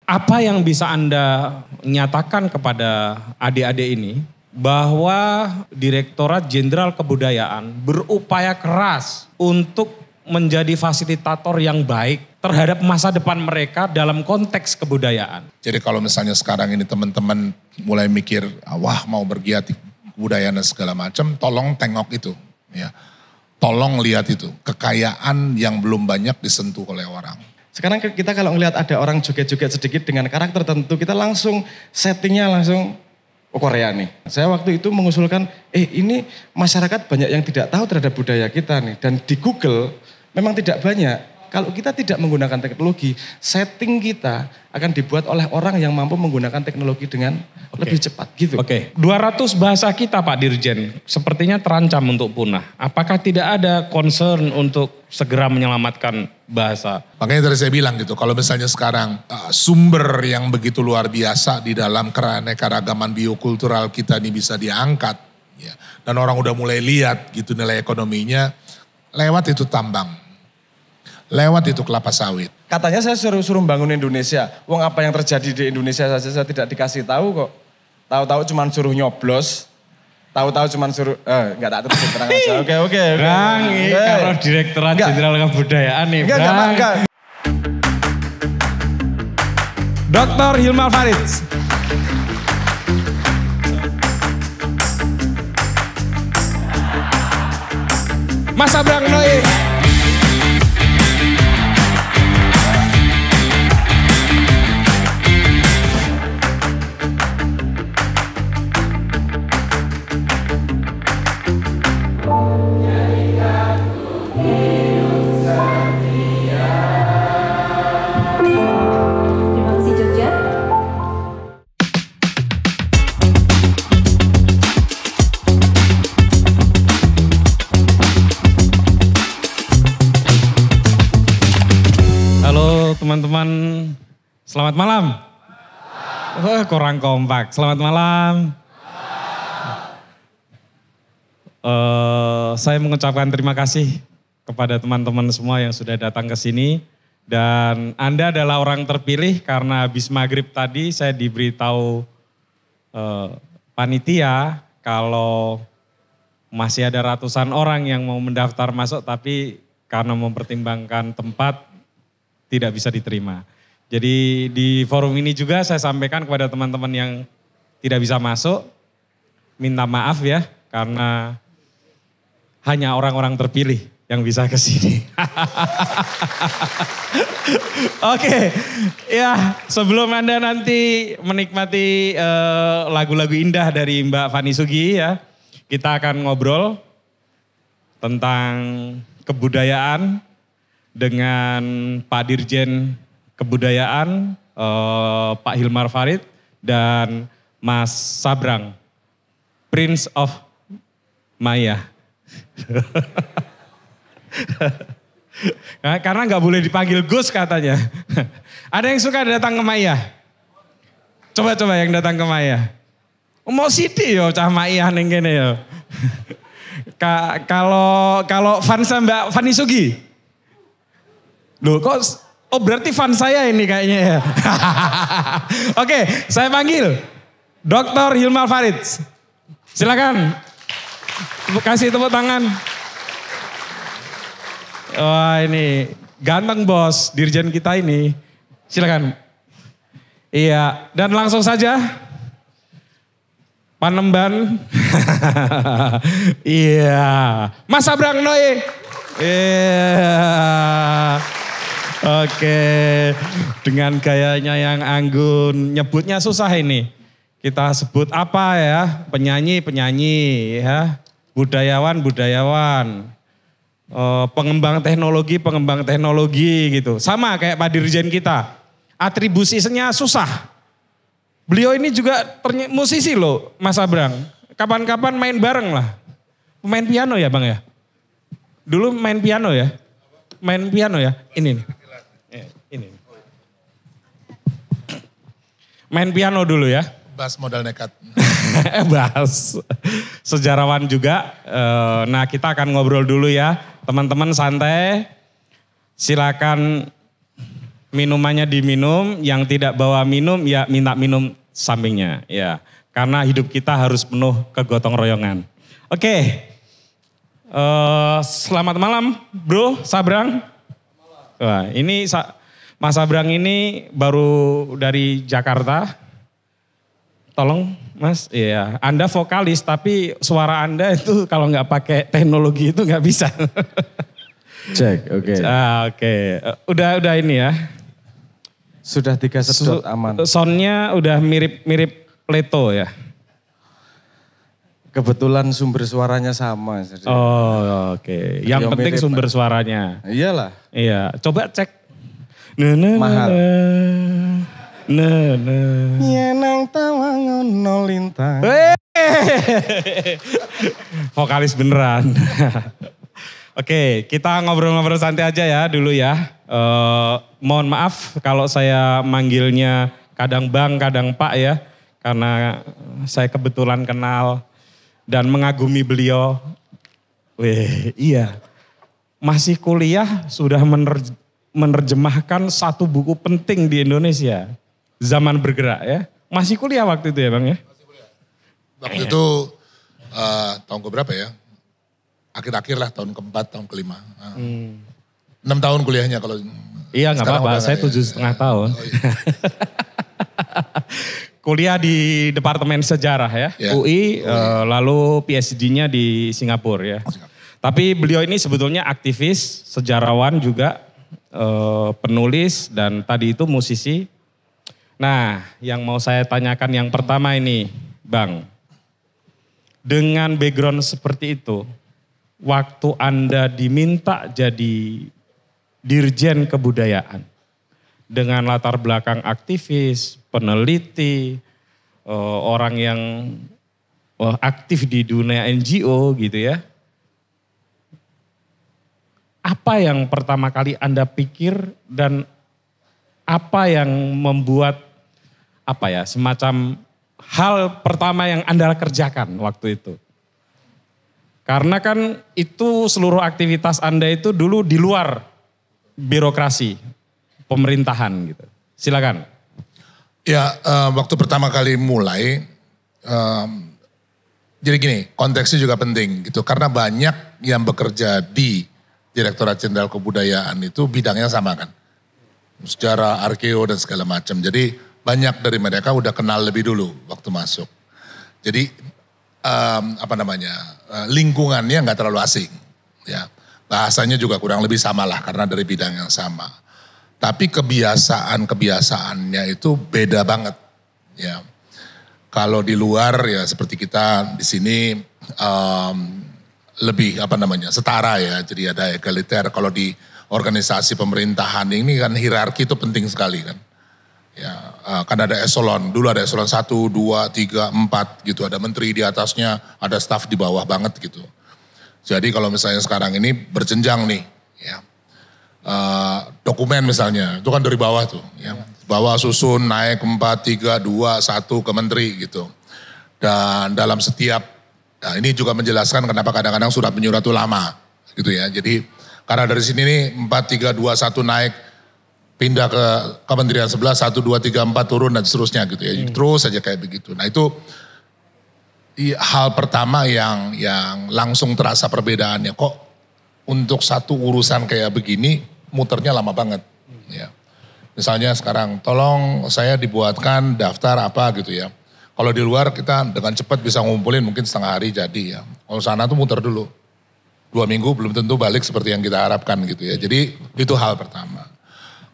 Apa yang bisa Anda nyatakan kepada adik-adik ini bahwa Direktorat Jenderal Kebudayaan berupaya keras untuk menjadi fasilitator yang baik terhadap masa depan mereka dalam konteks kebudayaan. Jadi kalau misalnya sekarang ini teman-teman mulai mikir, wah mau bergiat kebudayaan dan segala macam, tolong tengok itu. Ya. Tolong lihat itu, kekayaan yang belum banyak disentuh oleh orang. Sekarang kita kalau ngelihat ada orang joget-joget sedikit dengan karakter tertentu, kita langsung settingnya langsung Korea nih. Saya waktu itu mengusulkan, ini masyarakat banyak yang tidak tahu terhadap budaya kita nih. Dan di Google memang tidak banyak. Kalau kita tidak menggunakan teknologi, setting kita akan dibuat oleh orang yang mampu menggunakan teknologi dengan lebih cepat gitu. Oke, 200 bahasa kita Pak Dirjen sepertinya terancam untuk punah. Apakah tidak ada concern untuk segera menyelamatkan bahasa? Makanya tadi saya bilang gitu, kalau misalnya sekarang sumber yang begitu luar biasa di dalam keanekaragaman biokultural kita ini bisa diangkat, ya, dan orang udah mulai lihat gitu nilai ekonominya, lewat itu tambang. Lewat itu kelapa sawit. Katanya saya suruh bangun Indonesia. Wong apa yang terjadi di Indonesia saja saya tidak dikasih tahu kok. Tahu-tahu cuma suruh nyoblos. Tahu-tahu cuma suruh, enggak tak terus terang aja. Oke. Bang, kalau Direktorat Jenderal Kebudayaan nih, enggak. Dr. Hilmar Farid. Mas Abrang Noe. Teman-teman, selamat malam. Kurang kompak. Selamat malam. Saya mengucapkan terima kasih kepada teman-teman semua yang sudah datang ke sini. Dan Anda adalah orang terpilih karena habis maghrib tadi saya diberitahu panitia kalau masih ada ratusan orang yang mau mendaftar masuk tapi karena mempertimbangkan tempat tidak bisa diterima. Jadi di forum ini juga saya sampaikan kepada teman-teman yang tidak bisa masuk, minta maaf ya karena hanya orang-orang terpilih yang bisa ke sini. Oke, ya sebelum Anda nanti menikmati lagu-lagu indah dari Mbak Fani Sugi ya, kita akan ngobrol tentang kebudayaan dengan Pak Dirjen Kebudayaan, Pak Hilmar Farid dan Mas Sabrang, Prince of Maya. Karena nggak boleh dipanggil Gus katanya. Ada yang suka datang ke Maya? Coba yang datang ke Maya. Mau sidi yo cah Maya ning kene yo. Kalau fans Mbak Fani Sugi? Loh kok, berarti fan saya ini kayaknya ya. Oke, saya panggil Dr. Hilmar Farid. Silakan, kasih tepuk tangan. Wah ini ganteng bos, dirjen kita ini. Silakan. Iya, dan langsung saja. Panembahan. Iya, Mas Abrang Noe. Iya. Oke, dengan gayanya yang anggun, nyebutnya susah ini. Kita sebut apa ya, penyanyi ya, budayawan, pengembang teknologi gitu. Sama kayak Pak Dirjen kita, atribusinya susah. Beliau ini juga musisi loh Mas Abrang, kapan-kapan main bareng lah. Pemain piano ya Bang ya? Dulu main piano ya? Ini nih. Ini. Main piano dulu ya. Bas modal nekat. Bas. Sejarawan juga. Nah kita akan ngobrol dulu ya. Teman-teman santai. Silakan minumannya diminum, yang tidak bawa minum ya minta minum sampingnya. Ya, karena hidup kita harus penuh kegotong royongan. Oke, selamat malam Bro Sabrang. Wah, ini Mas Sabrang ini baru dari Jakarta. Tolong Mas, iya. Anda vokalis tapi suara Anda itu kalau nggak pakai teknologi itu nggak bisa. Cek, oke. Oke. Udah ini ya. Sudah 3 sedot aman. Soundnya udah mirip Leto ya. Kebetulan sumber suaranya sama. Jadi. Oh oke. Yang penting mirip, sumber suaranya. Iyalah. Iya. Coba cek. Mahal. Yenang tawangono lintang. Vokalis beneran. Oke, kita ngobrol-ngobrol santai aja ya dulu ya. Mohon maaf kalau saya manggilnya kadang Bang, kadang Pak ya. Karena saya kebetulan kenal dan mengagumi beliau. Iya. Masih kuliah sudah menerjemahkan satu buku penting di Indonesia. Zaman Bergerak ya. Masih kuliah waktu itu ya Bang ya? Masih kuliah. Waktu itu tahun keberapa ya? Akhir-akhir lah, tahun keempat, tahun kelima. 6 tahun kuliahnya kalau... Iya nggak apa-apa, saya 7,5 tahun. Oh, iya. Kuliah di Departemen Sejarah ya, UI, lalu PhD-nya di Singapura ya. Tapi beliau ini sebetulnya aktivis, sejarawan juga, penulis dan tadi itu musisi. Nah yang mau saya tanyakan yang pertama ini Bang, dengan background seperti itu, waktu Anda diminta jadi Dirjen Kebudayaan, dengan latar belakang aktivis, peneliti, orang yang aktif di dunia NGO gitu ya. Apa yang pertama kali Anda pikir dan apa yang membuat semacam hal pertama yang Anda kerjakan waktu itu? Karena kan itu seluruh aktivitas Anda itu dulu di luar birokrasi, pemerintahan gitu. Silakan. Ya, waktu pertama kali mulai, jadi gini, konteksnya juga penting gitu. Karena banyak yang bekerja di Direktorat Jenderal Kebudayaan itu bidangnya sama kan. Sejarah, arkeo dan segala macam. Jadi banyak dari mereka udah kenal lebih dulu waktu masuk. Jadi lingkungannya nggak terlalu asing. Ya, bahasanya juga kurang lebih sama lah karena dari bidang yang sama. Tapi kebiasaan-kebiasaannya itu beda banget. Ya, kalau di luar ya seperti kita di sini lebih setara ya. Jadi ada egaliter. Kalau di organisasi pemerintahan ini kan hierarki itu penting sekali kan. Ya, kan ada eselon. Dulu ada eselon 1, 2, 3, 4 gitu. Ada menteri di atasnya, ada staf di bawah banget gitu. Jadi kalau misalnya sekarang ini berjenjang nih, ya. Dokumen misalnya, itu kan dari bawah tuh. Ya. Bawah susun naik 4, 3, 2, 1 ke menteri gitu. Dan dalam setiap, nah ini juga menjelaskan kenapa kadang-kadang surat menyurat itu lama gitu ya. Jadi karena dari sini nih 4, 3, 2, 1 naik, pindah ke kementerian sebelah 1, 2, 3, 4 turun dan seterusnya gitu ya. Terus saja kayak begitu. Nah itu hal pertama yang langsung terasa perbedaannya. Kok untuk satu urusan kayak begini muternya lama banget. Ya. Misalnya sekarang tolong saya dibuatkan daftar apa gitu ya. Kalau di luar kita dengan cepat bisa ngumpulin mungkin setengah hari jadi ya. Kalau sana tuh muter dulu. 2 minggu belum tentu balik seperti yang kita harapkan gitu ya. Jadi itu hal pertama.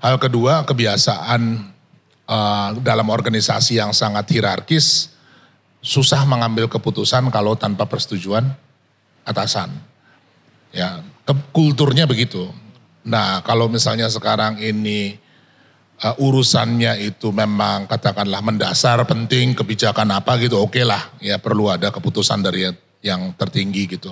Hal kedua, kebiasaan dalam organisasi yang sangat hierarkis, susah mengambil keputusan kalau tanpa persetujuan atasan. Ya, kulturnya begitu. Nah, kalau misalnya sekarang ini urusannya itu memang katakanlah mendasar, penting, kebijakan apa gitu, oke lah. Ya perlu ada keputusan dari yang tertinggi gitu.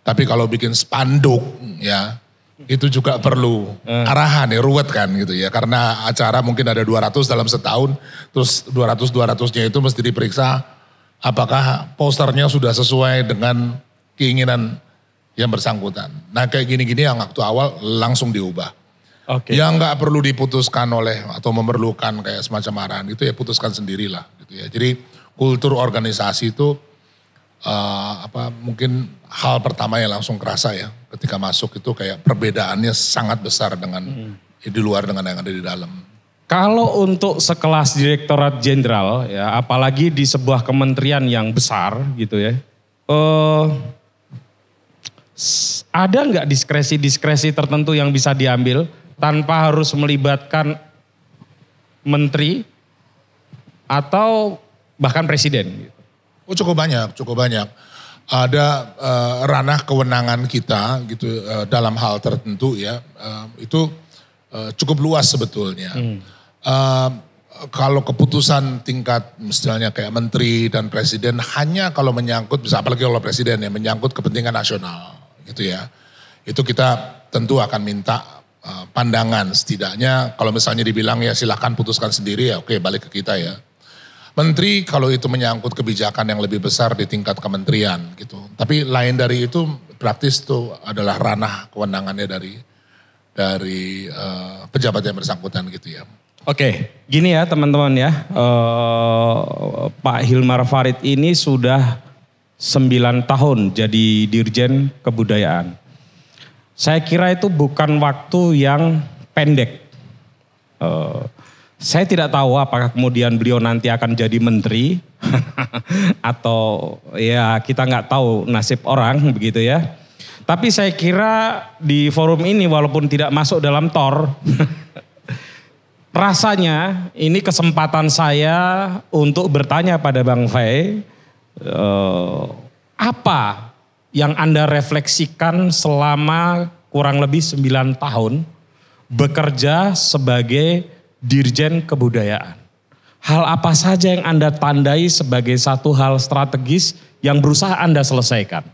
Tapi kalau bikin spanduk ya, itu juga perlu arahan ya, ruwet kan gitu ya. Karena acara mungkin ada 200 dalam setahun, terus 200-200-nya itu mesti diperiksa apakah posternya sudah sesuai dengan keinginan yang bersangkutan. Nah kayak gini-gini yang waktu awal langsung diubah. Oke. Yang nggak perlu diputuskan oleh atau memerlukan kayak semacam arahan itu ya putuskan sendirilah gitu ya. Jadi kultur organisasi itu mungkin hal pertama yang langsung kerasa ya ketika masuk itu kayak perbedaannya sangat besar dengan di luar dengan yang ada di dalam. Kalau untuk sekelas Direktorat Jenderal ya, apalagi di sebuah kementerian yang besar gitu ya, ada nggak diskresi-diskresi tertentu yang bisa diambil tanpa harus melibatkan menteri atau bahkan presiden? Oh cukup banyak. Ada ranah kewenangan kita gitu dalam hal tertentu ya, itu cukup luas sebetulnya. Kalau keputusan tingkat misalnya kayak menteri dan presiden hanya kalau menyangkut, bisa apalagi kalau presiden ya menyangkut kepentingan nasional gitu ya. Itu kita tentu akan minta pandangan setidaknya kalau misalnya dibilang ya silahkan putuskan sendiri ya oke balik ke kita ya. Menteri kalau itu menyangkut kebijakan yang lebih besar di tingkat kementerian gitu. Tapi lain dari itu praktis itu adalah ranah kewenangannya dari pejabat yang bersangkutan gitu ya. Oke, gini ya teman-teman ya, Pak Hilmar Farid ini sudah 9 tahun jadi Dirjen Kebudayaan. Saya kira itu bukan waktu yang pendek. Saya tidak tahu apakah kemudian beliau nanti akan jadi menteri atau ya kita nggak tahu nasib orang begitu ya. Tapi saya kira di forum ini walaupun tidak masuk dalam TOR, rasanya ini kesempatan saya untuk bertanya pada Bang Fei, apa yang Anda refleksikan selama kurang lebih 9 tahun bekerja sebagai Dirjen Kebudayaan? Hal apa saja yang Anda tandai sebagai satu hal strategis yang berusaha Anda selesaikan?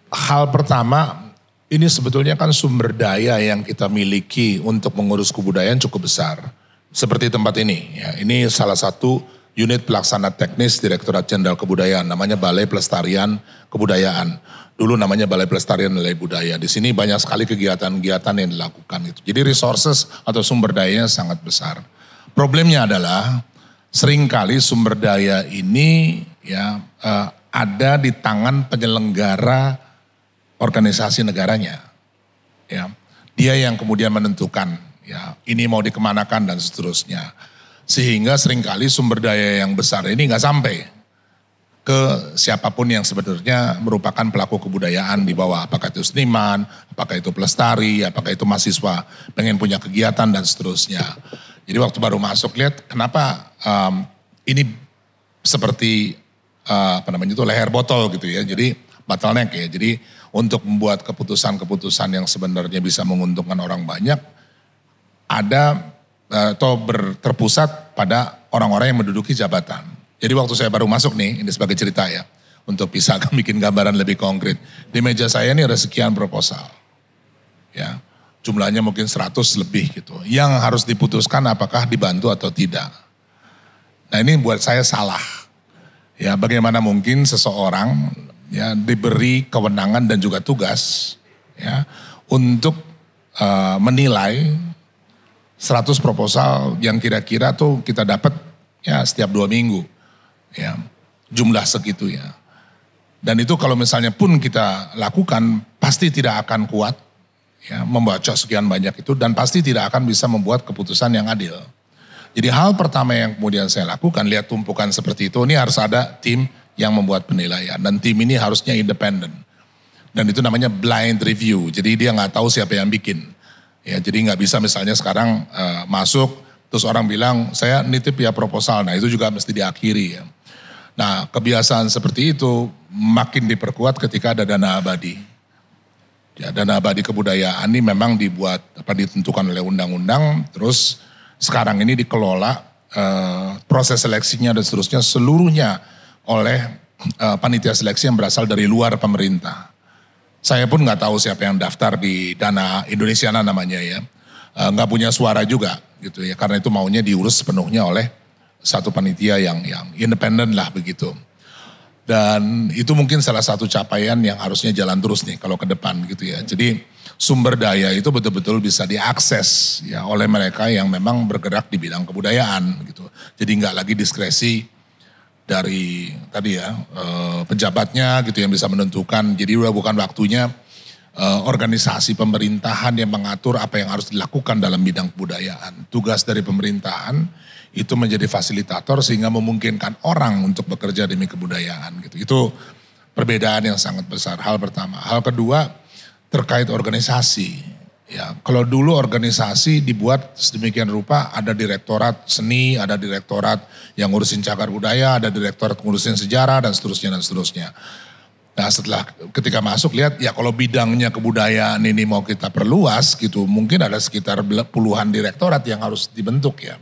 Hal pertama, ini sebetulnya kan sumber daya yang kita miliki untuk mengurus kebudayaan cukup besar. Seperti tempat ini, ya, ini salah satu unit pelaksana teknis Direktorat Jenderal Kebudayaan, namanya Balai Pelestarian Kebudayaan. Dulu namanya Balai Pelestarian Nilai Budaya. Di sini banyak sekali kegiatan-kegiatan yang dilakukan itu. Jadi resources atau sumber dayanya sangat besar. Problemnya adalah seringkali sumber daya ini ya ada di tangan penyelenggara organisasi negaranya. Ya, dia yang kemudian menentukan ya ini mau dikemanakan dan seterusnya. Sehingga seringkali sumber daya yang besar ini nggak sampai ke siapapun yang sebenarnya merupakan pelaku kebudayaan di bawah. Apakah itu seniman, apakah itu pelestari, apakah itu mahasiswa pengen punya kegiatan dan seterusnya. Jadi waktu baru masuk lihat kenapa ini seperti leher botol gitu ya. Jadi bottleneck ya. Jadi untuk membuat keputusan-keputusan yang sebenarnya bisa menguntungkan orang banyak ada atau terpusat pada orang-orang yang menduduki jabatan. Jadi waktu saya baru masuk nih, ini sebagai cerita ya, untuk bisa bikin gambaran lebih konkret. Di meja saya ini ada sekian proposal. Ya, jumlahnya mungkin 100 lebih gitu. Yang harus diputuskan apakah dibantu atau tidak. Nah ini buat saya salah. Ya, bagaimana mungkin seseorang ya diberi kewenangan dan juga tugas ya untuk menilai 100 proposal yang kira-kira tuh kita dapat ya setiap 2 minggu. Ya, jumlah segitu ya. Dan itu kalau misalnya pun kita lakukan pasti tidak akan kuat ya membaca sekian banyak itu dan pasti tidak akan bisa membuat keputusan yang adil. Jadi hal pertama yang kemudian saya lakukan, lihat tumpukan seperti itu, ini harus ada tim yang membuat penilaian. Dan tim ini harusnya independen. Dan itu namanya blind review, jadi dia nggak tahu siapa yang bikin. Ya, jadi nggak bisa misalnya sekarang masuk, terus orang bilang saya nitip ya proposal, nah itu juga mesti diakhiri ya. Nah kebiasaan seperti itu makin diperkuat ketika ada dana abadi. Ya, dana abadi kebudayaan ini memang dibuat, ditentukan oleh undang-undang, terus sekarang ini dikelola proses seleksinya dan seterusnya seluruhnya oleh panitia seleksi yang berasal dari luar pemerintah. Saya pun nggak tahu siapa yang daftar di Dana Indonesiana namanya ya, nggak punya suara juga gitu ya, karena itu maunya diurus sepenuhnya oleh satu panitia yang independen lah begitu. Dan itu mungkin salah satu capaian yang harusnya jalan terus nih kalau ke depan gitu ya. Jadi sumber daya itu betul-betul bisa diakses ya oleh mereka yang memang bergerak di bidang kebudayaan gitu. Jadi nggak lagi diskresi dari tadi ya pejabatnya gitu yang bisa menentukan. Jadi udah bukan waktunya organisasi pemerintahan yang mengatur apa yang harus dilakukan dalam bidang kebudayaan. Tugas dari pemerintahan itu menjadi fasilitator sehingga memungkinkan orang untuk bekerja demi kebudayaan gitu. Itu perbedaan yang sangat besar. Hal pertama. Hal kedua terkait organisasi. Ya, kalau dulu organisasi dibuat sedemikian rupa, ada direktorat seni, ada direktorat yang ngurusin cagar budaya, ada direktorat ngurusin sejarah dan seterusnya dan seterusnya. Nah setelah ketika masuk lihat ya kalau bidangnya kebudayaan ini mau kita perluas gitu mungkin ada sekitar puluhan direktorat yang harus dibentuk ya.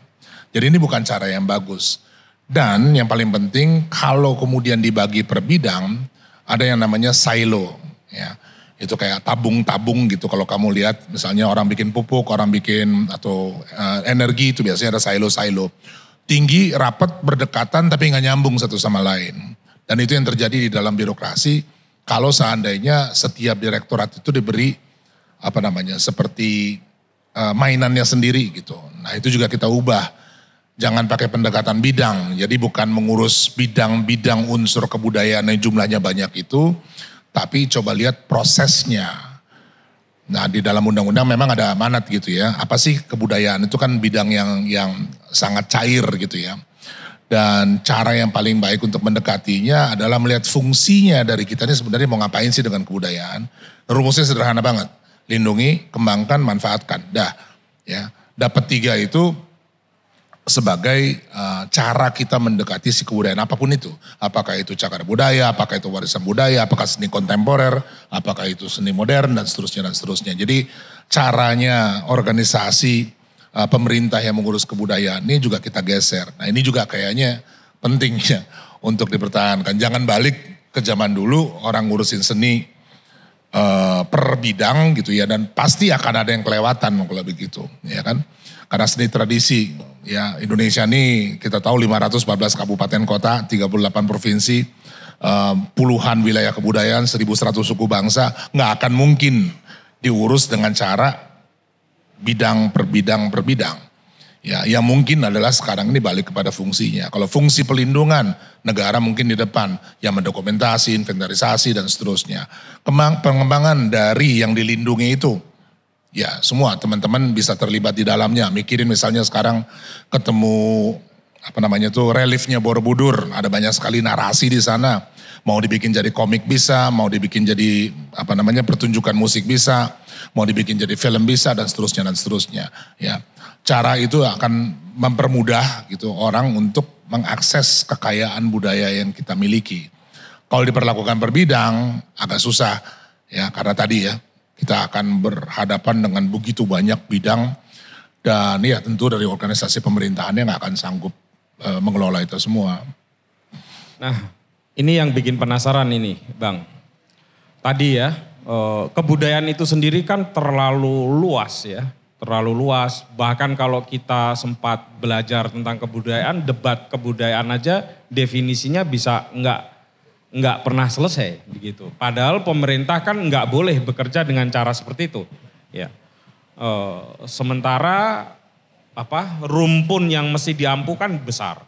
Jadi ini bukan cara yang bagus. Dan yang paling penting kalau kemudian dibagi per bidang ada yang namanya silo ya. Itu kayak tabung-tabung gitu kalau kamu lihat misalnya orang bikin pupuk, orang bikin atau energi itu biasanya ada silo-silo. Tinggi, rapat, berdekatan tapi nggak nyambung satu sama lain. Dan itu yang terjadi di dalam birokrasi kalau seandainya setiap direktorat itu diberi seperti mainannya sendiri gitu. Nah itu juga kita ubah. Jangan pakai pendekatan bidang. Jadi bukan mengurus bidang-bidang unsur kebudayaan yang jumlahnya banyak itu. Tapi coba lihat prosesnya. Nah di dalam undang-undang memang ada amanat gitu ya. Apa sih kebudayaan itu kan bidang yang sangat cair gitu ya. Dan cara yang paling baik untuk mendekatinya adalah melihat fungsinya dari kita ini sebenarnya mau ngapain sih dengan kebudayaan. Rumusnya sederhana banget. Lindungi, kembangkan, manfaatkan. Dah ya. Dapat 3 itu sebagai cara kita mendekati si kebudayaan apapun itu. Apakah itu cagar budaya, apakah itu warisan budaya, apakah seni kontemporer, apakah itu seni modern dan seterusnya dan seterusnya. Jadi caranya organisasi pemerintah yang mengurus kebudayaan ini juga kita geser. Nah ini juga kayaknya penting ya untuk dipertahankan. Jangan balik ke zaman dulu orang ngurusin seni per bidang gitu ya. Dan pasti akan ada yang kelewatan kalau begitu ya kan. Karena seni tradisi ya Indonesia ini kita tahu 514 kabupaten kota, 38 provinsi, puluhan wilayah kebudayaan, 1.100 suku bangsa. Nggak akan mungkin diurus dengan cara bidang per bidang per bidang. Ya, yang mungkin adalah sekarang ini balik kepada fungsinya. Kalau fungsi pelindungan, negara mungkin di depan yang mendokumentasi, inventarisasi dan seterusnya. Pengembangan dari yang dilindungi itu, ya semua teman-teman bisa terlibat di dalamnya. Mikirin misalnya sekarang ketemu reliefnya Borobudur, ada banyak sekali narasi di sana. Mau dibikin jadi komik bisa, mau dibikin jadi pertunjukan musik bisa, mau dibikin jadi film bisa dan seterusnya ya. Cara itu akan mempermudah gitu orang untuk mengakses kekayaan budaya yang kita miliki. Kalau diperlakukan per bidang agak susah ya karena tadi ya kita akan berhadapan dengan begitu banyak bidang dan ya tentu dari organisasi pemerintahannya nggak akan sanggup mengelola itu semua. Nah, ini yang bikin penasaran ini, Bang. Tadi ya, kebudayaan itu sendiri kan terlalu luas ya. Terlalu luas, bahkan kalau kita sempat belajar tentang kebudayaan, debat kebudayaan aja definisinya bisa nggak pernah selesai begitu. Padahal pemerintah kan nggak boleh bekerja dengan cara seperti itu. Ya. Sementara rumpun yang mesti diampukan besar.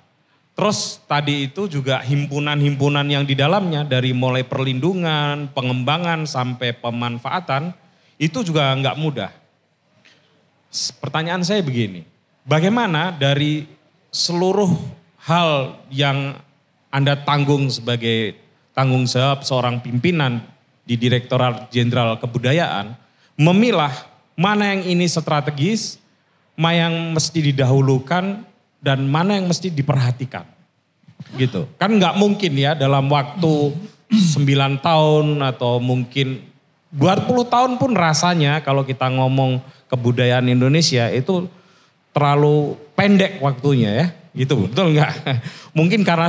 Terus tadi itu juga himpunan-himpunan yang di dalamnya dari mulai perlindungan, pengembangan sampai pemanfaatan itu juga nggak mudah. Pertanyaan saya begini, bagaimana dari seluruh hal yang Anda tanggung sebagai tanggung jawab seorang pimpinan di Direktorat Jenderal Kebudayaan, memilah mana yang ini strategis, mana yang mesti didahulukan, dan mana yang mesti diperhatikan. Gitu. Kan nggak mungkin ya dalam waktu 9 tahun atau mungkin 20 tahun pun rasanya kalau kita ngomong kebudayaan Indonesia itu terlalu pendek waktunya ya. Gitu, betul nggak? Mungkin karena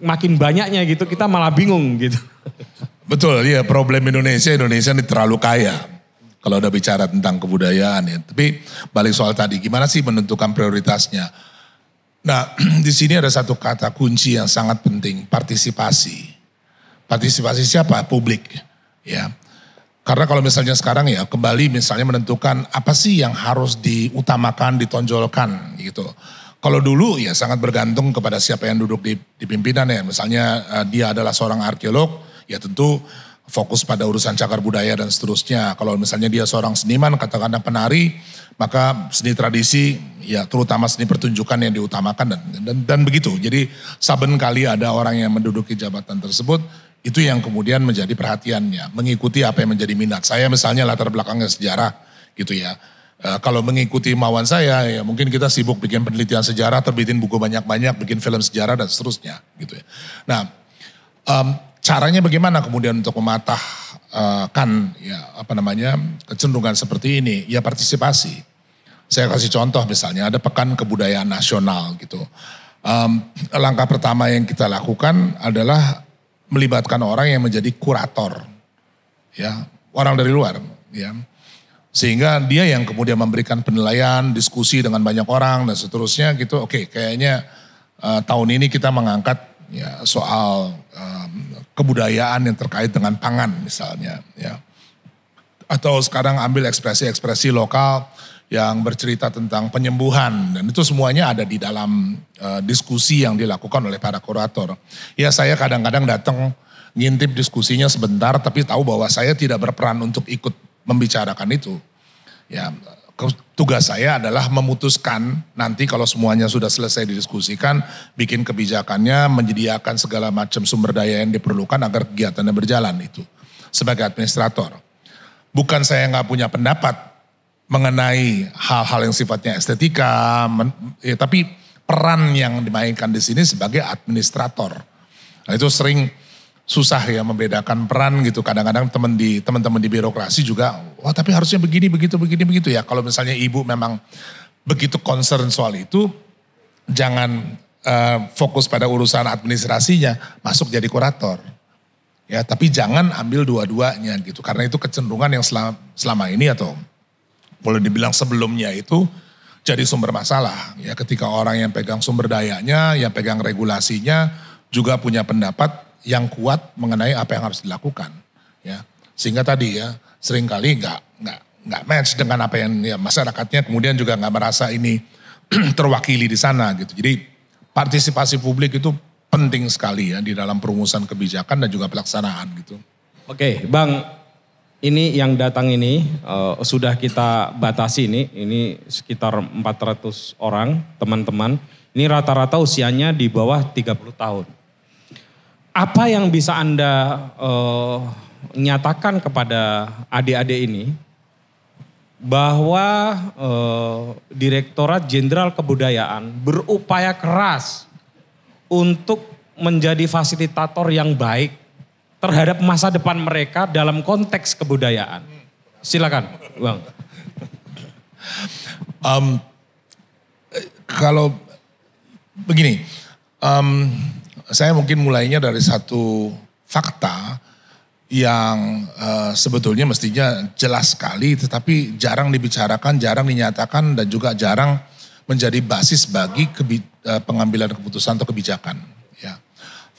makin banyaknya gitu kita malah bingung gitu. Betul, ya problem Indonesia ini terlalu kaya. Kalau udah bicara tentang kebudayaan ya. Tapi balik soal tadi, gimana sih menentukan prioritasnya? Nah, di sini ada satu kata kunci yang sangat penting, partisipasi. Partisipasi siapa? Publik. Ya. Karena kalau misalnya sekarang ya kembali misalnya menentukan apa sih yang harus diutamakan, ditonjolkan gitu. Kalau dulu ya sangat bergantung kepada siapa yang duduk di pimpinan ya. Misalnya dia adalah seorang arkeolog, ya tentu fokus pada urusan cagar budaya dan seterusnya. Kalau misalnya dia seorang seniman, katakanlah penari, maka seni tradisi ya terutama seni pertunjukan yang diutamakan dan begitu. Jadi saben kali ada orang yang menduduki jabatan tersebut, itu yang kemudian menjadi perhatiannya, mengikuti apa yang menjadi minat. Saya misalnya latar belakangnya sejarah gitu ya. Kalau mengikuti mauan saya, ya mungkin kita sibuk bikin penelitian sejarah, terbitin buku banyak-banyak, bikin film sejarah dan seterusnya gitu ya. Nah, caranya bagaimana kemudian untuk mematahkan ya apa namanya kecenderungan seperti ini? Ya partisipasi. Saya kasih contoh misalnya ada Pekan Kebudayaan Nasional gitu. Langkah pertama yang kita lakukan adalah melibatkan orang yang menjadi kurator, ya orang dari luar, ya sehingga dia yang kemudian memberikan penilaian, diskusi dengan banyak orang dan seterusnya gitu. Oke, kayaknya tahun ini kita mengangkat ya soal kebudayaan yang terkait dengan pangan misalnya, ya atau sekarang ambil ekspresi-ekspresi lokal yang bercerita tentang penyembuhan dan itu semuanya ada di dalam diskusi yang dilakukan oleh para kurator. Ya saya kadang-kadang datang ngintip diskusinya sebentar tapi tahu bahwa saya tidak berperan untuk ikut membicarakan itu. Ya tugas saya adalah memutuskan nanti kalau semuanya sudah selesai didiskusikan, bikin kebijakannya, menyediakan segala macam sumber daya yang diperlukan agar kegiatannya berjalan itu. Sebagai administrator. Bukan saya nggak punya pendapat mengenai hal-hal yang sifatnya estetika, tapi peran yang dimainkan di sini sebagai administrator. Nah, itu sering susah ya membedakan peran gitu. Kadang-kadang teman-teman di birokrasi juga, wah tapi harusnya begini, begitu ya. Kalau misalnya ibu memang begitu concern soal itu, jangan fokus pada urusan administrasinya, masuk jadi kurator. Ya, tapi jangan ambil dua-duanya gitu. Karena itu kecenderungan yang selama ini atau boleh dibilang sebelumnya itu jadi sumber masalah ya ketika orang yang pegang sumber dayanya, yang pegang regulasinya juga punya pendapat yang kuat mengenai apa yang harus dilakukan ya. Sehingga tadi ya seringkali nggak match dengan apa yang ya, masyarakatnya kemudian juga nggak merasa ini terwakili di sana gitu. Jadi partisipasi publik itu penting sekali ya di dalam perumusan kebijakan dan juga pelaksanaan gitu. Oke, Bang. Ini yang datang ini sudah kita batasi ini sekitar 400 orang teman-teman. Ini rata-rata usianya di bawah 30 tahun. Apa yang bisa Anda nyatakan kepada adik-adik ini bahwa Direktorat Jenderal Kebudayaan berupaya keras untuk menjadi fasilitator yang baik terhadap masa depan mereka dalam konteks kebudayaan. Silakan, Bang. Kalau begini, saya mungkin mulainya dari satu fakta yang sebetulnya mestinya jelas sekali tetapi jarang dibicarakan, jarang dinyatakan dan juga jarang menjadi basis bagi pengambilan keputusan atau kebijakan. Ya.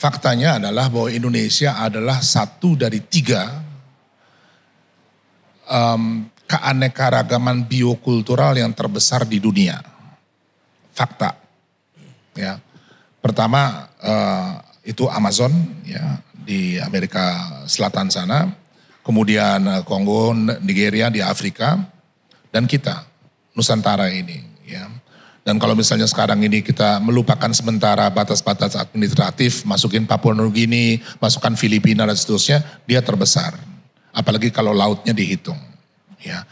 Faktanya adalah bahwa Indonesia adalah satu dari 3 keanekaragaman biokultural yang terbesar di dunia. Fakta. Ya. Pertama itu Amazon ya di Amerika Selatan sana, kemudian Kongo, Nigeria di Afrika dan kita Nusantara ini ya. Dan kalau misalnya sekarang ini kita melupakan sementara batas-batas administratif, masukin Papua Nugini, masukkan Filipina dan seterusnya, dia terbesar. Apalagi kalau lautnya dihitung. Ya,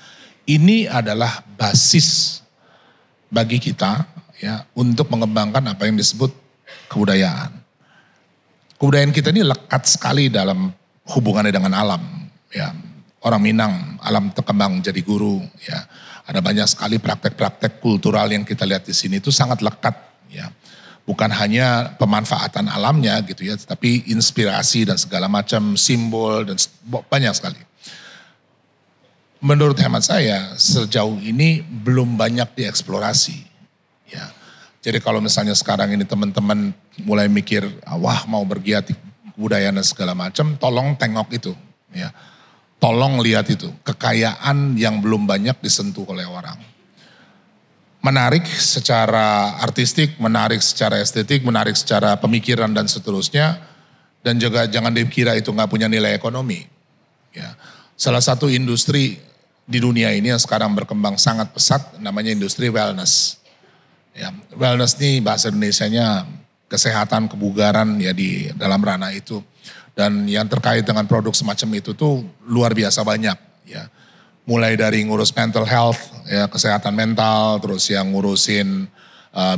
ini adalah basis bagi kita ya untuk mengembangkan apa yang disebut kebudayaan. Kebudayaan kita ini lekat sekali dalam hubungannya dengan alam. Ya, orang Minang, alam terkembang jadi guru. Ya, ada banyak sekali praktek-praktek kultural yang kita lihat di sini itu sangat lekat. Ya, bukan hanya pemanfaatan alamnya gitu ya, tapi inspirasi dan segala macam simbol dan banyak sekali. Menurut hemat saya sejauh ini belum banyak dieksplorasi. Ya. Jadi kalau misalnya sekarang ini teman-teman mulai mikir, wah mau bergiat kebudayaan dan segala macam, tolong tengok itu. Ya. Tolong lihat itu, kekayaan yang belum banyak disentuh oleh orang. Menarik secara artistik, menarik secara estetik, menarik secara pemikiran dan seterusnya. Dan juga jangan dikira itu nggak punya nilai ekonomi. Ya. Salah satu industri di dunia ini yang sekarang berkembang sangat pesat namanya industri wellness. Ya, wellness ini bahasa Indonesianya kesehatan, kebugaran ya di dalam ranah itu. Dan yang terkait dengan produk semacam itu tuh luar biasa banyak ya. Mulai dari ngurus mental health, ya kesehatan mental, terus yang ngurusin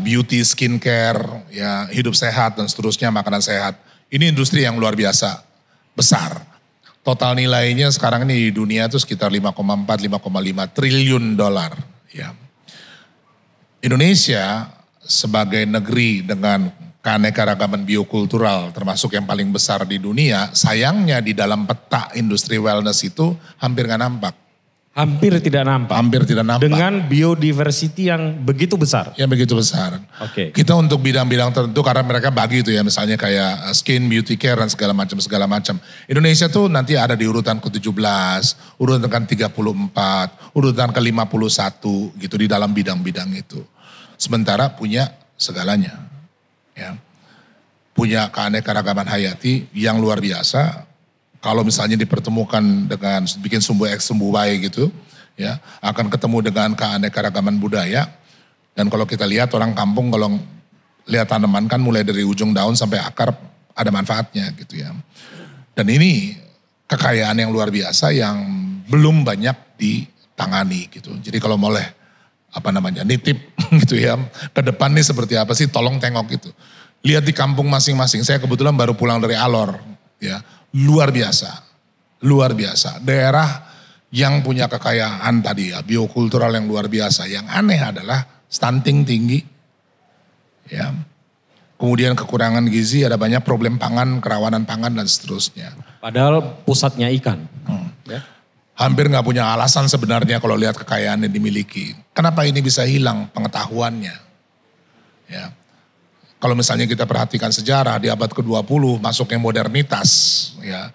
beauty, skincare, ya hidup sehat dan seterusnya, makanan sehat. Ini industri yang luar biasa besar. Total nilainya sekarang ini di dunia itu sekitar 5,4-5,5 triliun dolar. Ya. Indonesia sebagai negeri dengan keanekaragaman biokultural termasuk yang paling besar di dunia, sayangnya di dalam peta industri wellness itu hampir nggak nampak. Hampir tidak nampak. Hampir tidak nampak. Dengan biodiversity yang begitu besar. Yang begitu besar. Oke. Kita untuk bidang-bidang tertentu karena mereka bagi itu ya, misalnya kayak skin, beauty care dan segala macam. Indonesia tuh nanti ada di urutan ke-17, urutan ke-34, urutan ke-51 gitu di dalam bidang-bidang itu. Sementara punya segalanya. Ya, punya keanekaragaman hayati yang luar biasa. Kalau misalnya dipertemukan dengan bikin sumbu X, sumbu Y gitu, ya akan ketemu dengan keanekaragaman budaya. Dan kalau kita lihat orang kampung kalau lihat tanaman kan mulai dari ujung daun sampai akar ada manfaatnya gitu ya. Dan ini kekayaan yang luar biasa yang belum banyak ditangani gitu. Jadi kalau boleh nitip gitu ya, ke depan nih seperti apa sih, tolong tengok gitu. Lihat di kampung masing-masing, saya kebetulan baru pulang dari Alor ya, luar biasa. Daerah yang punya kekayaan tadi ya, biokultural yang luar biasa. Yang aneh adalah stunting tinggi ya. Kemudian kekurangan gizi, ada banyak problem pangan, kerawanan pangan dan seterusnya. Padahal pusatnya ikan. Ya. Hampir nggak punya alasan sebenarnya kalau lihat kekayaan yang dimiliki. Kenapa ini bisa hilang pengetahuannya? Ya. Kalau misalnya kita perhatikan sejarah di abad ke-20 masuknya modernitas ya.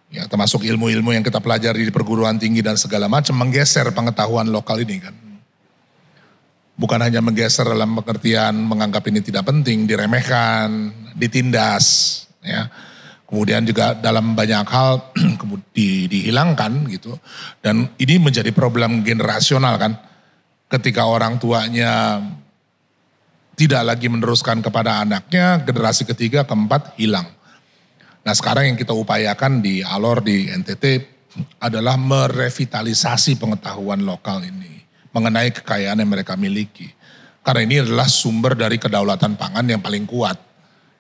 Ya termasuk ilmu-ilmu yang kita pelajari di perguruan tinggi dan segala macam menggeser pengetahuan lokal ini kan. Bukan hanya menggeser dalam pengertian menganggap ini tidak penting, diremehkan, ditindas ya. Kemudian juga dalam banyak hal dihilangkan gitu. Dan ini menjadi problem generasional kan. Ketika orang tuanya tidak lagi meneruskan kepada anaknya, generasi ketiga, keempat hilang. Nah sekarang yang kita upayakan di Alor, di NTT adalah merevitalisasi pengetahuan lokal ini. Mengenai kekayaan yang mereka miliki. Karena ini adalah sumber dari kedaulatan pangan yang paling kuat.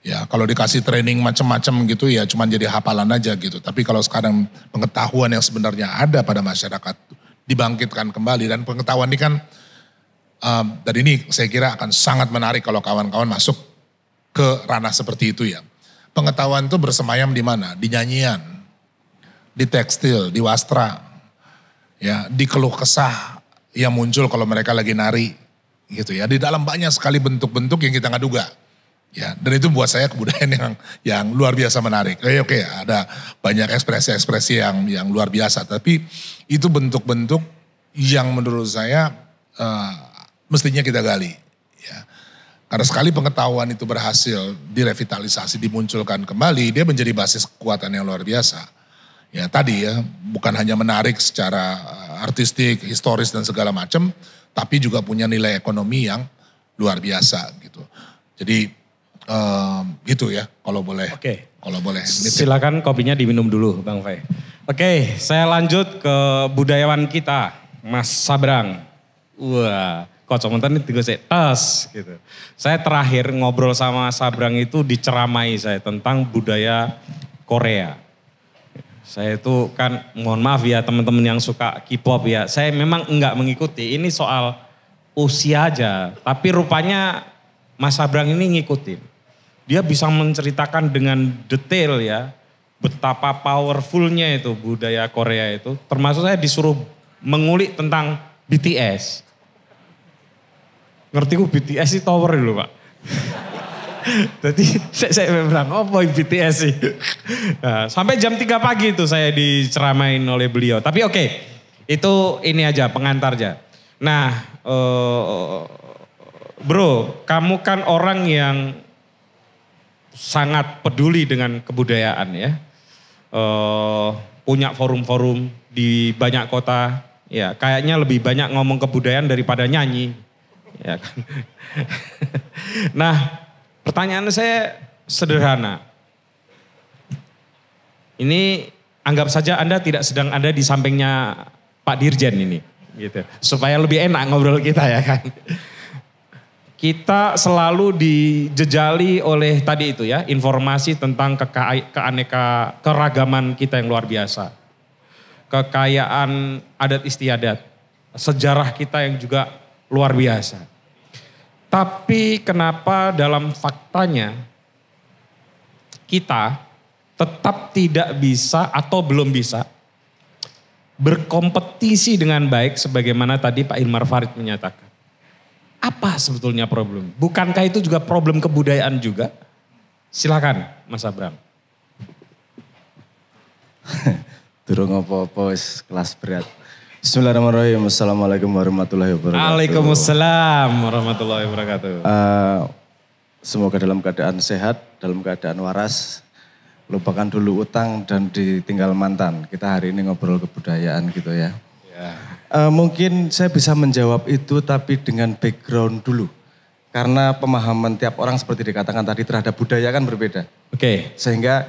Ya, kalau dikasih training macam-macam gitu ya cuman jadi hafalan aja gitu. Tapi kalau sekarang pengetahuan yang sebenarnya ada pada masyarakat dibangkitkan kembali. Dan pengetahuan ini kan, dan ini saya kira akan sangat menarik kalau kawan-kawan masuk ke ranah seperti itu ya. Pengetahuan itu bersemayam di mana? Di nyanyian, di tekstil, di wastra, ya, di keluh kesah yang muncul kalau mereka lagi nari gitu ya. Di dalam banyak sekali bentuk-bentuk yang kita nggak duga. Ya, dan itu buat saya kebudayaan yang luar biasa menarik. Oke, ada banyak ekspresi-ekspresi yang luar biasa. Tapi itu bentuk-bentuk yang menurut saya mestinya kita gali. Ya. Karena sekali pengetahuan itu berhasil direvitalisasi, dimunculkan kembali, dia menjadi basis kekuatan yang luar biasa. Ya tadi ya, bukan hanya menarik secara artistik, historis dan segala macam, tapi juga punya nilai ekonomi yang luar biasa gitu. Jadi gitu ya, kalau boleh. Oke. Kalau boleh. Silakan kopinya diminum dulu, Bang Fai. Oke, saya lanjut ke budayawan kita, Mas Sabrang. Wah, kok ini tiga tas gitu. Saya terakhir ngobrol sama Sabrang itu diceramai saya tentang budaya Korea. Saya itu kan, mohon maaf ya teman-teman yang suka K-pop ya, saya memang enggak mengikuti. Ini soal usia aja, tapi rupanya Mas Sabrang ini ngikutin. Dia bisa menceritakan dengan detail ya, betapa powerfulnya itu budaya Korea itu. Termasuk saya disuruh mengulik tentang BTS. Ngerti ku BTS itu tower dulu Pak. Jadi saya bilang, oh boy BTS sih. Nah, sampai jam 3 pagi itu saya diceramain oleh beliau. Tapi oke, itu ini aja pengantar aja. Nah, bro, kamu kan orang yang sangat peduli dengan kebudayaan ya. Punya forum-forum di banyak kota. Ya, kayaknya lebih banyak ngomong kebudayaan daripada nyanyi. Ya kan? Nah, pertanyaan saya sederhana. Ini anggap saja Anda tidak sedang ada di sampingnya Pak Dirjen ini. Gitu. Supaya lebih enak ngobrol kita ya kan. Kita selalu dijejali oleh tadi itu ya, informasi tentang keragaman kita yang luar biasa. Kekayaan adat istiadat, sejarah kita yang juga luar biasa. Tapi kenapa dalam faktanya kita tetap tidak bisa atau belum bisa berkompetisi dengan baik sebagaimana tadi Pak Hilmar Farid menyatakan. Apa sebetulnya problem? Bukankah itu juga problem kebudayaan juga? Silakan Mas Abram. Durung apa-apa kelas berat. Bismillahirrahmanirrahim. Assalamualaikum warahmatullahi wabarakatuh. Waalaikumsalam warahmatullahi wabarakatuh. Semoga dalam keadaan sehat, dalam keadaan waras. Lupakan dulu utang dan ditinggal mantan. Kita hari ini ngobrol kebudayaan gitu ya. Mungkin saya bisa menjawab itu tapi dengan background dulu. Karena pemahaman tiap orang seperti dikatakan tadi terhadap budaya kan berbeda. Oke. Sehingga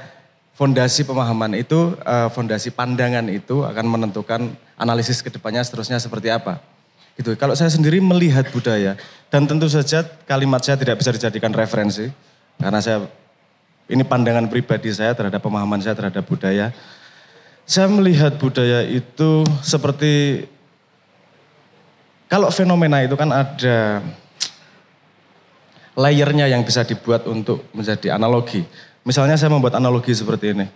fondasi pemahaman itu, fondasi pandangan itu akan menentukan analisis kedepannya seterusnya seperti apa. Gitu. Kalau saya sendiri melihat budaya, dan tentu saja kalimat saya tidak bisa dijadikan referensi, karena ini pandangan pribadi saya terhadap pemahaman saya terhadap budaya. Saya melihat budaya itu seperti, kalau fenomena itu kan ada layernya yang bisa dibuat untuk menjadi analogi. Misalnya saya membuat analogi seperti ini.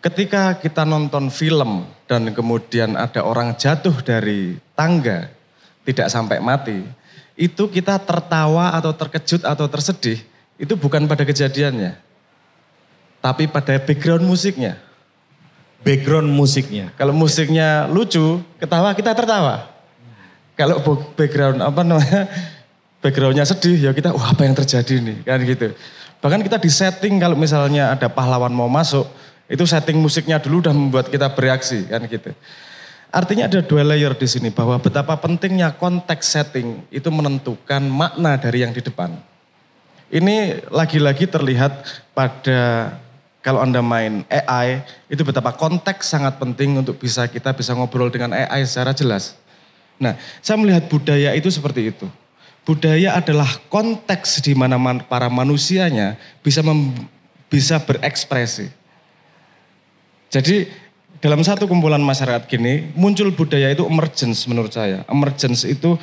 Ketika kita nonton film dan kemudian ada orang jatuh dari tangga, tidak sampai mati, itu kita tertawa atau terkejut atau tersedih, itu bukan pada kejadiannya, tapi pada background musiknya. Background musiknya. Kalau musiknya lucu, ketawa kita tertawa. Kalau background backgroundnya sedih, ya kita wah apa yang terjadi nih, kan gitu. Bahkan kita disetting kalau misalnya ada pahlawan mau masuk, itu setting musiknya dulu udah membuat kita bereaksi kan gitu. Artinya ada dua layer di sini bahwa betapa pentingnya konteks setting itu menentukan makna dari yang di depan. Ini lagi-lagi terlihat pada kalau Anda main AI, itu betapa konteks sangat penting untuk kita bisa ngobrol dengan AI secara jelas. Nah, saya melihat budaya itu seperti itu. Budaya adalah konteks di mana para manusianya bisa berekspresi. Jadi dalam satu kumpulan masyarakat gini, muncul budaya itu emergence menurut saya. Emergence itu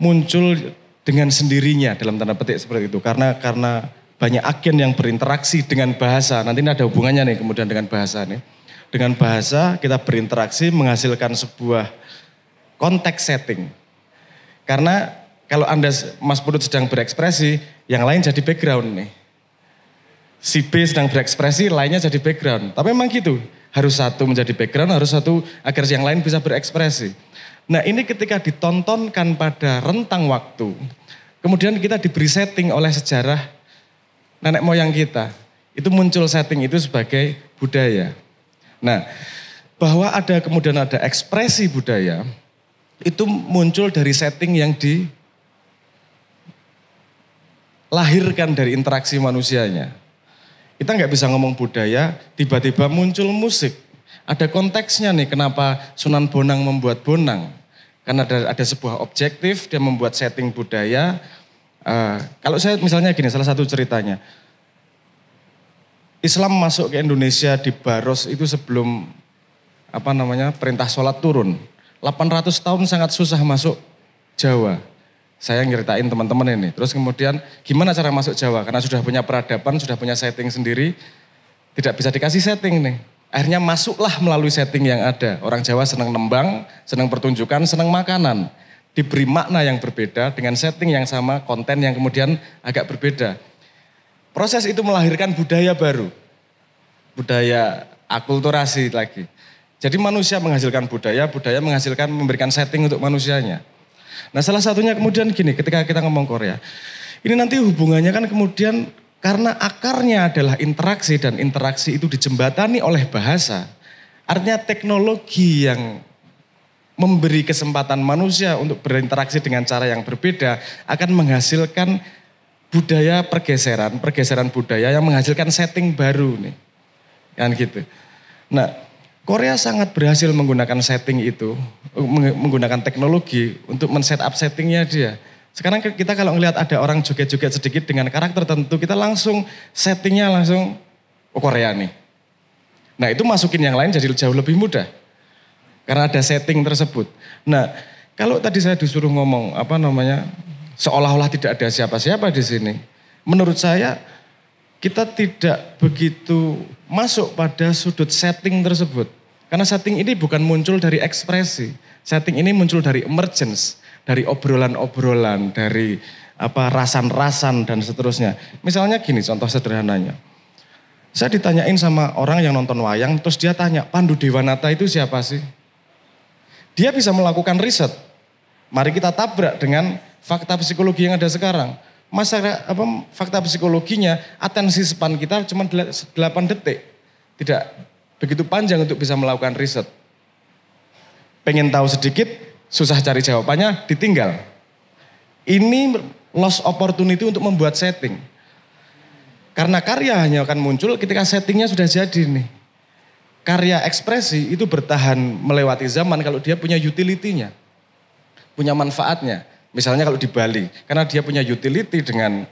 muncul dengan sendirinya dalam tanda petik seperti itu. Karena banyak agen yang berinteraksi dengan bahasa. Nanti ini ada hubungannya nih kemudian dengan bahasa nih. Dengan bahasa kita berinteraksi menghasilkan sebuah konteks setting. Karena kalau Anda, Mas Putut sedang berekspresi, yang lain jadi background nih. Si B sedang berekspresi, lainnya jadi background. Tapi memang gitu, harus satu menjadi background, harus satu agar yang lain bisa berekspresi. Nah ini ketika ditontonkan pada rentang waktu, kemudian kita diberi setting oleh sejarah nenek moyang kita. Itu muncul setting itu sebagai budaya. Nah bahwa kemudian ada ekspresi budaya, itu muncul dari setting yang dilahirkan dari interaksi manusianya. Kita nggak bisa ngomong budaya, tiba-tiba muncul musik. Ada konteksnya nih, kenapa Sunan Bonang membuat bonang. Karena ada sebuah objektif, dia membuat setting budaya. Kalau saya misalnya gini, salah satu ceritanya. Islam masuk ke Indonesia di Baros itu sebelum perintah sholat turun. 800 tahun sangat susah masuk Jawa. Saya nyeritain teman-teman ini. Terus kemudian gimana cara masuk Jawa? Karena sudah punya peradaban, sudah punya setting sendiri. Tidak bisa dikasih setting nih. Akhirnya masuklah melalui setting yang ada. Orang Jawa senang nembang, senang pertunjukan, senang makanan. diberi makna yang berbeda dengan setting yang sama, konten yang kemudian agak berbeda. Proses itu melahirkan budaya baru, budaya akulturasi lagi. Jadi manusia menghasilkan budaya, budaya menghasilkan memberikan setting untuk manusianya. Nah salah satunya kemudian gini, ketika kita ngomong Korea, ini nanti hubungannya kan kemudian karena akarnya adalah interaksi dan interaksi itu dijembatani oleh bahasa. Artinya teknologi yang memberi kesempatan manusia untuk berinteraksi dengan cara yang berbeda akan menghasilkan budaya pergeseran budaya yang menghasilkan setting baru nih. Kan gitu. Nah, Korea sangat berhasil menggunakan setting itu, menggunakan teknologi untuk men-set up settingnya dia. Sekarang kita kalau ngelihat ada orang joget-joget sedikit dengan karakter tertentu, kita langsung settingnya langsung Korea nih. Nah itu masukin yang lain jadi jauh lebih mudah. Karena ada setting tersebut. Nah, kalau tadi saya disuruh ngomong seolah-olah tidak ada siapa-siapa di sini. Menurut saya kita tidak begitu masuk pada sudut setting tersebut. Karena setting ini bukan muncul dari ekspresi. Setting ini muncul dari emergence, dari obrolan-obrolan, dari rasan-rasan dan seterusnya. Misalnya gini contoh sederhananya. Saya ditanyain sama orang yang nonton wayang, terus dia tanya, Pandu Dewanata itu siapa sih? Dia bisa melakukan riset. Mari kita tabrak dengan fakta psikologi yang ada sekarang. Fakta psikologinya, atensi span kita cuma 8 detik. Tidak begitu panjang untuk bisa melakukan riset. Pengen tahu sedikit, susah cari jawabannya, ditinggal. Ini lost opportunity untuk membuat setting. Karena karya hanya akan muncul ketika settingnya sudah jadi nih. Karya ekspresi itu bertahan melewati zaman kalau dia punya utility-nya. Punya manfaatnya. Misalnya kalau di Bali, karena dia punya utility dengan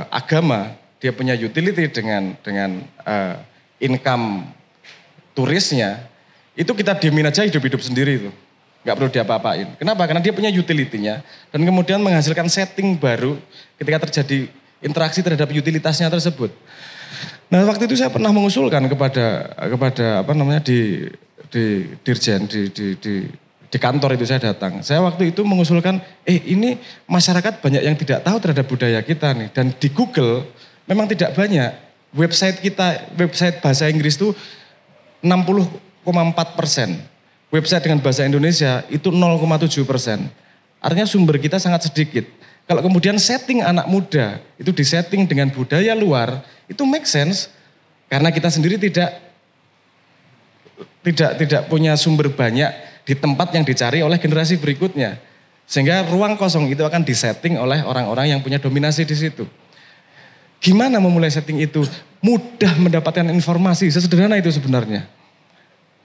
agama, dia punya utility dengan income turisnya, itu kita diemin aja hidup-hidup sendiri itu. Nggak perlu diapa-apain. Kenapa? Karena dia punya utility-nya dan kemudian menghasilkan setting baru ketika terjadi interaksi terhadap utilitasnya tersebut. Nah waktu itu saya pernah mengusulkan kepada di dirjen di kantor itu saya datang. Saya waktu itu mengusulkan ini masyarakat banyak yang tidak tahu terhadap budaya kita nih, dan di Google memang tidak banyak. Website bahasa Inggris itu 60,4%. Website dengan bahasa Indonesia itu 0,7%. Artinya sumber kita sangat sedikit. Kalau kemudian setting anak muda itu disetting dengan budaya luar, itu make sense. Karena kita sendiri tidak punya sumber banyak di tempat yang dicari oleh generasi berikutnya. Sehingga ruang kosong itu akan disetting oleh orang-orang yang punya dominasi di situ. Gimana memulai setting itu? Mudah mendapatkan informasi, sesederhana itu sebenarnya.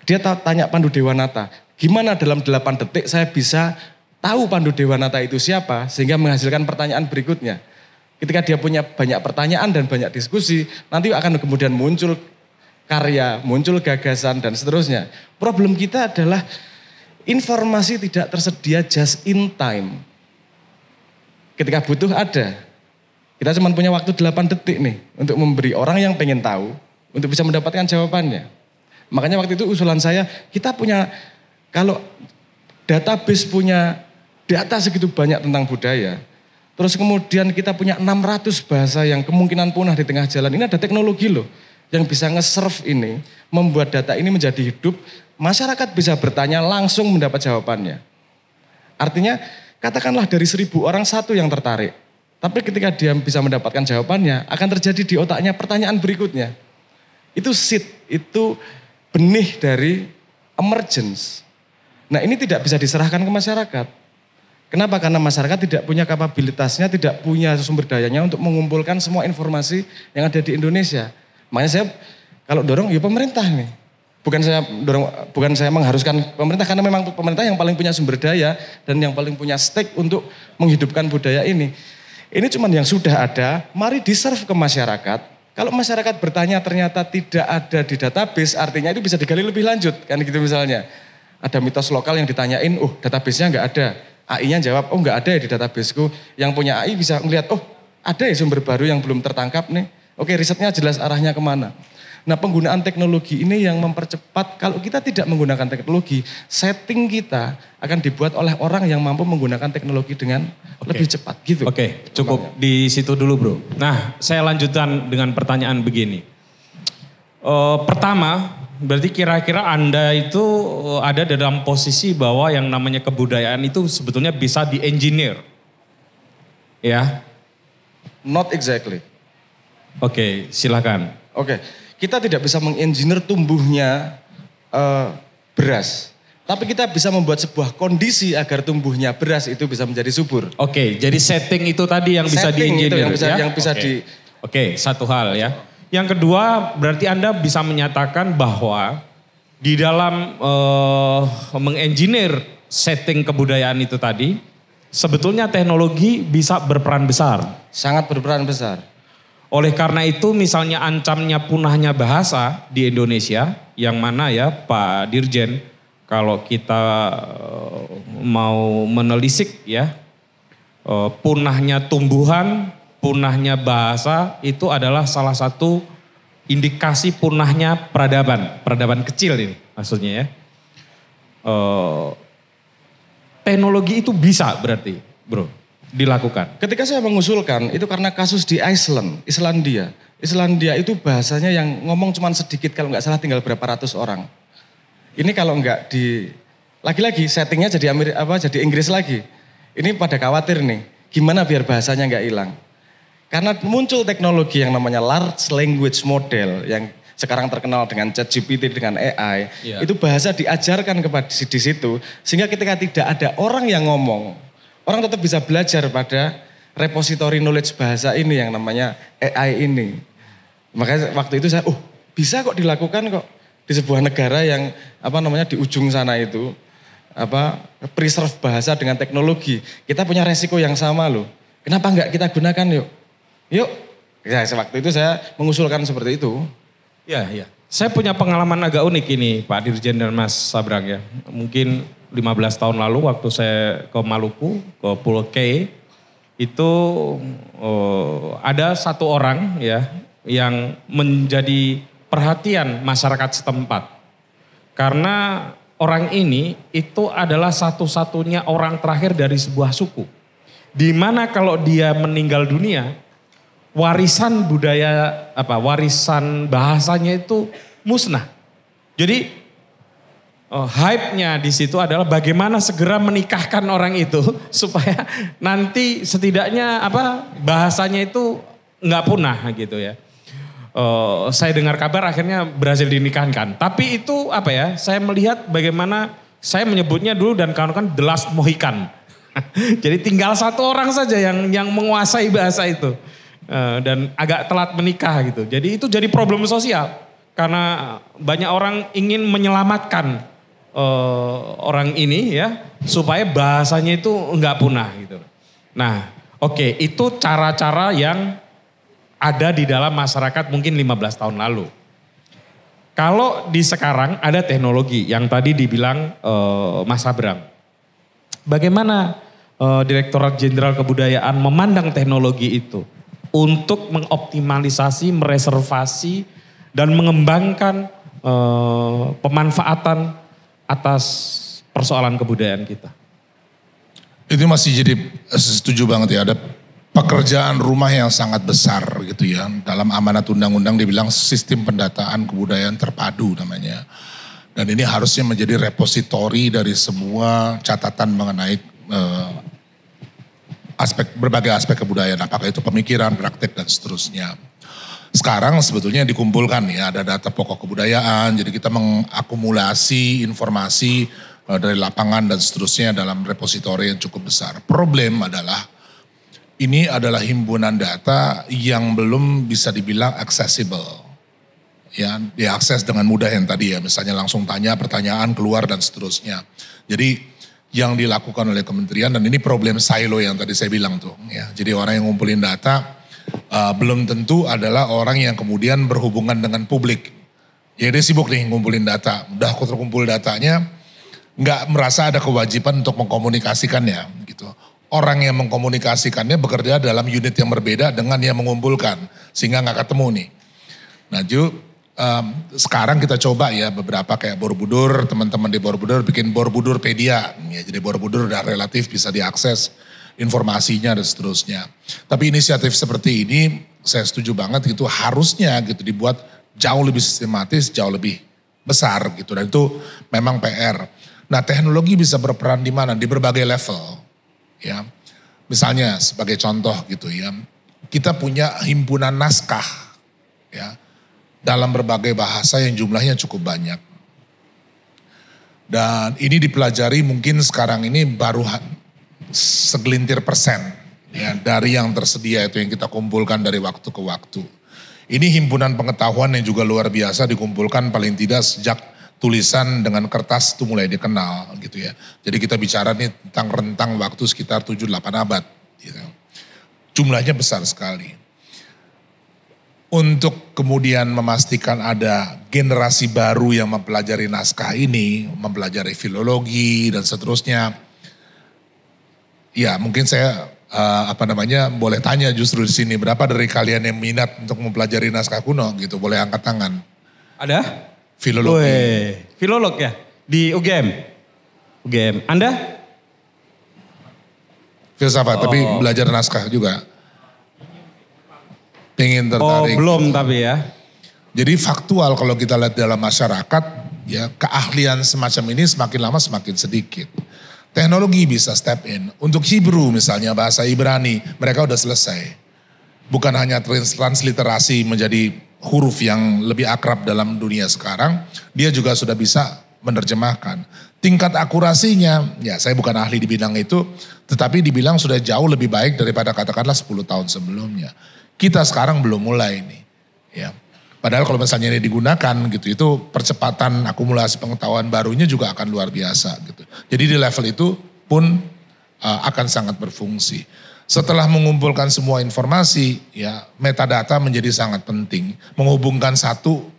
Dia tanya Pandu Dewanata, gimana dalam 8 detik saya bisa tahu Pandu Dewanata itu siapa, sehingga menghasilkan pertanyaan berikutnya. Ketika dia punya banyak pertanyaan dan banyak diskusi, nanti akan kemudian muncul karya, muncul gagasan dan seterusnya. Problem kita adalah informasi tidak tersedia just in time. Ketika butuh ada. Kita cuma punya waktu 8 detik nih untuk memberi orang yang pengen tahu, untuk bisa mendapatkan jawabannya. Makanya waktu itu usulan saya, kita punya, kalau database punya data segitu banyak tentang budaya, terus kemudian kita punya 600 bahasa yang kemungkinan punah di tengah jalan. Ini ada teknologi loh yang bisa nge-serve ini, membuat data ini menjadi hidup, masyarakat bisa bertanya langsung mendapat jawabannya. Artinya katakanlah dari 1000 orang 1 yang tertarik. Tapi ketika dia bisa mendapatkan jawabannya, akan terjadi di otaknya pertanyaan berikutnya. Itu seed, itu benih dari emergence. Nah ini tidak bisa diserahkan ke masyarakat. Kenapa? Karena masyarakat tidak punya kapabilitasnya, tidak punya sumber dayanya untuk mengumpulkan semua informasi yang ada di Indonesia. Makanya saya kalau dorong ya pemerintah nih. Bukan saya mengharuskan pemerintah, karena memang pemerintah yang paling punya sumber daya dan yang paling punya stake untuk menghidupkan budaya ini. Ini cuma yang sudah ada, mari di-serve ke masyarakat. Kalau masyarakat bertanya ternyata tidak ada di database, artinya itu bisa digali lebih lanjut. Kan gitu misalnya. Ada mitos lokal yang ditanyain, database-nya nggak ada. AI-nya jawab, nggak ada ya di databaseku. Yang punya AI bisa melihat, ada ya sumber baru yang belum tertangkap nih. Oke, risetnya jelas arahnya kemana. Nah, penggunaan teknologi ini yang mempercepat, kalau kita tidak menggunakan teknologi, setting kita akan dibuat oleh orang yang mampu menggunakan teknologi dengan lebih cepat gitu. Oke, cukup di situ dulu bro. Nah, saya lanjutkan dengan pertanyaan begini. Pertama, berarti kira-kira Anda itu ada dalam posisi bahwa yang namanya kebudayaan itu sebetulnya bisa di-engineer. Ya? Not exactly. Oke, silakan. Oke, kita tidak bisa mengengineer tumbuhnya beras. Tapi kita bisa membuat sebuah kondisi agar tumbuhnya beras itu bisa menjadi subur. Oke, jadi setting itu tadi yang bisa di-engineer ya? Yang bisa Oke, satu hal ya. Yang kedua, berarti Anda bisa menyatakan bahwa di dalam mengengineer setting kebudayaan itu tadi, sebetulnya teknologi bisa berperan besar. Sangat berperan besar. Oleh karena itu misalnya ancamnya punahnya bahasa di Indonesia, yang mana ya Pak Dirjen, kalau kita mau menelisik ya, punahnya tumbuhan, punahnya bahasa itu adalah salah satu indikasi punahnya peradaban kecil ini maksudnya ya. Teknologi itu bisa berarti bro dilakukan. Ketika saya mengusulkan itu karena kasus di Islandia itu bahasanya yang ngomong cuma sedikit, kalau nggak salah tinggal berapa ratus orang. Ini kalau nggak lagi-lagi settingnya jadi jadi Inggris lagi. Ini pada khawatir nih, gimana biar bahasanya nggak hilang. Karena muncul teknologi yang namanya large language model yang sekarang terkenal dengan ChatGPT, dengan AI. Itu bahasa diajarkan kepada di situ, sehingga ketika tidak ada orang yang ngomong, orang tetap bisa belajar pada repository knowledge bahasa ini yang namanya AI ini. Makanya waktu itu saya, bisa kok dilakukan kok di sebuah negara yang di ujung sana itu preserve bahasa dengan teknologi. Kita punya resiko yang sama loh. Kenapa enggak kita gunakan yuk? Yuk. Ya, waktu itu saya mengusulkan seperti itu. Ya. Saya punya pengalaman agak unik ini Pak Dirjen dan Mas Sabrang ya. Mungkin 15 tahun lalu waktu saya ke Maluku, ke Pulau K, itu ada satu orang ya yang menjadi perhatian masyarakat setempat. Karena orang ini itu adalah satu-satunya orang terakhir dari sebuah suku. Di mana kalau dia meninggal dunia, warisan budaya warisan bahasanya itu musnah. Jadi hype-nya di situ adalah bagaimana segera menikahkan orang itu supaya nanti setidaknya bahasanya itu nggak punah gitu ya. Saya dengar kabar akhirnya berhasil dinikahkan. Tapi itu saya melihat bagaimana saya menyebutnya dulu dan kawan-kawan The Last Mohican. Jadi tinggal satu orang saja yang menguasai bahasa itu. Dan agak telat menikah gitu. Jadi itu jadi problem sosial. Karena banyak orang ingin menyelamatkan orang ini ya. Supaya bahasanya itu enggak punah gitu. Nah itu cara-cara yang ada di dalam masyarakat mungkin 15 tahun lalu. Kalau di sekarang ada teknologi yang tadi dibilang Mas Abraham. Bagaimana Direktorat Jenderal Kebudayaan memandang teknologi itu? Untuk mengoptimalisasi, mereservasi, dan mengembangkan pemanfaatan atas persoalan kebudayaan kita. Itu masih jadi setuju banget ya, ada pekerjaan rumah yang sangat besar gitu ya. Dalam amanat undang-undang dibilang sistem pendataan kebudayaan terpadu namanya. Dan ini harusnya menjadi repositori dari semua catatan mengenai berbagai aspek kebudayaan, apakah itu pemikiran, praktek dan seterusnya. Sekarang sebetulnya dikumpulkan ya, ada data pokok kebudayaan, jadi kita mengakumulasi informasi dari lapangan dan seterusnya dalam repositori yang cukup besar. Problem adalah ini adalah himpunan data yang belum bisa dibilang accessible. Ya, diakses dengan mudah yang tadi ya, misalnya langsung tanya pertanyaan keluar dan seterusnya. Jadi yang dilakukan oleh kementerian, dan ini problem silo yang tadi saya bilang tuh ya. Jadi orang yang ngumpulin data belum tentu adalah orang yang kemudian berhubungan dengan publik. Ya dia sibuk nih ngumpulin data, udah terkumpul datanya, nggak merasa ada kewajiban untuk mengkomunikasikannya gitu. Orang yang mengkomunikasikannya bekerja dalam unit yang berbeda dengan yang mengumpulkan, sehingga nggak ketemu nih. Nah sekarang kita coba ya beberapa kayak Borobudur, teman-teman di Borobudur bikin Borobudurpedia. Ya, jadi Borobudur udah relatif bisa diakses informasinya dan seterusnya. Tapi inisiatif seperti ini saya setuju banget gitu, harusnya gitu dibuat jauh lebih sistematis, jauh lebih besar gitu. Dan itu memang PR. Nah, teknologi bisa berperan di mana? Di berbagai level. Ya. Misalnya sebagai contoh gitu ya. Kita punya himpunan naskah ya dalam berbagai bahasa yang jumlahnya cukup banyak. Dan ini dipelajari mungkin sekarang ini baru segelintir persen ya dari yang tersedia itu yang kita kumpulkan dari waktu ke waktu. Ini himpunan pengetahuan yang juga luar biasa dikumpulkan paling tidak sejak tulisan dengan kertas itu mulai dikenal gitu ya. Jadi kita bicara nih tentang rentang waktu sekitar 7-8 abad. Gitu. Jumlahnya besar sekali. Untuk kemudian memastikan ada generasi baru yang mempelajari naskah ini, mempelajari filologi dan seterusnya. Ya mungkin saya boleh tanya justru di sini, berapa dari kalian yang minat untuk mempelajari naskah kuno gitu, boleh angkat tangan. Ada? Filologi. Filolog ya? Di UGM? UGM. Anda? Filsafat, tapi belajar naskah juga. Pengen tertarik. Oh belum tapi ya. Jadi faktual kalau kita lihat dalam masyarakat, ya keahlian semacam ini semakin lama semakin sedikit. Teknologi bisa step in. Untuk Hebrew misalnya, bahasa Ibrani, mereka udah selesai. Bukan hanya transliterasi menjadi huruf yang lebih akrab dalam dunia sekarang, dia juga sudah bisa menerjemahkan. Tingkat akurasinya, ya saya bukan ahli di bidang itu, tetapi dibilang sudah jauh lebih baik daripada katakanlah 10 tahun sebelumnya. Kita sekarang belum mulai nih. Ya. Padahal kalau misalnya ini digunakan gitu, itu percepatan akumulasi pengetahuan barunya juga akan luar biasa gitu. Jadi di level itu pun akan sangat berfungsi. Setelah mengumpulkan semua informasi, ya metadata menjadi sangat penting. Menghubungkan satu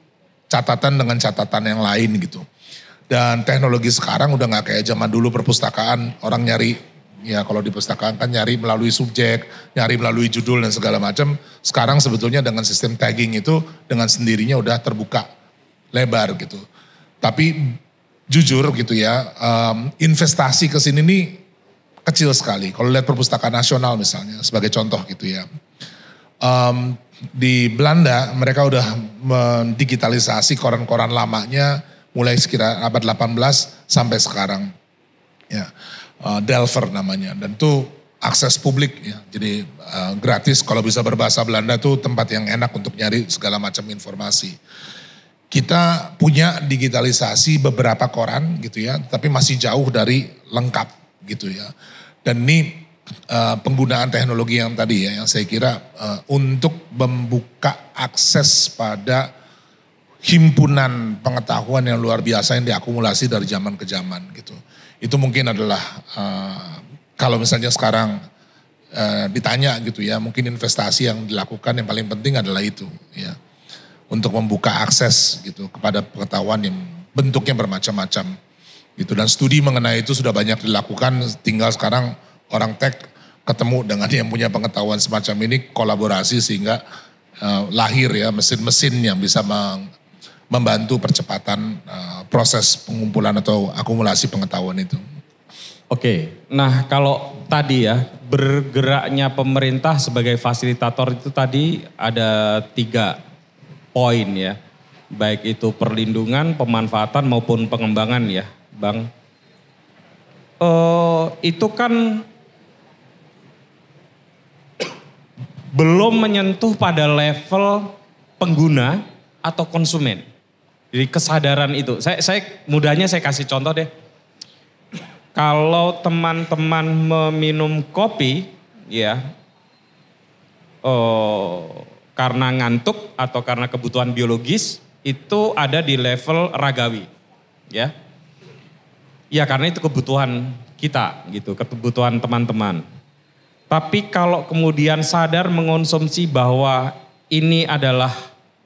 catatan dengan catatan yang lain gitu. Dan teknologi sekarang udah gak kayak zaman dulu perpustakaan, orang nyari, ya kalau di perpustakaan kan nyari melalui subjek, nyari melalui judul dan segala macam. Sekarang sebetulnya dengan sistem tagging itu dengan sendirinya udah terbuka lebar gitu. Tapi jujur gitu ya, investasi ke sini nih kecil sekali. Kalau lihat perpustakaan nasional misalnya sebagai contoh gitu ya. Di Belanda mereka udah mendigitalisasi koran-koran lamanya mulai sekitar abad 18 sampai sekarang. Ya. Delver namanya, dan itu akses publik ya, jadi gratis. Kalau bisa berbahasa Belanda tuh tempat yang enak untuk nyari segala macam informasi. Kita punya digitalisasi beberapa koran gitu ya, tapi masih jauh dari lengkap gitu ya. Dan ini penggunaan teknologi yang tadi ya, yang saya kira untuk membuka akses pada himpunan pengetahuan yang luar biasa yang diakumulasi dari zaman ke zaman gitu. Itu mungkin adalah kalau misalnya sekarang ditanya gitu ya, mungkin investasi yang dilakukan yang paling penting adalah itu ya. Untuk membuka akses gitu kepada pengetahuan yang bentuknya bermacam-macam gitu. Dan studi mengenai itu sudah banyak dilakukan, tinggal sekarang orang tech ketemu dengan yang punya pengetahuan semacam ini, kolaborasi sehingga lahir ya mesin-mesin yang bisa membantu percepatan proses pengumpulan atau akumulasi pengetahuan itu. Oke, nah kalau tadi ya bergeraknya pemerintah sebagai fasilitator itu tadi ada 3 poin ya. Baik itu perlindungan, pemanfaatan maupun pengembangan ya Bang. Itu kan belum menyentuh pada level pengguna atau konsumen. Jadi kesadaran itu, saya mudahnya saya kasih contoh deh. Kalau teman-teman meminum kopi, ya, karena ngantuk atau karena kebutuhan biologis, itu ada di level ragawi, ya. Ya karena itu kebutuhan kita, gitu, kebutuhan teman-teman. Tapi kalau kemudian sadar mengonsumsi bahwa ini adalah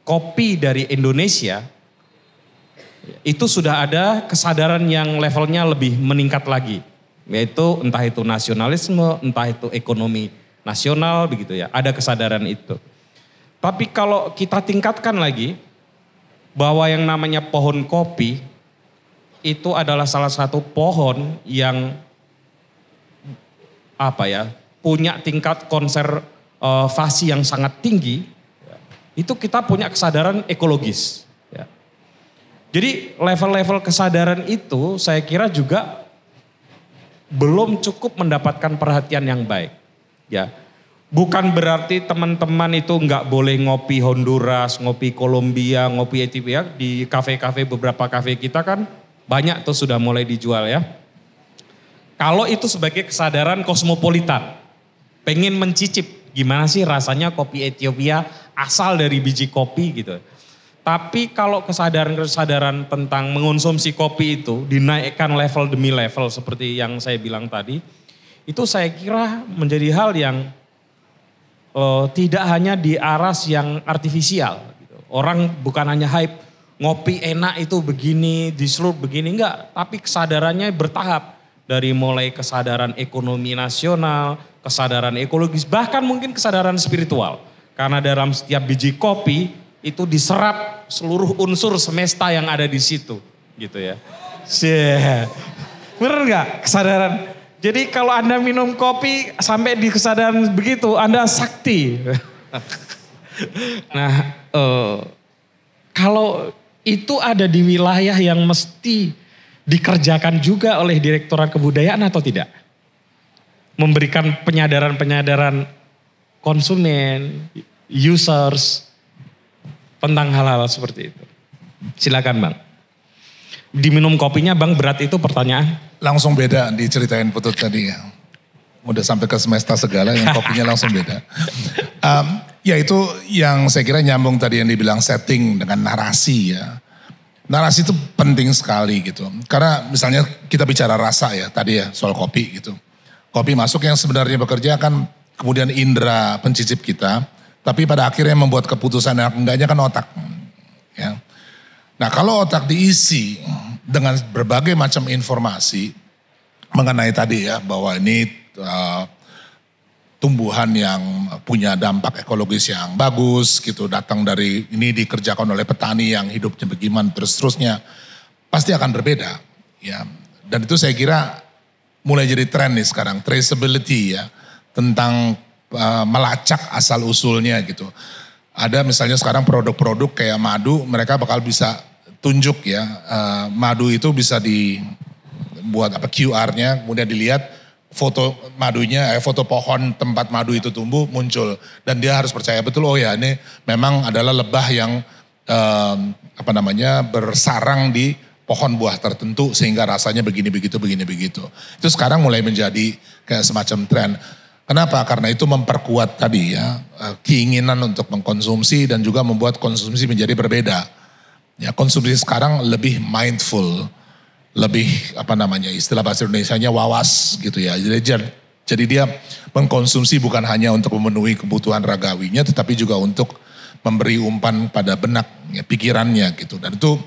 kopi dari Indonesia, itu sudah ada kesadaran yang levelnya lebih meningkat lagi. Yaitu entah itu nasionalisme, entah itu ekonomi nasional begitu ya. Ada kesadaran itu. Tapi kalau kita tingkatkan lagi, bahwa yang namanya pohon kopi itu adalah salah satu pohon yang punya tingkat konservasi yang sangat tinggi. Itu kita punya kesadaran ekologis. Ya. Jadi level-level kesadaran itu saya kira juga belum cukup mendapatkan perhatian yang baik. Ya, bukan berarti teman-teman itu nggak boleh ngopi Honduras, ngopi Kolombia, ngopi Ethiopia. Di kafe-kafe, beberapa kafe kita kan banyak tuh sudah mulai dijual ya. Kalau itu sebagai kesadaran kosmopolitan, pengen mencicip gimana sih rasanya kopi Ethiopia asal dari biji kopi gitu. Tapi kalau kesadaran tentang mengonsumsi kopi itu dinaikkan level demi level seperti yang saya bilang tadi, itu saya kira menjadi hal yang tidak hanya di aras yang artifisial. Gitu. Orang bukan hanya hype, ngopi enak itu begini, di seluruh begini, enggak. Tapi kesadarannya bertahap. Dari mulai kesadaran ekonomi nasional, kesadaran ekologis, bahkan mungkin kesadaran spiritual. Karena dalam setiap biji kopi itu diserap seluruh unsur semesta yang ada di situ. Gitu ya. Bener gak kesadaran? Jadi kalau Anda minum kopi sampai di kesadaran begitu, Anda sakti. Nah, kalau itu ada di wilayah yang mesti dikerjakan juga oleh Direktorat Kebudayaan atau tidak? Memberikan penyadaran-penyadaran konsumen, users, tentang hal-hal seperti itu. Silakan Bang. Diminum kopinya Bang berat itu pertanyaan? Langsung beda diceritain Putut tadi ya. Udah sampai ke semesta segala yang kopinya langsung beda. Ya itu yang saya kira nyambung tadi yang dibilang setting dengan narasi ya. Narasi itu penting sekali gitu. Karena misalnya kita bicara rasa ya tadi ya soal kopi gitu. Kopi masuk yang sebenarnya bekerja kan kemudian indera pencicip kita. Tapi pada akhirnya membuat keputusan yang enggaknya kan otak. Ya. Nah kalau otak diisi dengan berbagai macam informasi mengenai tadi ya bahwa ini tumbuhan yang punya dampak ekologis yang bagus gitu, datang dari ini dikerjakan oleh petani yang hidupnya bagaimana terus-terusnya, pasti akan berbeda ya. Dan itu saya kira mulai jadi tren nih sekarang, traceability ya, tentang melacak asal usulnya gitu. Ada misalnya sekarang produk-produk kayak madu, mereka bakal bisa tunjuk ya, madu itu bisa dibuat QR-nya, kemudian dilihat foto madunya, foto pohon tempat madu itu tumbuh muncul. Dan dia harus percaya betul, oh ya ini memang adalah lebah yang bersarang di pohon buah tertentu sehingga rasanya begini begitu. Itu sekarang mulai menjadi kayak semacam tren. Kenapa? Karena itu memperkuat tadi ya keinginan untuk mengkonsumsi dan juga membuat konsumsi menjadi berbeda. Ya konsumsi sekarang lebih mindful. Lebih istilah bahasa Indonesianya wawas gitu ya. Jadi dia mengkonsumsi bukan hanya untuk memenuhi kebutuhan ragawinya tetapi juga untuk memberi umpan pada benak ya, pikirannya gitu. Dan itu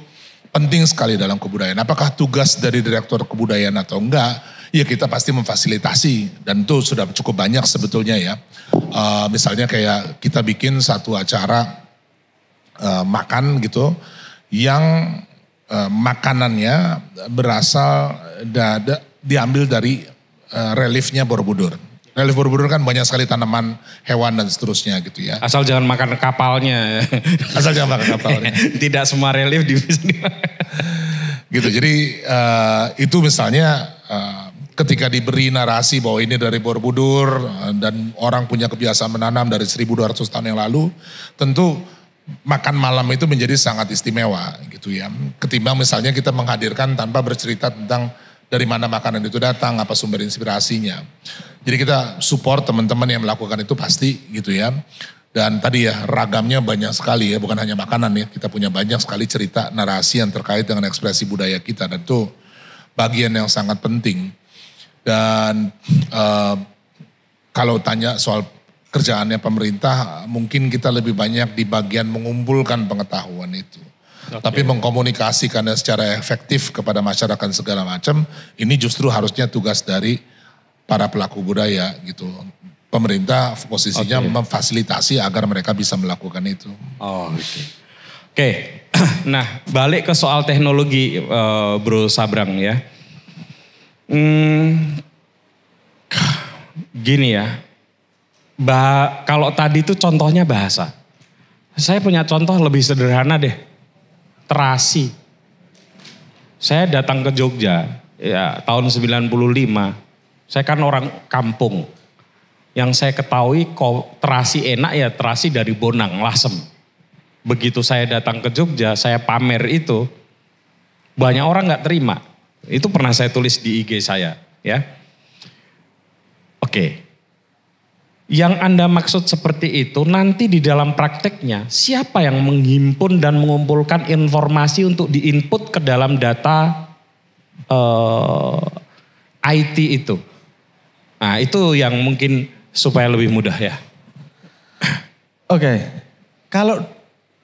penting sekali dalam kebudayaan. Apakah tugas dari Direktur Kebudayaan atau enggak? Ya kita pasti memfasilitasi dan itu sudah cukup banyak sebetulnya ya. Misalnya kayak kita bikin satu acara makan gitu yang makanannya berasal diambil dari reliefnya Borobudur. Relief Borobudur kan banyak sekali tanaman, hewan dan seterusnya gitu ya. Asal jangan makan kapalnya. Asal jangan makan kapalnya. Tidak semua relief bisa gitu. Jadi itu misalnya ketika diberi narasi bahwa ini dari Borobudur dan orang punya kebiasaan menanam dari 1200 tahun yang lalu, tentu makan malam itu menjadi sangat istimewa gitu ya. Ketimbang misalnya kita menghadirkan tanpa bercerita tentang dari mana makanan itu datang, apa sumber inspirasinya. Jadi kita support teman-teman yang melakukan itu pasti gitu ya. Dan tadi ya ragamnya banyak sekali ya, bukan hanya makanan ya. Kita punya banyak sekali cerita narasi yang terkait dengan ekspresi budaya kita dan itu bagian yang sangat penting. Dan kalau tanya soal kerjaannya pemerintah, mungkin kita lebih banyak di bagian mengumpulkan pengetahuan itu. Okay. Tapi mengkomunikasikannya secara efektif kepada masyarakat segala macam, ini justru harusnya tugas dari para pelaku budaya gitu. Pemerintah posisinya memfasilitasi agar mereka bisa melakukan itu. Oh, okay. Oke, nah balik ke soal teknologi Bro Sabrang ya. Gini ya, kalau tadi itu contohnya bahasa. Saya punya contoh lebih sederhana deh, terasi. Saya datang ke Jogja ya tahun 95, saya kan orang kampung. Yang saya ketahui terasi enak ya terasi dari Bonang, Lasem. Begitu saya datang ke Jogja, saya pamer itu, banyak orang gak terima. Itu pernah saya tulis di IG saya ya. Oke. Yang Anda maksud seperti itu nanti di dalam prakteknya siapa yang menghimpun dan mengumpulkan informasi untuk diinput ke dalam data IT itu. Nah itu yang mungkin supaya lebih mudah ya. Oke, kalau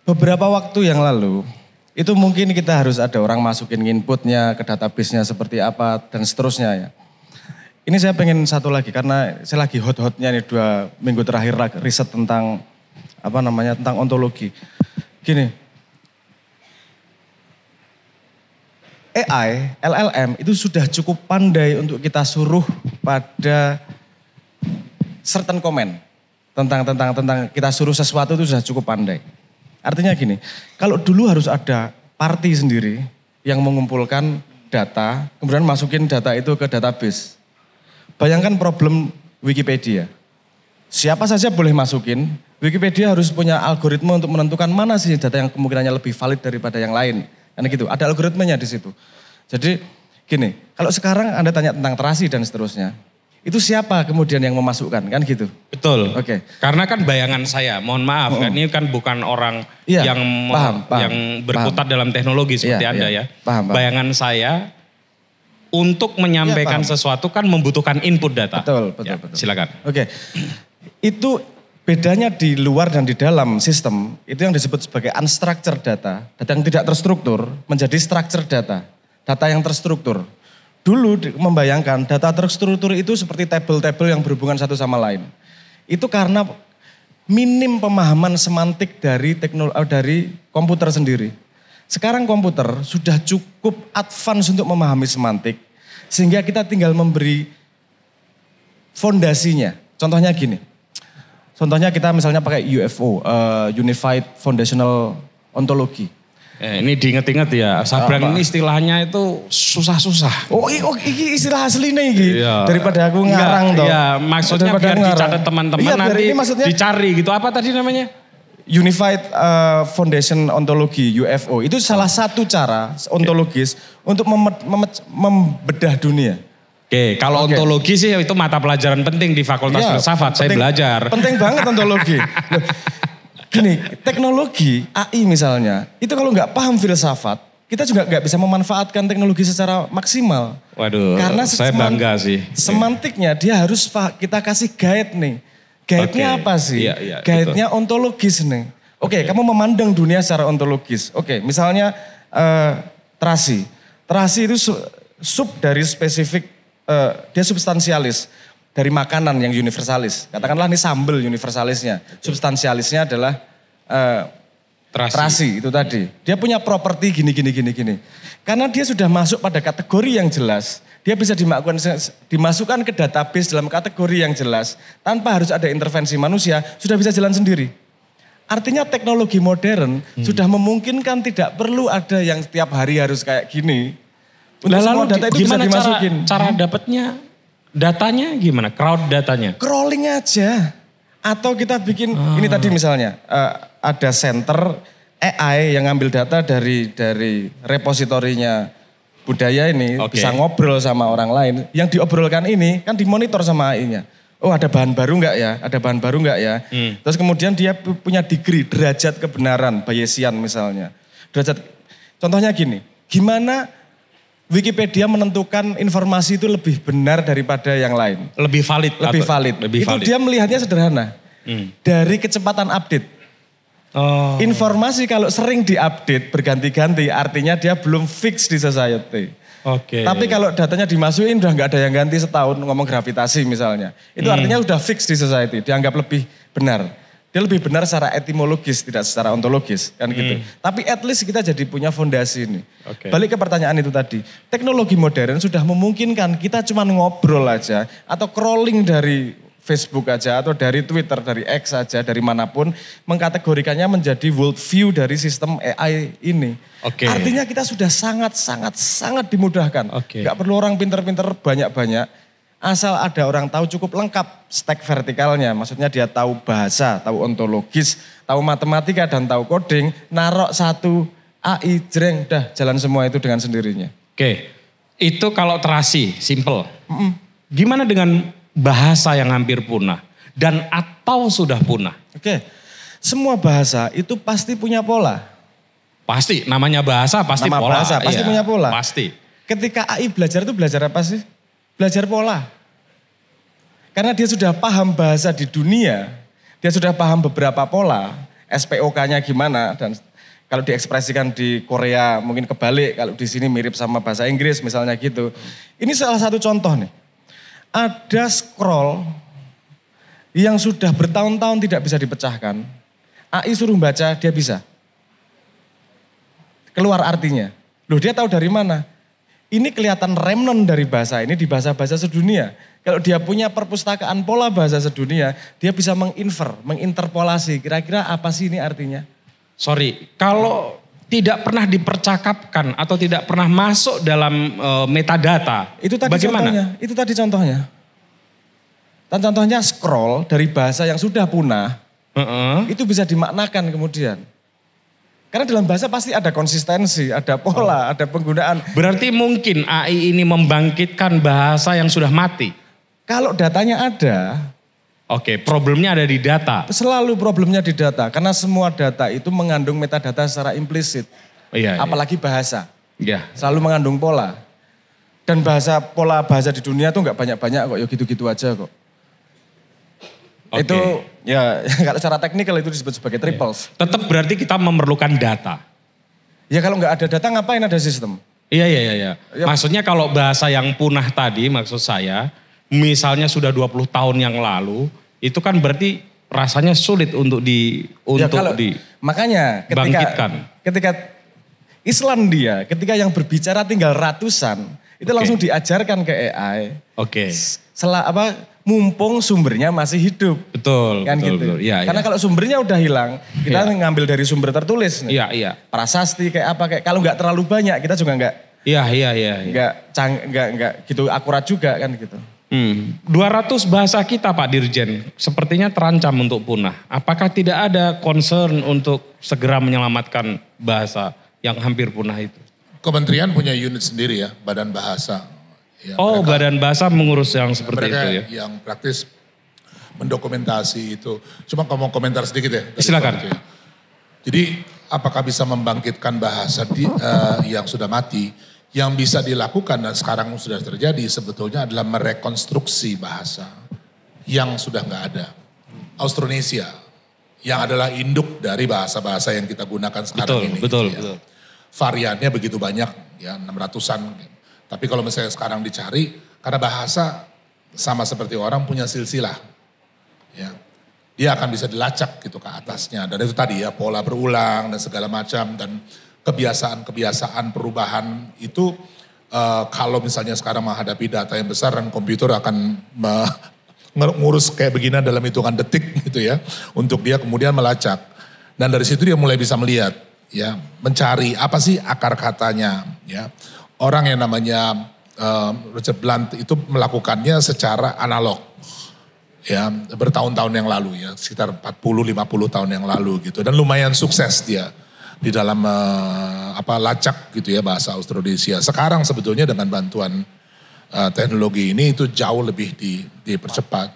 beberapa waktu yang lalu itu mungkin kita harus ada orang masukin inputnya ke database-nya seperti apa dan seterusnya ya. Ini saya pengen satu lagi karena saya lagi hot-hotnya nih 2 minggu terakhir riset tentang tentang ontologi. Gini, AI, LLM itu sudah cukup pandai untuk kita suruh pada certain comment tentang kita suruh sesuatu itu sudah cukup pandai. Artinya gini, kalau dulu harus ada party sendiri yang mengumpulkan data, kemudian masukin data itu ke database. Bayangkan problem Wikipedia. Siapa saja boleh masukin, Wikipedia harus punya algoritma untuk menentukan mana sih data yang kemungkinannya lebih valid daripada yang lain. Karena gitu, ada algoritmanya di situ. Jadi gini, kalau sekarang Anda tanya tentang terasi dan seterusnya, itu siapa kemudian yang memasukkan kan gitu? Betul. Oke. Karena kan bayangan saya, mohon maaf kan ini kan bukan orang yang berkutat dalam teknologi seperti Anda ya. Paham. Bayangan saya untuk menyampaikan sesuatu kan membutuhkan input data. Betul. Silakan. Oke. Itu bedanya di luar dan di dalam sistem itu yang disebut sebagai unstructured data, data yang tidak terstruktur menjadi structured data, data yang terstruktur. Dulu membayangkan data terstruktur itu seperti tabel-tabel yang berhubungan satu sama lain. Itu karena minim pemahaman semantik dari komputer sendiri. Sekarang komputer sudah cukup advance untuk memahami semantik, sehingga kita tinggal memberi fondasinya. Contohnya gini, contohnya kita misalnya pakai UFO, Unified Foundational Ontology. Ini diinget-inget ya, Sabrang ini istilahnya itu susah-susah. Oh ini istilah aslinya ini, daripada aku ngarang toh. Iya, maksudnya biar dicatat teman-teman nanti dicari gitu. Apa tadi namanya? Unified Foundation Ontology, UFO. Itu salah satu cara ontologis untuk membedah dunia. Oke, kalau ontologi sih itu mata pelajaran penting di Fakultas Filsafat, saya belajar. Penting banget ontologi. Gini, teknologi AI misalnya, itu kalau nggak paham filsafat, kita juga nggak bisa memanfaatkan teknologi secara maksimal. Waduh, karena saya bangga sih. Semantiknya dia harus kita kasih guide nih. Guide-nya apa sih? Iya, guide-nya ontologis nih. Oke, kamu memandang dunia secara ontologis. Oke, misalnya terasi. Terasi itu sub dari spesifik, dia substansialis. Dari makanan yang universalis. Katakanlah ini sambal universalisnya. Substansialisnya adalah terasi itu tadi. Dia punya properti gini. Karena dia sudah masuk pada kategori yang jelas. Dia bisa dimasukkan ke database dalam kategori yang jelas. Tanpa harus ada intervensi manusia, sudah bisa jalan sendiri. Artinya teknologi modern sudah memungkinkan tidak perlu ada yang setiap hari harus kayak gini. Untuk semua data itu bisa dimasukin. Cara dapatnya? Datanya gimana? Crowd datanya? Crawling aja. Atau kita bikin, ini tadi misalnya ada center AI yang ngambil data dari repositorinya budaya ini. Bisa ngobrol sama orang lain. Yang diobrolkan ini kan dimonitor sama AI-nya. Oh ada bahan baru nggak ya? Ada bahan baru nggak ya? Terus kemudian dia punya degree, derajat kebenaran, Bayesian misalnya. Contohnya gini, gimana Wikipedia menentukan informasi itu lebih benar daripada yang lain. Lebih valid. Itu dia melihatnya sederhana. Dari kecepatan update. Informasi kalau sering diupdate berganti-ganti artinya dia belum fix di society. Tapi kalau datanya dimasukin udah nggak ada yang ganti setahun, ngomong gravitasi misalnya. Itu artinya udah fix di society, dianggap lebih benar. Dia lebih benar secara etimologis, tidak secara ontologis, kan gitu. Tapi at least kita jadi punya fondasi ini. Balik ke pertanyaan itu tadi, teknologi modern sudah memungkinkan kita cuma ngobrol aja, atau crawling dari Facebook aja, atau dari Twitter, dari X aja, dari manapun, mengkategorikannya menjadi world view dari sistem AI ini. Artinya kita sudah sangat dimudahkan. Gak perlu orang pinter-pinter banyak-banyak. Asal ada orang tahu cukup lengkap stack vertikalnya. Maksudnya dia tahu bahasa, tahu ontologis, tahu matematika dan tahu coding. Narok satu AI, jreng, dah jalan semua itu dengan sendirinya. Itu kalau terasi, simple. Gimana dengan bahasa yang hampir punah? Dan atau sudah punah? Semua bahasa itu pasti punya pola. Pasti, namanya bahasa pasti pola. Bahasa pasti punya pola. Pasti. Ketika AI belajar itu belajar apa sih? Belajar pola. Karena dia sudah paham bahasa di dunia, dia sudah paham beberapa pola, SPOK-nya gimana, dan kalau diekspresikan di Korea mungkin kebalik, kalau di sini mirip sama bahasa Inggris misalnya gitu. Ini salah satu contoh nih. Ada scroll yang sudah bertahun-tahun tidak bisa dipecahkan, AI suruh baca, dia bisa. Keluar artinya. Loh, dia tahu dari mana? Ini kelihatan remnant dari bahasa ini di bahasa-bahasa sedunia. Kalau dia punya perpustakaan pola bahasa sedunia, dia bisa menginterpolasi. Kira-kira apa sih ini artinya? Sorry, kalau tidak pernah dipercakapkan atau tidak pernah masuk dalam metadata, itu tadi bagaimana? Contohnya, itu tadi contohnya. Dan contohnya scroll dari bahasa yang sudah punah, itu bisa dimaknakan kemudian. Karena dalam bahasa pasti ada konsistensi, ada pola, ada penggunaan. Berarti mungkin AI ini membangkitkan bahasa yang sudah mati? Kalau datanya ada. Problemnya ada di data. Selalu problemnya di data, karena semua data itu mengandung metadata secara implisit. Apalagi bahasa. Selalu mengandung pola. Dan pola bahasa di dunia tuh gak banyak-banyak kok, ya gitu-gitu aja kok. Itu ya kalau secara teknikal itu disebut sebagai triples. Tetap berarti kita memerlukan data. Ya kalau nggak ada data ngapain ada sistem? Iya. Maksudnya kalau bahasa yang punah tadi maksud saya, misalnya sudah 20 tahun yang lalu, itu kan berarti rasanya sulit untuk makanya ketika Islandia, ketika yang berbicara tinggal ratusan, itu langsung diajarkan ke AI. Mumpung sumbernya masih hidup. Betul. Karena kalau sumbernya udah hilang, kita ngambil dari sumber tertulis. Iya. Prasasti kayak apa, kalau nggak terlalu banyak kita juga nggak. Nggak gitu akurat juga kan gitu. 200 bahasa kita Pak Dirjen sepertinya terancam untuk punah. Apakah tidak ada concern untuk segera menyelamatkan bahasa yang hampir punah itu? Kementerian punya unit sendiri ya, Badan Bahasa. Ya, Badan Bahasa mengurus yang seperti itu ya? Yang praktis mendokumentasi itu. Cuma mau komentar sedikit ya. Silakan. Ya. Jadi apakah bisa membangkitkan bahasa yang sudah mati? Yang bisa dilakukan dan sekarang sudah terjadi sebetulnya adalah merekonstruksi bahasa yang sudah nggak ada. Austronesia yang adalah induk dari bahasa-bahasa yang kita gunakan sekarang ini. Betul. Variannya begitu banyak ya, 600-an. Tapi kalau misalnya sekarang dicari, karena bahasa sama seperti orang punya silsilah. Ya, dia akan bisa dilacak gitu ke atasnya. Dan itu tadi ya, pola berulang dan segala macam. Dan kebiasaan-kebiasaan perubahan itu kalau misalnya sekarang menghadapi data yang besar dan komputer akan ngurus kayak begini dalam hitungan detik gitu ya. Untuk dia kemudian melacak. Dan dari situ dia mulai bisa melihat ya, mencari apa sih akar katanya ya. Orang yang namanya Richard Blunt itu melakukannya secara analog. Ya, bertahun-tahun yang lalu ya, sekitar 40-50 tahun yang lalu gitu. Dan lumayan sukses dia di dalam lacak gitu ya bahasa Austronesia. Sekarang sebetulnya dengan bantuan teknologi ini itu jauh lebih dipercepat.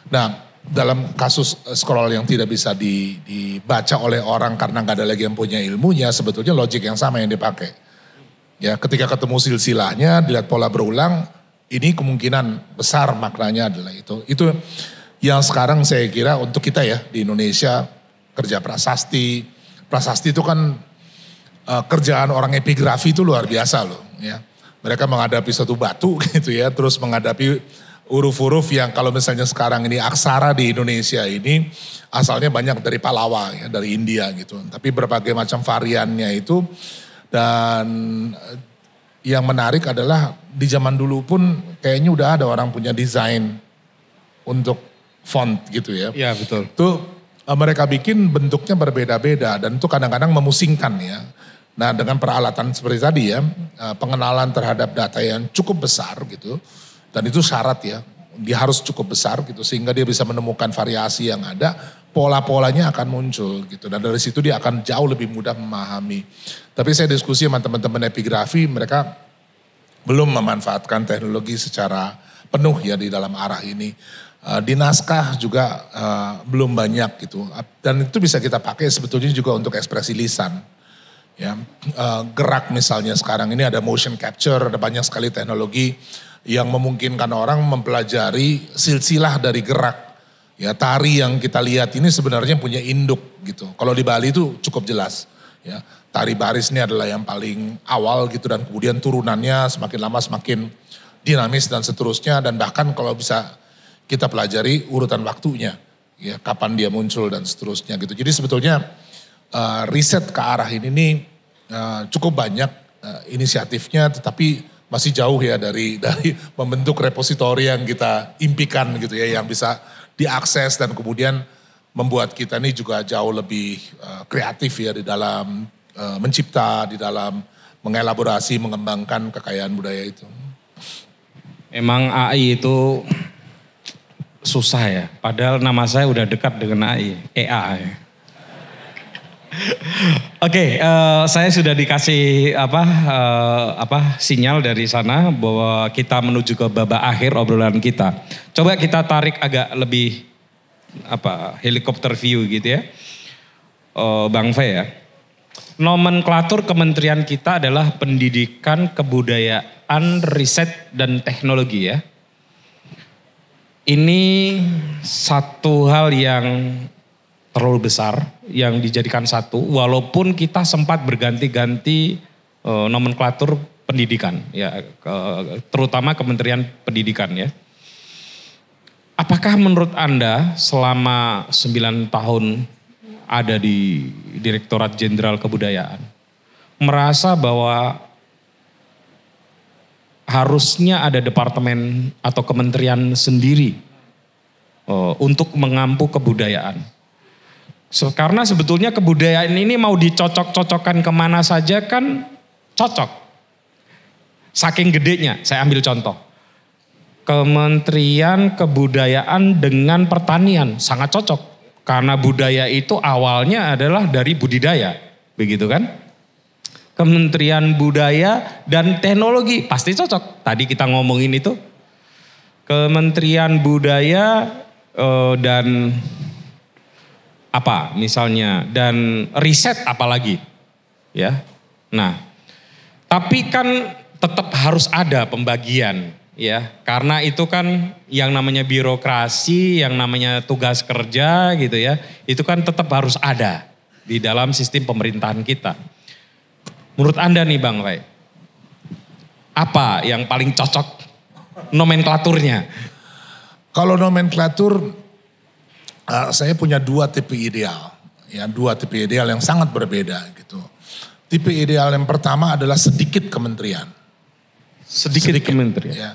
Nah, dalam kasus scroll yang tidak bisa dibaca oleh orang karena nggak ada lagi yang punya ilmunya, sebetulnya logik yang sama yang dipakai. Ya, ketika ketemu silsilahnya, dilihat pola berulang, ini kemungkinan besar maknanya adalah itu. Itu yang sekarang saya kira untuk kita ya di Indonesia kerja prasasti. Prasasti itu kan kerjaan orang epigrafi itu luar biasa loh ya. Mereka menghadapi satu batu gitu ya, terus menghadapi huruf-huruf yang kalau misalnya sekarang ini aksara di Indonesia ini asalnya banyak dari Palawa ya, dari India gitu. Tapi berbagai macam variannya itu, dan yang menarik adalah di zaman dulu pun kayaknya udah ada orang punya desain untuk font gitu ya. Iya betul. Itu mereka bikin bentuknya berbeda-beda dan itu kadang-kadang memusingkan ya. Nah dengan peralatan seperti tadi ya, pengenalan terhadap data yang cukup besar gitu. Dan itu syarat ya, dia harus cukup besar gitu sehingga dia bisa menemukan variasi yang ada, pola-polanya akan muncul gitu. Dan dari situ dia akan jauh lebih mudah memahami. Tapi saya diskusi sama teman-teman epigrafi, mereka belum memanfaatkan teknologi secara penuh ya di dalam arah ini. Di naskah juga belum banyak gitu. Dan itu bisa kita pakai sebetulnya juga untuk ekspresi lisan. Ya, gerak misalnya sekarang ini ada motion capture, ada banyak sekali teknologi yang memungkinkan orang mempelajari silsilah dari gerak. Ya, tari yang kita lihat ini sebenarnya punya induk gitu. Kalau di Bali itu cukup jelas. Ya, tari baris ini adalah yang paling awal gitu dan kemudian turunannya semakin lama semakin dinamis dan seterusnya, dan bahkan kalau bisa kita pelajari urutan waktunya, ya kapan dia muncul dan seterusnya gitu. Jadi sebetulnya riset ke arah ini nih cukup banyak inisiatifnya, tetapi masih jauh ya dari membentuk repositori yang kita impikan gitu ya, yang bisa diakses dan kemudian membuat kita ini juga jauh lebih kreatif ya di dalam mencipta, di dalam mengelaborasi, mengembangkan kekayaan budaya itu. Emang AI itu susah ya, padahal nama saya udah dekat dengan AI, EA. Oke, saya sudah dikasih sinyal dari sana bahwa kita menuju ke babak akhir obrolan kita. Coba kita tarik agak lebih helikopter view gitu ya, Bang Fe ya. Nomenklatur kementerian kita adalah pendidikan, kebudayaan, riset dan teknologi ya. Ini satu hal yang terlalu besar yang dijadikan satu, walaupun kita sempat berganti-ganti nomenklatur pendidikan ya, terutama Kementerian Pendidikan ya. Apakah menurut Anda selama 9 tahun ada di Direktorat Jenderal Kebudayaan merasa bahwa harusnya ada departemen atau kementerian sendiri untuk mengampu kebudayaan? Karena sebetulnya kebudayaan ini mau dicocok-cocokkan kemana saja kan cocok. Saking gedenya, saya ambil contoh. Kementerian Kebudayaan dengan Pertanian sangat cocok. Karena budaya itu awalnya adalah dari budidaya, begitu kan? Kementerian Budaya dan Teknologi pasti cocok. Tadi kita ngomongin itu. Kementerian Budaya dan dan riset apalagi ya. Nah, tapi kan tetap harus ada pembagian ya, karena itu kan yang namanya birokrasi, yang namanya tugas kerja gitu ya, itu kan tetap harus ada di dalam sistem pemerintahan kita. Menurut Anda nih Bang Ray, apa yang paling cocok nomenklaturnya? Kalau nomenklatur, saya punya dua tipe ideal, ya dua tipe ideal yang sangat berbeda gitu. Tipe ideal yang pertama adalah sedikit kementerian. Sedikit kementerian. Ya.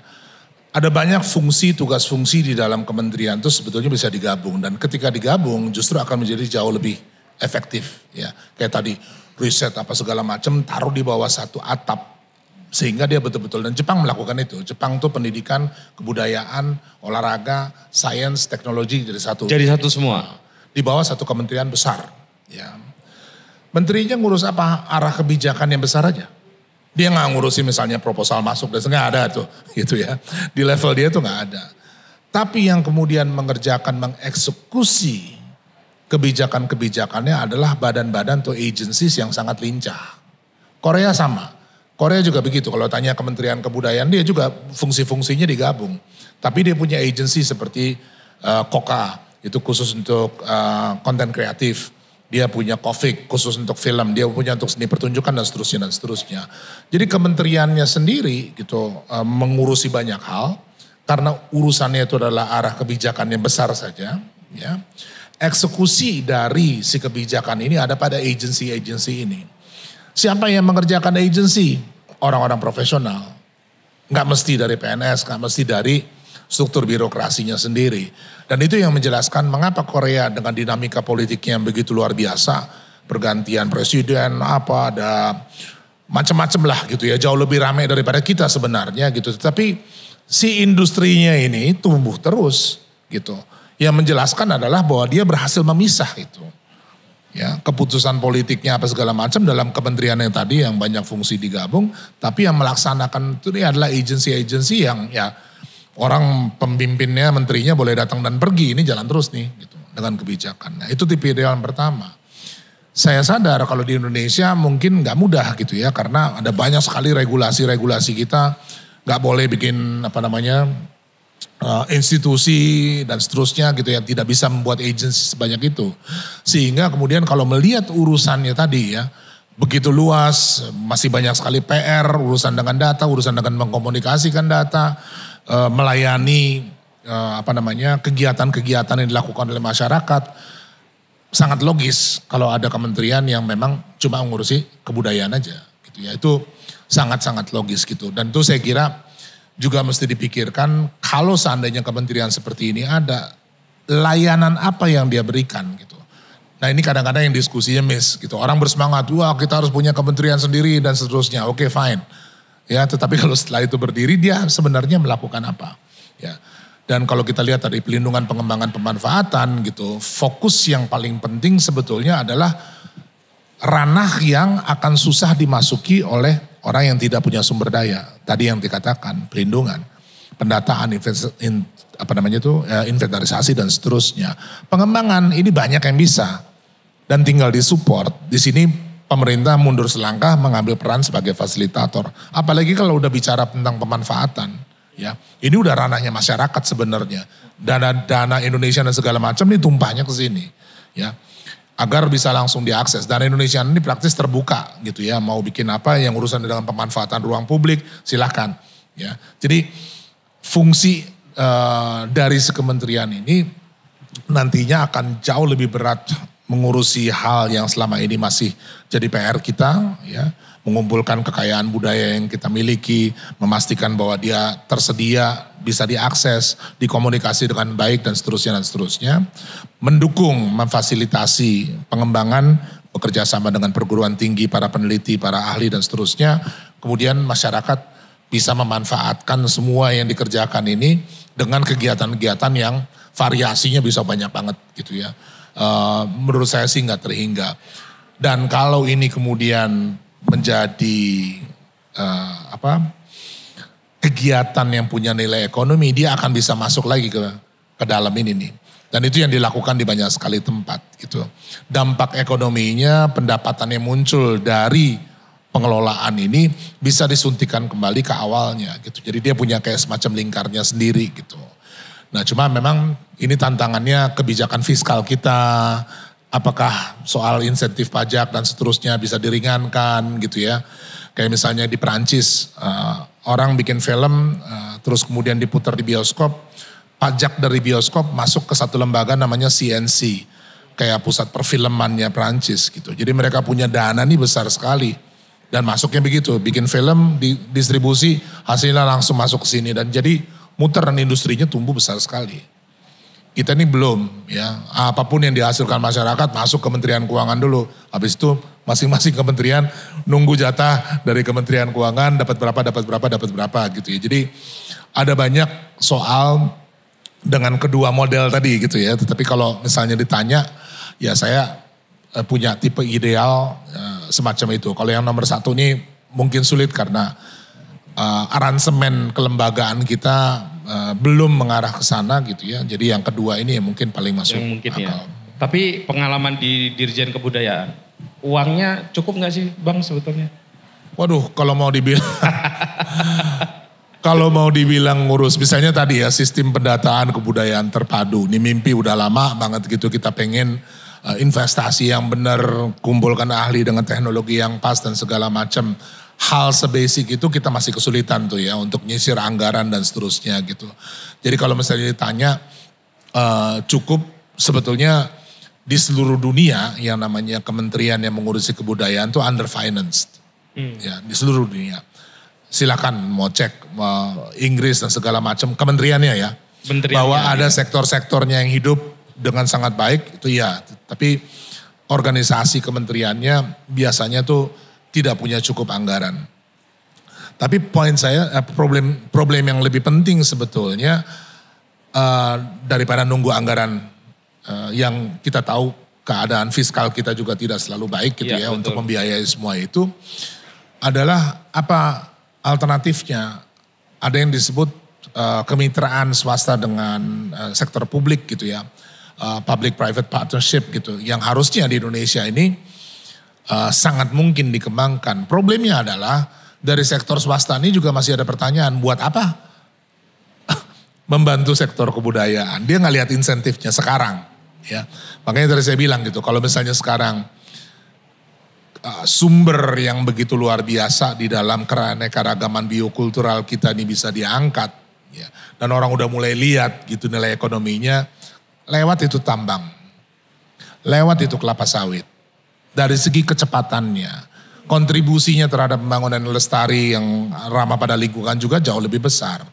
Ada banyak fungsi, tugas fungsi di dalam kementerian itu sebetulnya bisa digabung, dan ketika digabung justru akan menjadi jauh lebih efektif ya. Kayak tadi riset apa segala macam taruh di bawah satu atap. Sehingga dia betul-betul, dan Jepang melakukan itu. Jepang tuh pendidikan, kebudayaan, olahraga, sains, teknologi jadi satu. Jadi satu semua? Di bawah satu kementerian besar. Ya. Menterinya ngurus apa? Arah kebijakan yang besar aja. Dia nggak ngurusin misalnya proposal masuk, dan nggak ada tuh. Gitu ya. Di level dia tuh nggak ada. Tapi yang kemudian mengerjakan, mengeksekusi kebijakan-kebijakannya adalah badan-badan atau agencies yang sangat lincah. Korea sama. Korea juga begitu, kalau tanya Kementerian Kebudayaan dia juga fungsi-fungsinya digabung. Tapi dia punya agensi seperti KOKA, itu khusus untuk konten kreatif. Dia punya KOFIK khusus untuk film, dia punya untuk seni pertunjukan dan seterusnya dan seterusnya. Jadi kementeriannya sendiri gitu mengurusi banyak hal, karena urusannya itu adalah arah kebijakan yang besar saja, ya. Eksekusi dari si kebijakan ini ada pada agensi-agensi ini. Siapa yang mengerjakan agensi? Orang-orang profesional. Nggak mesti dari PNS, nggak mesti dari struktur birokrasinya sendiri. Dan itu yang menjelaskan mengapa Korea dengan dinamika politiknya yang begitu luar biasa, pergantian presiden, ada macam-macam lah gitu ya, jauh lebih ramai daripada kita sebenarnya gitu. Tetapi si industrinya ini tumbuh terus gitu. Yang menjelaskan adalah bahwa dia berhasil memisah itu. Ya, keputusan politiknya apa segala macam dalam kementerian yang tadi yang banyak fungsi digabung, tapi yang melaksanakan itu adalah agensi-agensi yang ya orang pemimpinnya, menterinya boleh datang dan pergi, ini jalan terus nih gitu dengan kebijakan. Nah, itu tipe ideal yang pertama. Saya sadar kalau di Indonesia mungkin nggak mudah gitu ya, karena ada banyak sekali regulasi-regulasi kita, nggak boleh bikin institusi dan seterusnya gitu yang tidak bisa membuat agensi sebanyak itu. Sehingga kemudian kalau melihat urusannya tadi ya, begitu luas, masih banyak sekali PR, urusan dengan data, urusan dengan mengkomunikasikan data, melayani kegiatan-kegiatan yang dilakukan oleh masyarakat. Sangat logis kalau ada kementerian yang memang cuma mengurusi kebudayaan aja gitu ya. Itu sangat-sangat logis gitu. Dan itu saya kira juga mesti dipikirkan kalau seandainya kementerian seperti ini ada, layanan apa yang dia berikan gitu. Nah ini kadang-kadang yang diskusinya miss gitu. Orang bersemangat, wah kita harus punya kementerian sendiri dan seterusnya. Oke, fine. Ya, tetapi kalau setelah itu berdiri dia sebenarnya melakukan apa? Ya. Dan kalau kita lihat dari pelindungan pengembangan pemanfaatan gitu, fokus yang paling penting sebetulnya adalah ranah yang akan susah dimasuki oleh orang yang tidak punya sumber daya. Tadi yang dikatakan pelindungan, pendataan, inventarisasi dan seterusnya. Pengembangan ini banyak yang bisa dan tinggal disupport. Di sini pemerintah mundur selangkah mengambil peran sebagai fasilitator. Apalagi kalau udah bicara tentang pemanfaatan, ya ini udah ranahnya masyarakat sebenarnya. Dana Indonesia dan segala macam ini tumpahnya ke sini, ya. Agar bisa langsung diakses. Dana Indonesia ini praktis terbuka gitu ya. Mau bikin apa yang urusan dengan pemanfaatan ruang publik silahkan. Ya. Jadi fungsi dari kementerian ini nantinya akan jauh lebih berat mengurusi hal yang selama ini masih jadi PR kita. Ya. Mengumpulkan kekayaan budaya yang kita miliki, memastikan bahwa dia tersedia, bisa diakses, dikomunikasi dengan baik dan seterusnya. Mendukung, memfasilitasi pengembangan, bekerja sama dengan perguruan tinggi, para peneliti, para ahli dan seterusnya. Kemudian masyarakat bisa memanfaatkan semua yang dikerjakan ini dengan kegiatan-kegiatan yang variasinya bisa banyak banget gitu ya. Menurut saya sih nggak terhingga. Dan kalau ini kemudian menjadi kegiatan yang punya nilai ekonomi, dia akan bisa masuk lagi ke dalam ini nih. Dan itu yang dilakukan di banyak sekali tempat gitu. Dampak ekonominya, pendapatan yang muncul dari pengelolaan ini bisa disuntikan kembali ke awalnya gitu. Jadi dia punya kayak semacam lingkarnya sendiri gitu. Nah cuma memang ini tantangannya kebijakan fiskal kita. Apakah soal insentif pajak dan seterusnya bisa diringankan gitu ya. Kayak misalnya di Perancis, orang bikin film terus kemudian diputar di bioskop. Pajak dari bioskop masuk ke satu lembaga namanya CNC. Kayak pusat perfilmannya Perancis gitu. Jadi mereka punya dana nih besar sekali. Dan masuknya begitu, bikin film, distribusi, hasilnya langsung masuk ke sini. Dan jadi muter dan industrinya tumbuh besar sekali. Kita ini belum ya, apapun yang dihasilkan masyarakat masuk Kementerian Keuangan dulu. Habis itu masing-masing kementerian nunggu jatah dari Kementerian Keuangan dapat berapa gitu ya. Jadi ada banyak soal dengan kedua model tadi gitu ya. Tetapi kalau misalnya ditanya, ya saya punya tipe ideal semacam itu. Kalau yang nomor satu ini mungkin sulit karena aransemen kelembagaan kita belum mengarah ke sana gitu ya. Jadi yang kedua ini yang mungkin paling masuk yang mungkin akal. Ya. Tapi pengalaman di Dirjen Kebudayaan, uangnya cukup nggak sih Bang sebetulnya? Waduh, kalau mau dibilang ngurus, misalnya tadi ya sistem pendataan kebudayaan terpadu. Ini mimpi udah lama banget gitu, kita pengen investasi yang benar, kumpulkan ahli dengan teknologi yang pas dan segala macam. hal sebasic itu kita masih kesulitan tuh ya untuk nyisir anggaran dan seterusnya gitu. Jadi kalau misalnya ditanya cukup sebetulnya di seluruh dunia yang namanya kementerian yang mengurusi kebudayaan tuh underfinanced. Ya, di seluruh dunia. Silakan mau cek Inggris dan segala macam kementeriannya ya. Bahwa ada sektor-sektornya yang hidup dengan sangat baik itu ya. Tapi organisasi kementeriannya biasanya tuh tidak punya cukup anggaran. Tapi poin saya problem yang lebih penting sebetulnya daripada nunggu anggaran yang kita tahu keadaan fiskal kita juga tidak selalu baik gitu ya untuk membiayai semua itu adalah apa alternatifnya. Ada yang disebut kemitraan swasta dengan sektor publik gitu ya. Public private partnership gitu. Yang harusnya di Indonesia ini sangat mungkin dikembangkan. Problemnya adalah dari sektor swasta ini juga masih ada pertanyaan, buat apa membantu sektor kebudayaan? Dia nggak lihat insentifnya sekarang. Ya, makanya tadi saya bilang gitu, kalau misalnya sekarang sumber yang begitu luar biasa di dalam keanekaragaman biokultural kita ini bisa diangkat, ya, dan orang udah mulai lihat gitu nilai ekonominya, lewat itu tambang, lewat itu kelapa sawit. Dari segi kecepatannya, kontribusinya terhadap pembangunan lestari yang ramah pada lingkungan juga jauh lebih besar.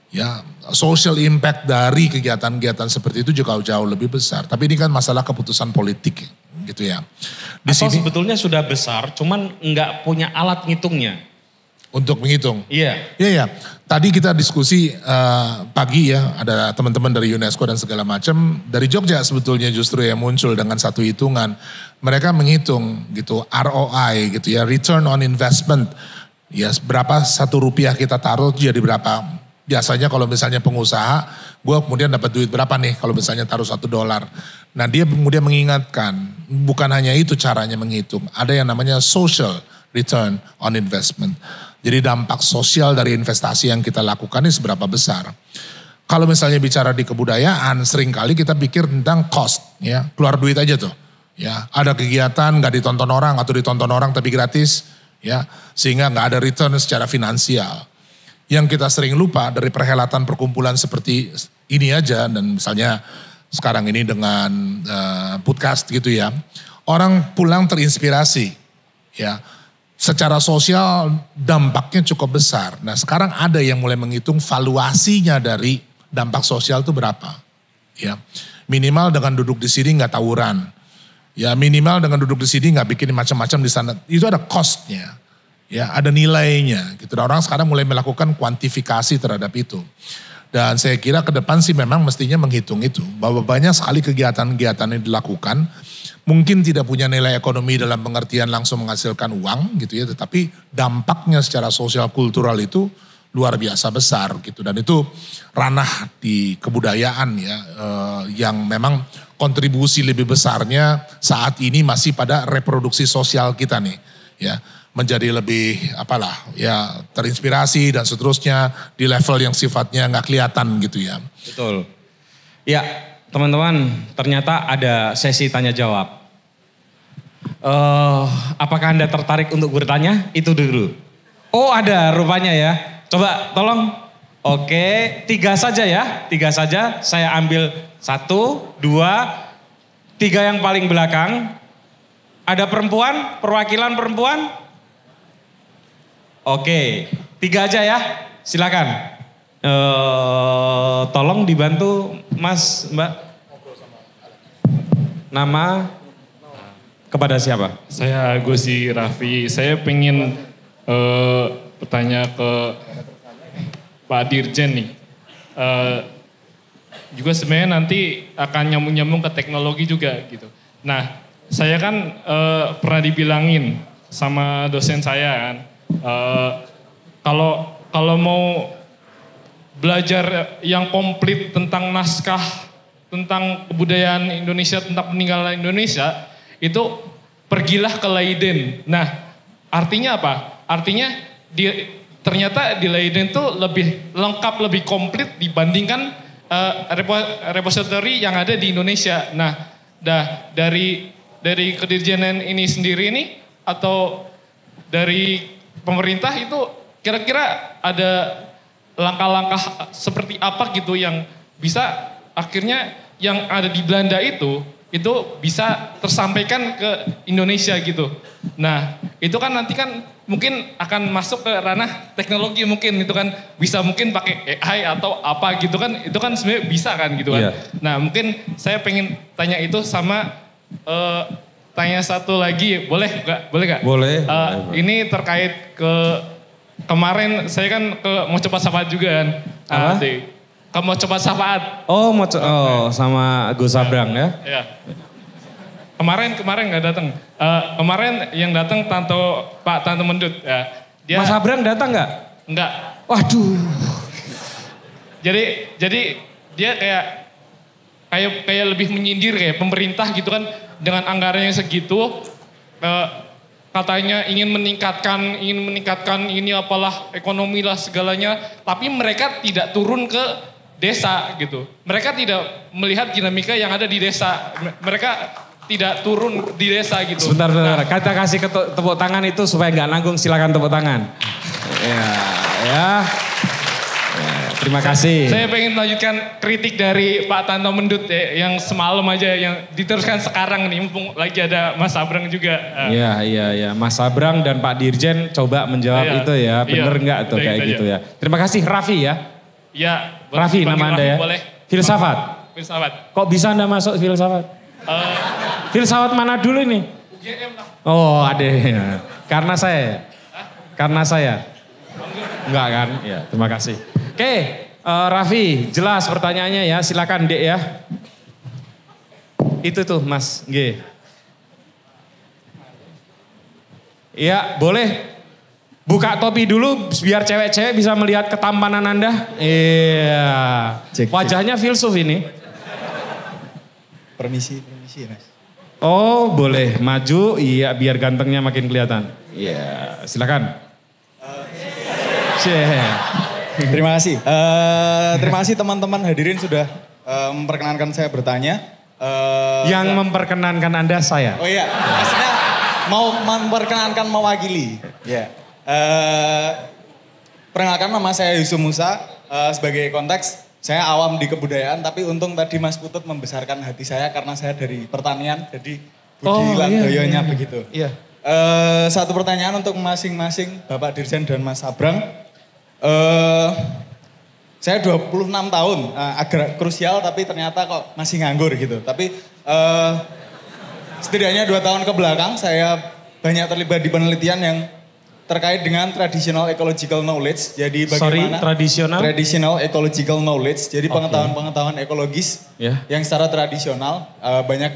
Ya, social impact dari kegiatan-kegiatan seperti itu juga jauh lebih besar. Tapi ini kan masalah keputusan politik gitu ya. Di Atau sini sebetulnya sudah besar, cuman nggak punya alat ngitungnya. untuk menghitung. Iya. Iya ya. Tadi kita diskusi pagi ya, ada teman-teman dari UNESCO dan segala macam. Dari Jogja sebetulnya justru yang muncul dengan satu hitungan. Mereka menghitung gitu ROI gitu ya, return on investment. Ya berapa Rp1 kita taruh jadi berapa. Biasanya kalau misalnya pengusaha, gue kemudian dapat duit berapa nih kalau misalnya taruh $1. Nah dia kemudian mengingatkan, bukan hanya itu caranya menghitung. Ada yang namanya social return on investment. Jadi dampak sosial dari investasi yang kita lakukan ini seberapa besar. Kalau misalnya bicara di kebudayaan, seringkali kita pikir tentang cost, ya keluar duit aja tuh. Ya, ada kegiatan nggak ditonton orang atau ditonton orang tapi gratis, ya sehingga nggak ada return secara finansial. Yang kita sering lupa dari perhelatan perkumpulan seperti ini aja, dan misalnya sekarang ini dengan podcast gitu ya, orang pulang terinspirasi, ya. Secara sosial dampaknya cukup besar. Nah sekarang ada yang mulai menghitung valuasinya dari dampak sosial itu berapa. Ya, minimal dengan duduk di sini nggak tawuran. Ya minimal dengan duduk di sini nggak bikin macam-macam di sana. Itu ada costnya. Ya ada nilainya. Gitu. Orang sekarang mulai melakukan kuantifikasi terhadap itu. Dan saya kira ke depan sih memang mestinya menghitung itu. Bahwa banyak sekali kegiatan-kegiatan yang dilakukan. Mungkin tidak punya nilai ekonomi dalam pengertian langsung menghasilkan uang gitu ya. Tetapi dampaknya secara sosial kultural itu luar biasa besar gitu. Dan itu ranah di kebudayaan ya. Yang memang kontribusi lebih besarnya saat ini masih pada reproduksi sosial kita nih. Ya, menjadi lebih apalah ya terinspirasi dan seterusnya di level yang sifatnya nggak kelihatan gitu ya. Betul. Ya teman-teman, ternyata ada sesi tanya jawab. Apakah Anda tertarik untuk bertanya? Itu dulu. Oh ada rupanya ya. Coba tolong. Oke, 3 saja ya. 3 saja. Saya ambil 1, 2, 3 yang paling belakang. Ada perempuan? Perwakilan perempuan? Oke, 3 aja ya. Silakan. Tolong dibantu Mas, Mbak. Nama kepada siapa? Saya Gosi Raffi. Saya pengen bertanya ke Pak Dirjen nih. Juga sebenarnya nanti akan nyambung-nyambung ke teknologi juga gitu. Nah, saya kan pernah dibilangin sama dosen saya kan, kalau mau belajar yang komplit tentang naskah, tentang kebudayaan Indonesia, tentang peninggalan Indonesia, itu pergilah ke Leiden. Nah, artinya apa? Artinya ternyata di Leiden itu lebih lengkap, lebih komplit dibandingkan repository yang ada di Indonesia. Nah, dari kedirjenan ini sendiri ini atau dari pemerintah itu kira-kira ada langkah-langkah seperti apa gitu yang bisa akhirnya yang ada di Belanda itu bisa tersampaikan ke Indonesia gitu. Nah, itu kan nanti kan mungkin akan masuk ke ranah teknologi mungkin itu kan bisa mungkin pakai AI atau apa gitu kan, itu kan sebenarnya bisa kan gitu kan. Iya. Nah, mungkin saya pengen tanya itu sama tanya satu lagi, boleh nggak? Boleh nggak? Boleh. Ini terkait kemarin saya kan mau coba syafaat juga kan. Apa? Mau coba syafaat. Oh, sama Gus Sabrang ya? Ya. Kemarin nggak datang. Kemarin yang datang Tante Mendut. Ya. Mas Sabrang datang nggak? Enggak. Waduh. Jadi dia kayak lebih menyindir kayak pemerintah gitu kan dengan anggaran yang segitu. Katanya ingin meningkatkan ini apalah ekonomi lah segalanya, tapi mereka tidak turun ke desa gitu. Mereka tidak melihat dinamika yang ada di desa. Mereka tidak turun di desa gitu. Sebentar. Kita kasih tepuk tangan itu supaya nggak nanggung, silakan tepuk tangan. Ya. Terima kasih. Saya pengen lanjutkan kritik dari Pak Tanto Mendut ya, yang semalam aja yang diteruskan sekarang nih, mumpung lagi ada Mas Sabrang juga. Iya. Mas Sabrang dan Pak Dirjen coba menjawab itu ya. Bener nggak tuh kayak gitu ya. Terima kasih Raffi ya. Iya. Raffi nama Anda ya. Boleh. Filsafat. Filsafat. Kok bisa Anda masuk filsafat? Filsafat mana dulu nih? UGM lah. Oh ada. Karena saya. Enggak kan? Ya, terima kasih. Oke, Raffi, jelas pertanyaannya ya. Silakan Dek ya. Itu tuh Mas G. Iya, boleh. Buka topi dulu biar cewek-cewek bisa melihat ketampanan Anda. Iya. Wajahnya filsuf ini. Permisi Mas. Oh, boleh maju. Iya, biar gantengnya makin kelihatan. Iya, silakan. Terima kasih. Terima kasih teman-teman hadirin sudah memperkenankan saya bertanya. Yang memperkenankan Anda saya. Oh iya, maksudnya mau memperkenankan mewakili. Ya. Perkenalkan nama saya Yusuf Musa. Sebagai konteks, saya awam di kebudayaan, tapi untung tadi Mas Putut membesarkan hati saya karena saya dari pertanian, jadi budi landoyonya begitu. Iya. Satu pertanyaan untuk masing-masing Bapak Dirjen dan Mas Sabrang. Saya 26 tahun, agak krusial tapi ternyata kok masih nganggur gitu. Tapi setidaknya 2 tahun ke belakang saya banyak terlibat di penelitian yang terkait dengan traditional ecological knowledge. Jadi bagaimana traditional ecological knowledge. Jadi pengetahuan-pengetahuan ekologis yang secara tradisional banyak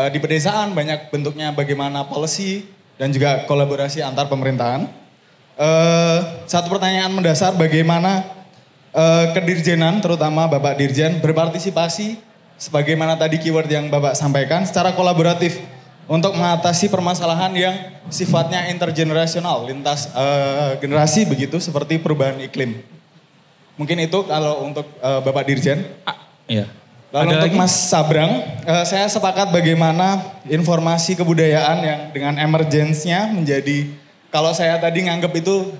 di pedesaan, banyak bentuknya bagaimana policy dan juga kolaborasi antar pemerintahan. Satu pertanyaan mendasar, bagaimana kedirjenan terutama Bapak Dirjen berpartisipasi sebagaimana tadi keyword yang Bapak sampaikan secara kolaboratif untuk mengatasi permasalahan yang sifatnya intergenerasional, lintas generasi begitu seperti perubahan iklim. Mungkin itu kalau untuk Bapak Dirjen. Iya. Lalu untuk Mas Sabrang, saya sepakat bagaimana informasi kebudayaan yang dengan emergensinya menjadi, kalau saya tadi nganggap itu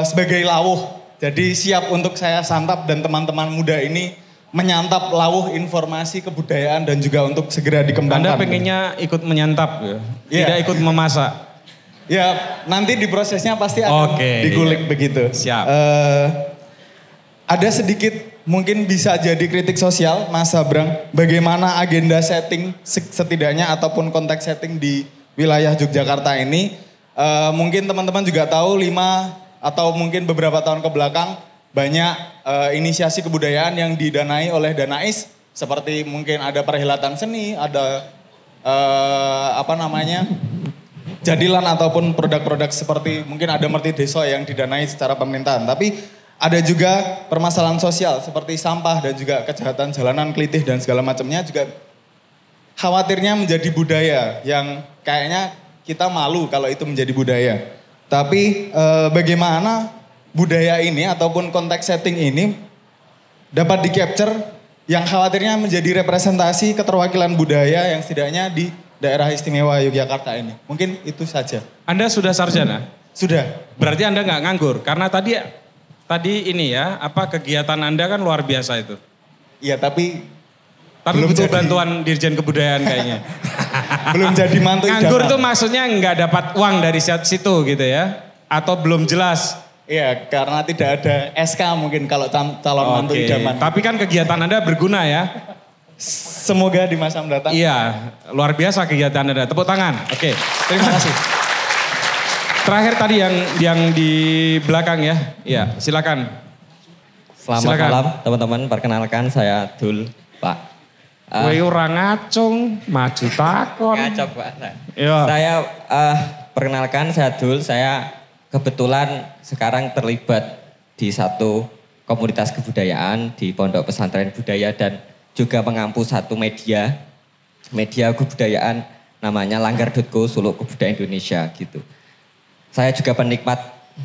sebagai lawuh. Jadi siap untuk saya santap dan teman-teman muda ini menyantap lawuh informasi kebudayaan dan juga untuk segera dikembangkan. Anda pengennya ikut menyantap ya? Tidak ikut memasak? Ya nanti di prosesnya pasti akan digulik begitu. Siap. Ada sedikit mungkin bisa jadi kritik sosial Mas Sabrang. Bagaimana agenda setting setidaknya ataupun konteks setting di wilayah Yogyakarta ini. Mungkin teman-teman juga tahu 5 atau mungkin beberapa tahun ke belakang banyak inisiasi kebudayaan yang didanai oleh Danais. Seperti mungkin ada perhelatan seni, ada jadilan ataupun produk-produk seperti mungkin ada Merti Deso yang didanai secara pemerintahan. Tapi ada juga permasalahan sosial seperti sampah dan juga kejahatan jalanan, kelitih dan segala macamnya juga khawatirnya menjadi budaya yang kayaknya kita malu kalau itu menjadi budaya. Tapi bagaimana budaya ini ataupun konteks setting ini dapat di-capture yang khawatirnya menjadi representasi keterwakilan budaya yang setidaknya di daerah istimewa Yogyakarta ini. Mungkin itu saja. Anda sudah sarjana? Sudah. Berarti Anda nggak nganggur karena tadi ini ya, kegiatan Anda kan luar biasa itu. Iya, tapi belum butuh bantuan Dirjen Kebudayaan kayaknya. Belum jadi mantu idaman. Nganggur tuh maksudnya nggak dapat uang dari situ gitu ya? Atau belum jelas? Iya, karena tidak ada SK mungkin kalau calon mantu idaman. Tapi kan kegiatan Anda berguna ya? Semoga di masa mendatang. Iya, luar biasa kegiatan Anda. Tepuk tangan. Oke. Terima kasih. Terakhir tadi yang di belakang ya. Iya, silakan. Selamat malam teman-teman, perkenalkan saya Dul, Pak. Kowe ora ngacung, maju takon. Ngacok Pak. Iya. Saya perkenalkan saya Dul, saya kebetulan sekarang terlibat di satu komunitas kebudayaan di Pondok Pesantren Budaya dan juga mengampu satu media kebudayaan namanya Langgar.co Suluk Kebudayaan Indonesia gitu. Saya juga penikmat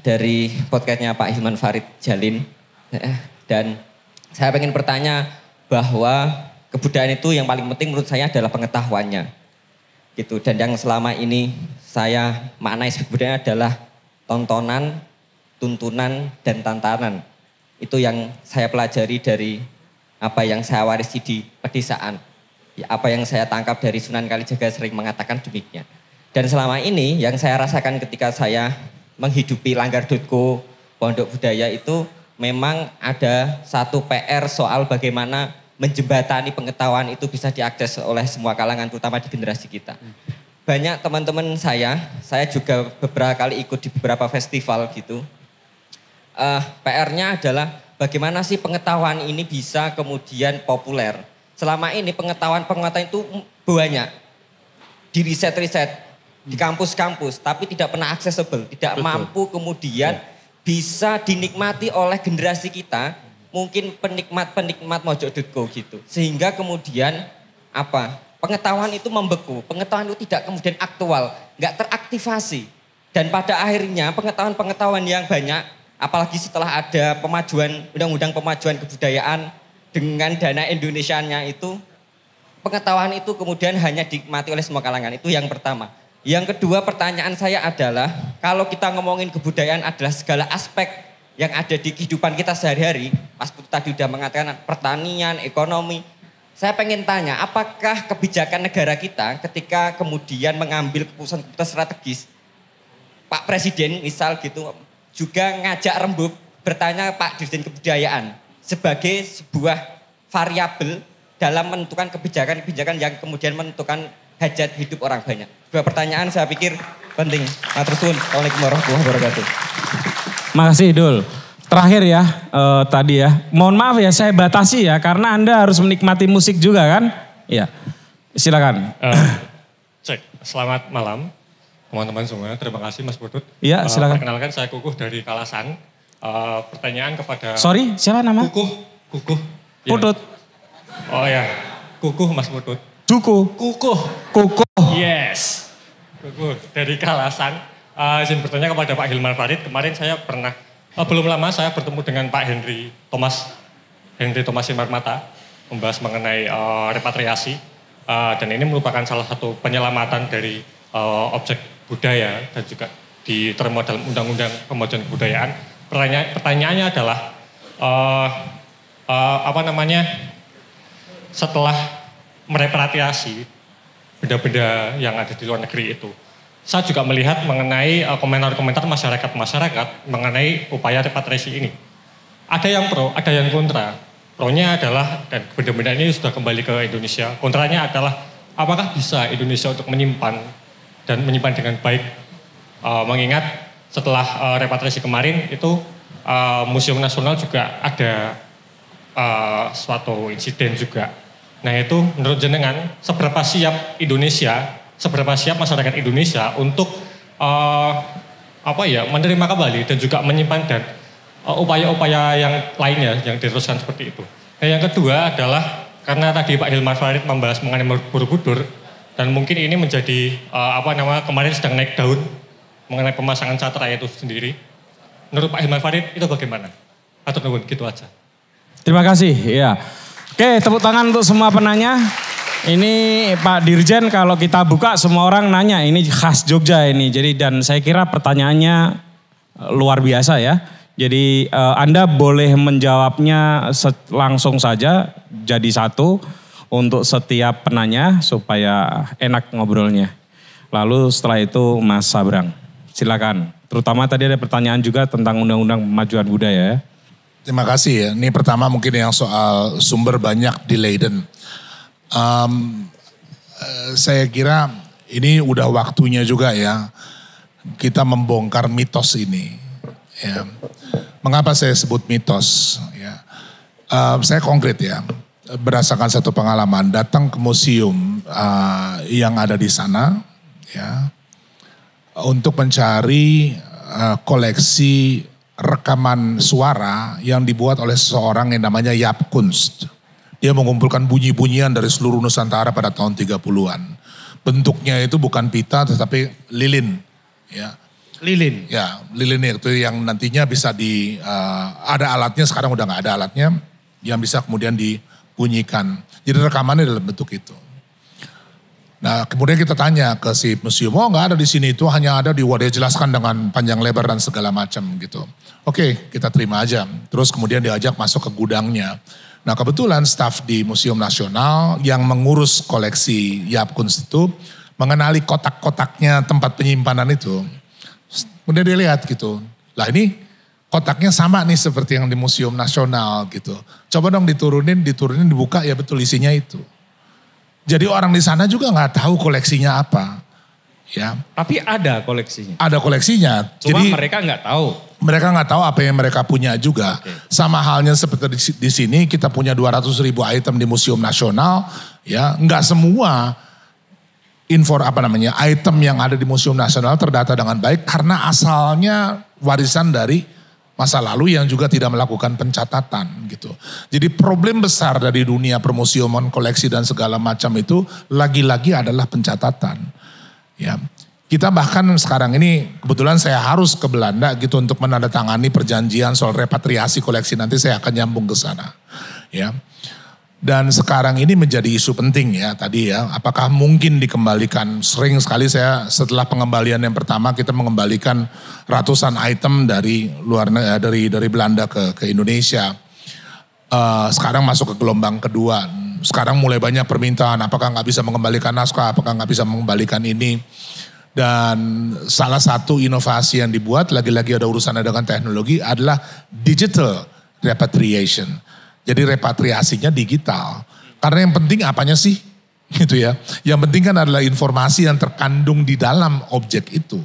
dari podcastnya Pak Hilman Farid Jalin dan saya pengen bertanya bahwa kebudayaan itu yang paling penting menurut saya adalah pengetahuannya gitu, dan yang selama ini saya maknai sebagai budaya adalah tontonan, tuntunan, dan tantangan. Itu yang saya pelajari dari apa yang saya warisi di pedesaan. Ya, apa yang saya tangkap dari Sunan Kalijaga sering mengatakan demikian. Dan selama ini yang saya rasakan ketika saya menghidupi Langgar.co Pondok Budaya itu memang ada satu PR soal bagaimana menjembatani pengetahuan itu bisa diakses oleh semua kalangan, terutama di generasi kita. Banyak teman-teman saya juga beberapa kali ikut di beberapa festival gitu. PR-nya adalah bagaimana sih pengetahuan ini bisa kemudian populer. Selama ini pengetahuan itu banyak. Di riset-riset, di kampus-kampus, tapi tidak pernah accessible, tidak mampu kemudian bisa dinikmati oleh generasi kita, mungkin penikmat mojok.co gitu. Sehingga kemudian pengetahuan itu membeku, pengetahuan itu tidak kemudian aktual, nggak teraktivasi. Dan pada akhirnya pengetahuan yang banyak, apalagi setelah ada pemajuan, undang-undang pemajuan kebudayaan dengan dana Indonesianya itu, pengetahuan itu kemudian hanya dinikmati oleh semua kalangan. Itu yang pertama. Yang kedua, pertanyaan saya adalah, kalau kita ngomongin kebudayaan adalah segala aspek yang ada di kehidupan kita sehari-hari, Mas Putu tadi udah mengatakan pertanian, ekonomi. Saya pengen tanya, apakah kebijakan negara kita ketika kemudian mengambil keputusan-keputusan strategis, Pak Presiden misal gitu, juga ngajak rembuk bertanya Pak Dirjen Kebudayaan sebagai sebuah variabel dalam menentukan kebijakan-kebijakan yang kemudian menentukan hajat hidup orang banyak. Dua pertanyaan saya pikir penting. Matur suwun. Assalamualaikum warahmatullahi wabarakatuh. Makasih Dul. Terakhir ya tadi ya. Mohon maaf ya saya batasi ya karena Anda harus menikmati musik juga kan? Iya. Silakan. Cek. Selamat malam teman-teman semua. Terima kasih Mas Putut. Iya silakan. Perkenalkan saya Kukuh dari Kalasan. Pertanyaan kepada... Sorry siapa nama? Kukuh. Putut. Ya. Oh ya. Kukuh Mas Putut. Kukuh. Yes. Kukuh dari Kalasan. Izin bertanya kepada Pak Hilman Farid. Kemarin saya pernah, belum lama saya bertemu dengan Pak Henry Thomas Simarmata. Membahas mengenai repatriasi. Dan ini merupakan salah satu penyelamatan dari objek budaya dan juga diterima dalam Undang-Undang Pemajuan Kebudayaan. Pertanyaannya adalah, setelah merepatriasi benda-benda yang ada di luar negeri itu, saya juga melihat mengenai komentar-komentar masyarakat mengenai upaya repatriasi ini. Ada yang pro, ada yang kontra. Pronya adalah dan benda-benda ini sudah kembali ke Indonesia. Kontranya adalah apakah bisa Indonesia untuk menyimpan dengan baik. Mengingat setelah repatriasi kemarin itu Museum Nasional juga ada suatu insiden juga. Nah itu menurut jenengan seberapa siap masyarakat Indonesia untuk menerima kembali dan juga menyimpan dan upaya-upaya yang lainnya yang diteruskan seperti itu. Nah yang kedua adalah karena tadi Pak Hilman Farid membahas mengenai Borobudur dan mungkin ini menjadi kemarin sedang naik daun mengenai pemasangan satra itu sendiri. Menurut Pak Hilman Farid itu bagaimana? Atau gitu aja. Terima kasih. Ya. Oke, tepuk tangan untuk semua penanya. Ini Pak Dirjen kalau kita buka semua orang nanya ini khas Jogja ini. Jadi dan saya kira pertanyaannya luar biasa ya. Jadi Anda boleh menjawabnya langsung saja jadi satu untuk setiap penanya supaya enak ngobrolnya. Lalu setelah itu Mas Sabrang, silakan. Terutama tadi ada pertanyaan juga tentang Undang-Undang Pemajuan Budaya ya. Terima kasih ya. Ini pertama mungkin yang soal sumber banyak di Leiden. Saya kira ini udah waktunya juga ya kita membongkar mitos ini. Ya. Mengapa saya sebut mitos? Ya. Saya konkret ya, berdasarkan satu pengalaman datang ke museum yang ada di sana, ya, untuk mencari koleksi rekaman suara yang dibuat oleh seseorang yang namanya Jaap Kunst. Dia mengumpulkan bunyi-bunyian dari seluruh Nusantara pada tahun 30-an. Bentuknya itu bukan pita tetapi lilin. Ya. Lilin? Ya, lilin itu yang nantinya bisa ada alatnya, sekarang udah gak ada alatnya. Yang bisa kemudian dibunyikan. Jadi rekamannya dalam bentuk itu. Nah kemudian kita tanya ke si museum, oh gak ada di sini, itu hanya ada di dia jelaskan dengan panjang lebar dan segala macam gitu. Oke, kita terima aja. Terus kemudian diajak masuk ke gudangnya. Nah kebetulan staf di Museum Nasional yang mengurus koleksi Jaap Kunst itu mengenali kotak-kotaknya tempat penyimpanan itu. Kemudian dia lihat gitu, lah ini kotaknya sama nih seperti yang di Museum Nasional gitu. Coba dong diturunin dibuka, ya betul isinya itu. Jadi orang di sana juga nggak tahu koleksinya apa. Ya. Tapi ada koleksinya. Ada koleksinya. Cuma jadi mereka nggak tahu. Mereka nggak tahu apa yang mereka punya juga. Okay. Sama halnya seperti di sini kita punya 200.000 item di Museum Nasional, ya nggak semua item yang ada di Museum Nasional terdata dengan baik karena asalnya warisan dari masa lalu yang juga tidak melakukan pencatatan gitu. Jadi problem besar dari dunia permuseuman, koleksi dan segala macam itu lagi-lagi adalah pencatatan. Ya. Kita bahkan sekarang ini kebetulan saya harus ke Belanda gitu untuk menandatangani perjanjian soal repatriasi koleksi, nanti saya akan nyambung ke sana. Ya. Dan sekarang ini menjadi isu penting ya tadi ya, apakah mungkin dikembalikan? Sering sekali saya setelah pengembalian yang pertama kita mengembalikan ratusan item dari dari Belanda ke Indonesia. Sekarang masuk ke gelombang kedua. Sekarang mulai banyak permintaan, apakah nggak bisa mengembalikan naskah, apakah nggak bisa mengembalikan ini. Dan salah satu inovasi yang dibuat, lagi-lagi ada urusannya dengan teknologi, adalah digital repatriation. Jadi repatriasinya digital. Karena yang penting apanya sih? Gitu ya. Yang penting kan adalah informasi yang terkandung di dalam objek itu.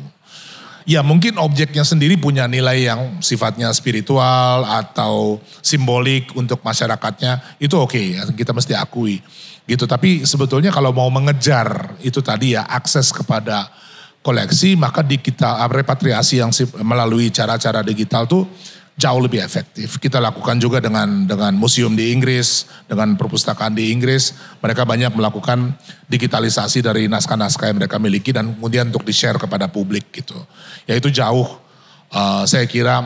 Ya mungkin objeknya sendiri punya nilai yang sifatnya spiritual atau simbolik untuk masyarakatnya. Itu oke, ya, kita mesti akui. Gitu. Tapi sebetulnya kalau mau mengejar itu tadi ya akses kepada koleksi, maka repatriasi yang melalui cara-cara digital tuh jauh lebih efektif. Kita lakukan juga dengan museum di Inggris, dengan perpustakaan di Inggris. Mereka banyak melakukan digitalisasi dari naskah-naskah yang mereka miliki dan kemudian untuk di-share kepada publik gitu. Ya itu jauh saya kira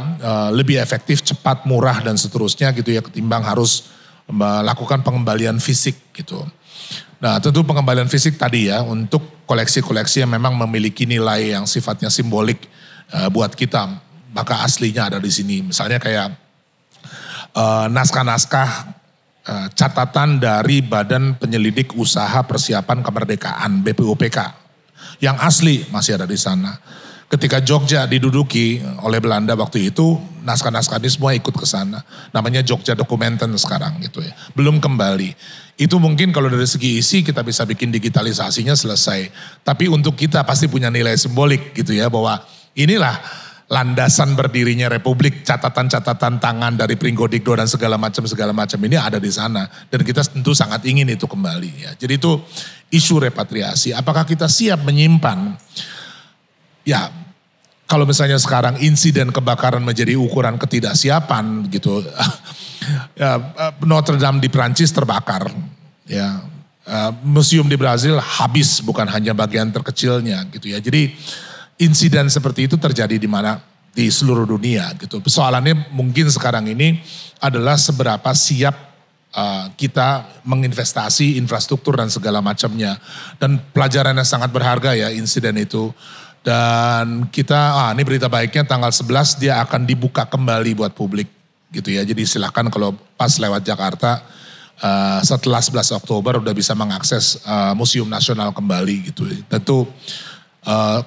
lebih efektif, cepat, murah dan seterusnya gitu ya ketimbang harus melakukan pengembalian fisik gitu. Nah tentu pengembalian fisik tadi ya untuk koleksi-koleksi yang memang memiliki nilai yang sifatnya simbolik buat kita, maka aslinya ada di sini. Misalnya kayak naskah-naskah catatan dari Badan Penyelidik Usaha Persiapan Kemerdekaan BPUPK yang asli masih ada di sana. Ketika Jogja diduduki oleh Belanda waktu itu, naskah-naskah ini semua ikut ke sana. Namanya Jogja Documenten sekarang gitu ya. Belum kembali. Itu mungkin kalau dari segi isi kita bisa bikin digitalisasinya selesai. Tapi untuk kita pasti punya nilai simbolik gitu ya. Bahwa inilah landasan berdirinya Republik, catatan-catatan tangan dari Pringgodikdo dan segala macam ini ada di sana. Dan kita tentu sangat ingin itu kembali ya. Jadi itu isu repatriasi. Apakah kita siap menyimpan? Ya, kalau misalnya sekarang insiden kebakaran menjadi ukuran ketidaksiapan gitu, Notre Dame di Prancis terbakar, ya, museum di Brazil habis bukan hanya bagian terkecilnya gitu ya. Jadi insiden seperti itu terjadi di mana di seluruh dunia gitu. Persoalannya mungkin sekarang ini adalah seberapa siap kita menginvestasi infrastruktur dan segala macamnya. Dan pelajarannya sangat berharga ya insiden itu. Dan kita, ini berita baiknya tanggal 11 dia akan dibuka kembali buat publik gitu ya. Jadi silakan kalau pas lewat Jakarta setelah 11 Oktober udah bisa mengakses Museum Nasional kembali gitu. Tentu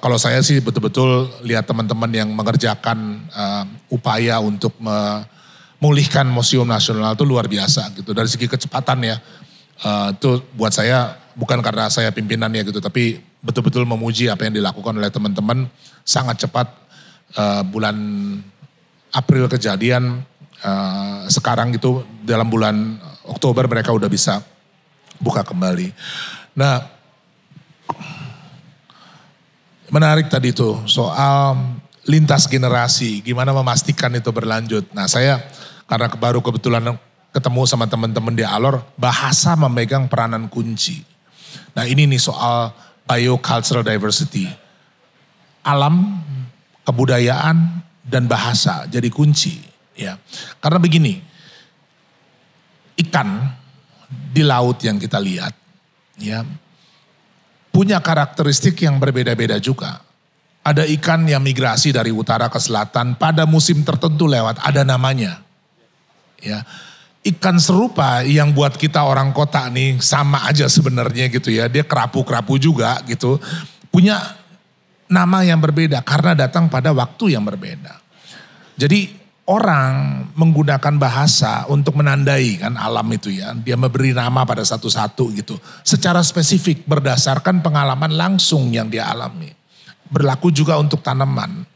kalau saya sih betul-betul lihat teman-teman yang mengerjakan upaya untuk memulihkan Museum Nasional itu luar biasa gitu. Dari segi kecepatan ya, itu buat saya bukan karena saya pimpinannya gitu, tapi betul-betul memuji apa yang dilakukan oleh teman-teman. Sangat cepat, bulan April kejadian, sekarang gitu dalam bulan Oktober mereka udah bisa buka kembali. Nah, menarik tadi tuh soal lintas generasi, gimana memastikan itu berlanjut. Nah saya karena baru kebetulan ketemu sama teman-teman di Alor, bahasa memegang peranan kunci. Nah ini nih soal biocultural diversity. Alam, kebudayaan, dan bahasa jadi kunci. Ya, karena begini, ikan di laut yang kita lihat, ya, punya karakteristik yang berbeda-beda juga. Ada ikan yang migrasi dari utara ke selatan pada musim tertentu lewat, ada namanya. Ya, ikan serupa yang buat kita orang kota nih sama aja sebenarnya gitu ya. Dia kerapu-kerapu juga gitu. Punya nama yang berbeda karena datang pada waktu yang berbeda. Jadi orang menggunakan bahasa untuk menandai kan alam itu ya. Dia memberi nama pada satu-satu gitu. Secara spesifik berdasarkan pengalaman langsung yang dia alami. Berlaku juga untuk tanaman.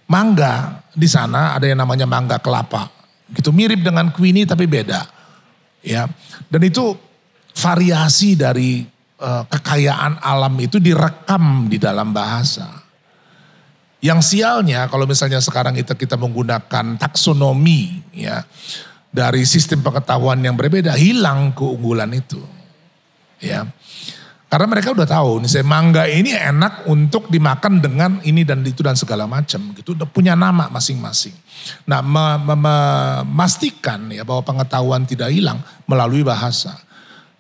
Mangga di sana ada yang namanya mangga kelapa. Gitu mirip dengan queenie tapi beda. Ya. Dan itu variasi dari kekayaan alam itu direkam di dalam bahasa. Yang sialnya kalau misalnya sekarang kita menggunakan taksonomi ya dari sistem pengetahuan yang berbeda, hilang keunggulan itu. Ya. Karena mereka udah tahu nih mangga ini enak untuk dimakan dengan ini dan itu dan segala macam gitu. Udah punya nama masing-masing. Nah memastikan ya bahwa pengetahuan tidak hilang melalui bahasa.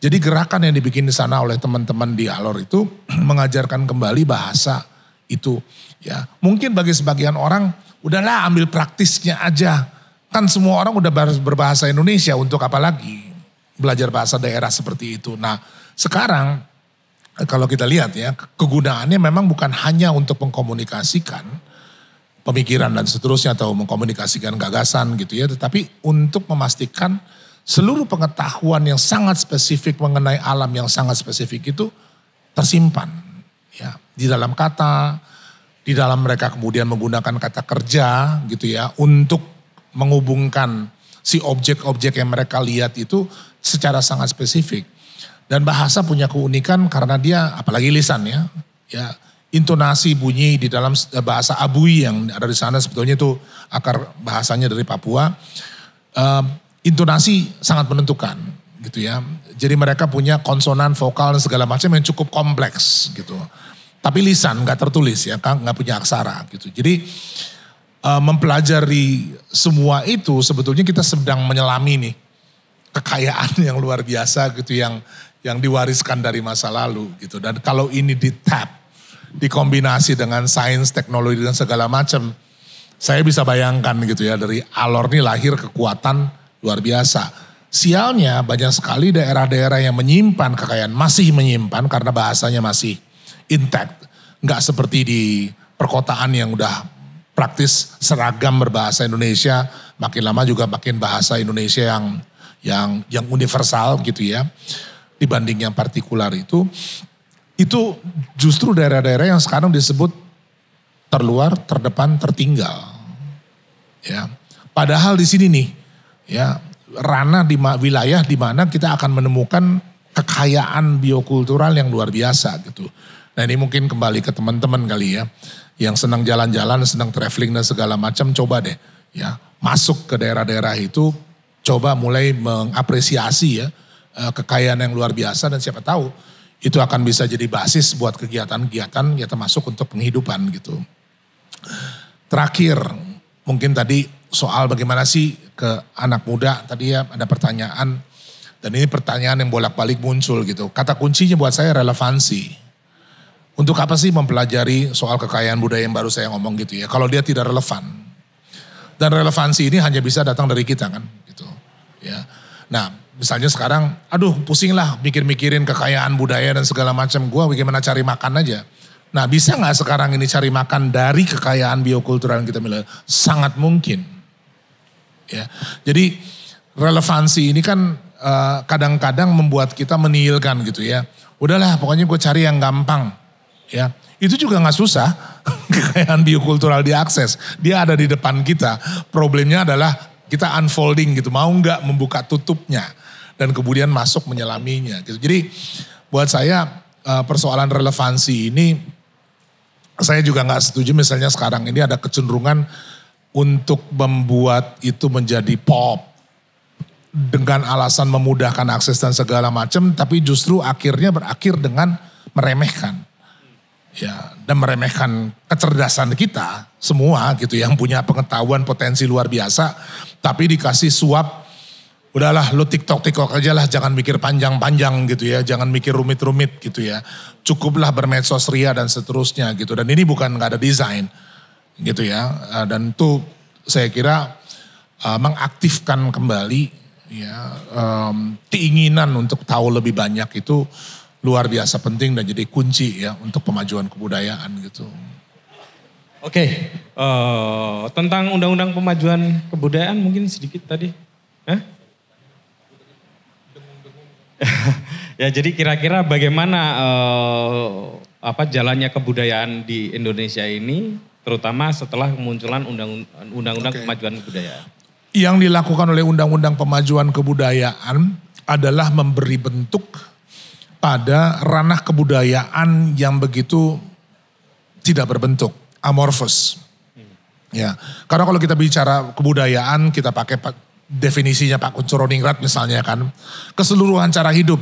Jadi gerakan yang dibikin di sana oleh teman-teman di Alor itu mengajarkan kembali bahasa itu. Ya, mungkin bagi sebagian orang udahlah ambil praktisnya aja. Kan semua orang udah berbahasa Indonesia, untuk apa lagi belajar bahasa daerah seperti itu. Nah, sekarang kalau kita lihat ya, kegunaannya memang bukan hanya untuk mengkomunikasikan pemikiran dan seterusnya atau mengkomunikasikan gagasan gitu ya, tetapi untuk memastikan seluruh pengetahuan yang sangat spesifik mengenai alam yang sangat spesifik itu tersimpan ya di dalam kata. Di dalam mereka kemudian menggunakan kata kerja gitu ya untuk menghubungkan si objek-objek yang mereka lihat itu secara sangat spesifik. Dan bahasa punya keunikan karena dia apalagi lisan ya intonasi bunyi di dalam bahasa Abui yang ada di sana sebetulnya itu akar bahasanya dari Papua. Intonasi sangat menentukan gitu ya. Jadi mereka punya konsonan, vokal dan segala macam yang cukup kompleks gitu. Tapi lisan nggak tertulis ya, nggak punya aksara gitu. Jadi mempelajari semua itu sebetulnya kita sedang menyelami nih kekayaan yang luar biasa gitu yang diwariskan dari masa lalu gitu. Dan kalau ini di-tap, dikombinasi dengan sains, teknologi dan segala macam, saya bisa bayangkan gitu ya dari Alor ini lahir kekuatan luar biasa. Sialnya banyak sekali daerah-daerah yang menyimpan kekayaan, masih menyimpan karena bahasanya masih intact, nggak seperti di perkotaan yang udah praktis seragam berbahasa Indonesia, makin lama juga makin bahasa Indonesia yang universal gitu ya, dibanding yang partikular itu justru daerah-daerah yang sekarang disebut terluar, terdepan, tertinggal, ya. Padahal di sini nih, ya ranah di wilayah di mana kita akan menemukan kekayaan biokultural yang luar biasa gitu. Nah ini mungkin kembali ke teman-teman kali ya, yang senang jalan-jalan, senang traveling dan segala macam, coba deh ya masuk ke daerah-daerah itu, coba mulai mengapresiasi ya kekayaan yang luar biasa dan siapa tahu itu akan bisa jadi basis buat kegiatan-kegiatan ya termasuk untuk penghidupan gitu. Terakhir mungkin tadi soal bagaimana sih ke anak muda, tadi ya ada pertanyaan Dan ini pertanyaan yang bolak-balik muncul gitu. Kata kuncinya buat saya relevansi. Untuk apa sih mempelajari soal kekayaan budaya yang baru saya ngomong gitu ya. Kalau dia tidak relevan. Dan relevansi ini hanya bisa datang dari kita kan gitu. Ya. Nah misalnya sekarang aduh pusing lah mikir-mikirin kekayaan budaya dan segala macam. Gue bagaimana cari makan aja. Nah bisa gak sekarang ini cari makan dari kekayaan biokultural yang kita miliki? Sangat mungkin. Ya. Jadi relevansi ini kan kadang-kadang membuat kita menihilkan gitu ya. Udahlah pokoknya gue cari yang gampang. Ya, itu juga gak susah. Kekayaan biokultural diakses. Dia ada di depan kita. Problemnya adalah kita unfolding gitu. Mau gak membuka tutupnya. Dan kemudian masuk menyelaminya gitu. Jadi buat saya persoalan relevansi ini. Saya juga gak setuju misalnya sekarang ini ada kecenderungan untuk membuat itu menjadi pop. Dengan alasan memudahkan akses dan segala macam, tapi justru akhirnya berakhir dengan meremehkan. Ya, dan meremehkan kecerdasan kita semua gitu yang punya pengetahuan potensi luar biasa, tapi dikasih suap, udahlah lu TikTok aja lah, jangan mikir panjang-panjang gitu ya, jangan mikir rumit-rumit gitu ya. Cukuplah bermedsos ria dan seterusnya gitu. Dan ini bukan gak ada desain gitu ya. Dan itu saya kira mengaktifkan kembali ya keinginan untuk tahu lebih banyak itu luar biasa penting dan jadi kunci ya untuk pemajuan kebudayaan gitu. Oke, tentang undang-undang pemajuan kebudayaan mungkin sedikit tadi. Ya jadi kira-kira bagaimana jalannya kebudayaan di Indonesia ini, terutama setelah kemunculan undang-undang pemajuan kebudayaan. Yang dilakukan oleh Undang-Undang Pemajuan Kebudayaan adalah memberi bentuk pada ranah kebudayaan yang begitu tidak berbentuk, amorphous. Ya, karena kalau kita bicara kebudayaan, kita pakai definisinya Pak Kunchoro-Ningrat misalnya kan, keseluruhan cara hidup,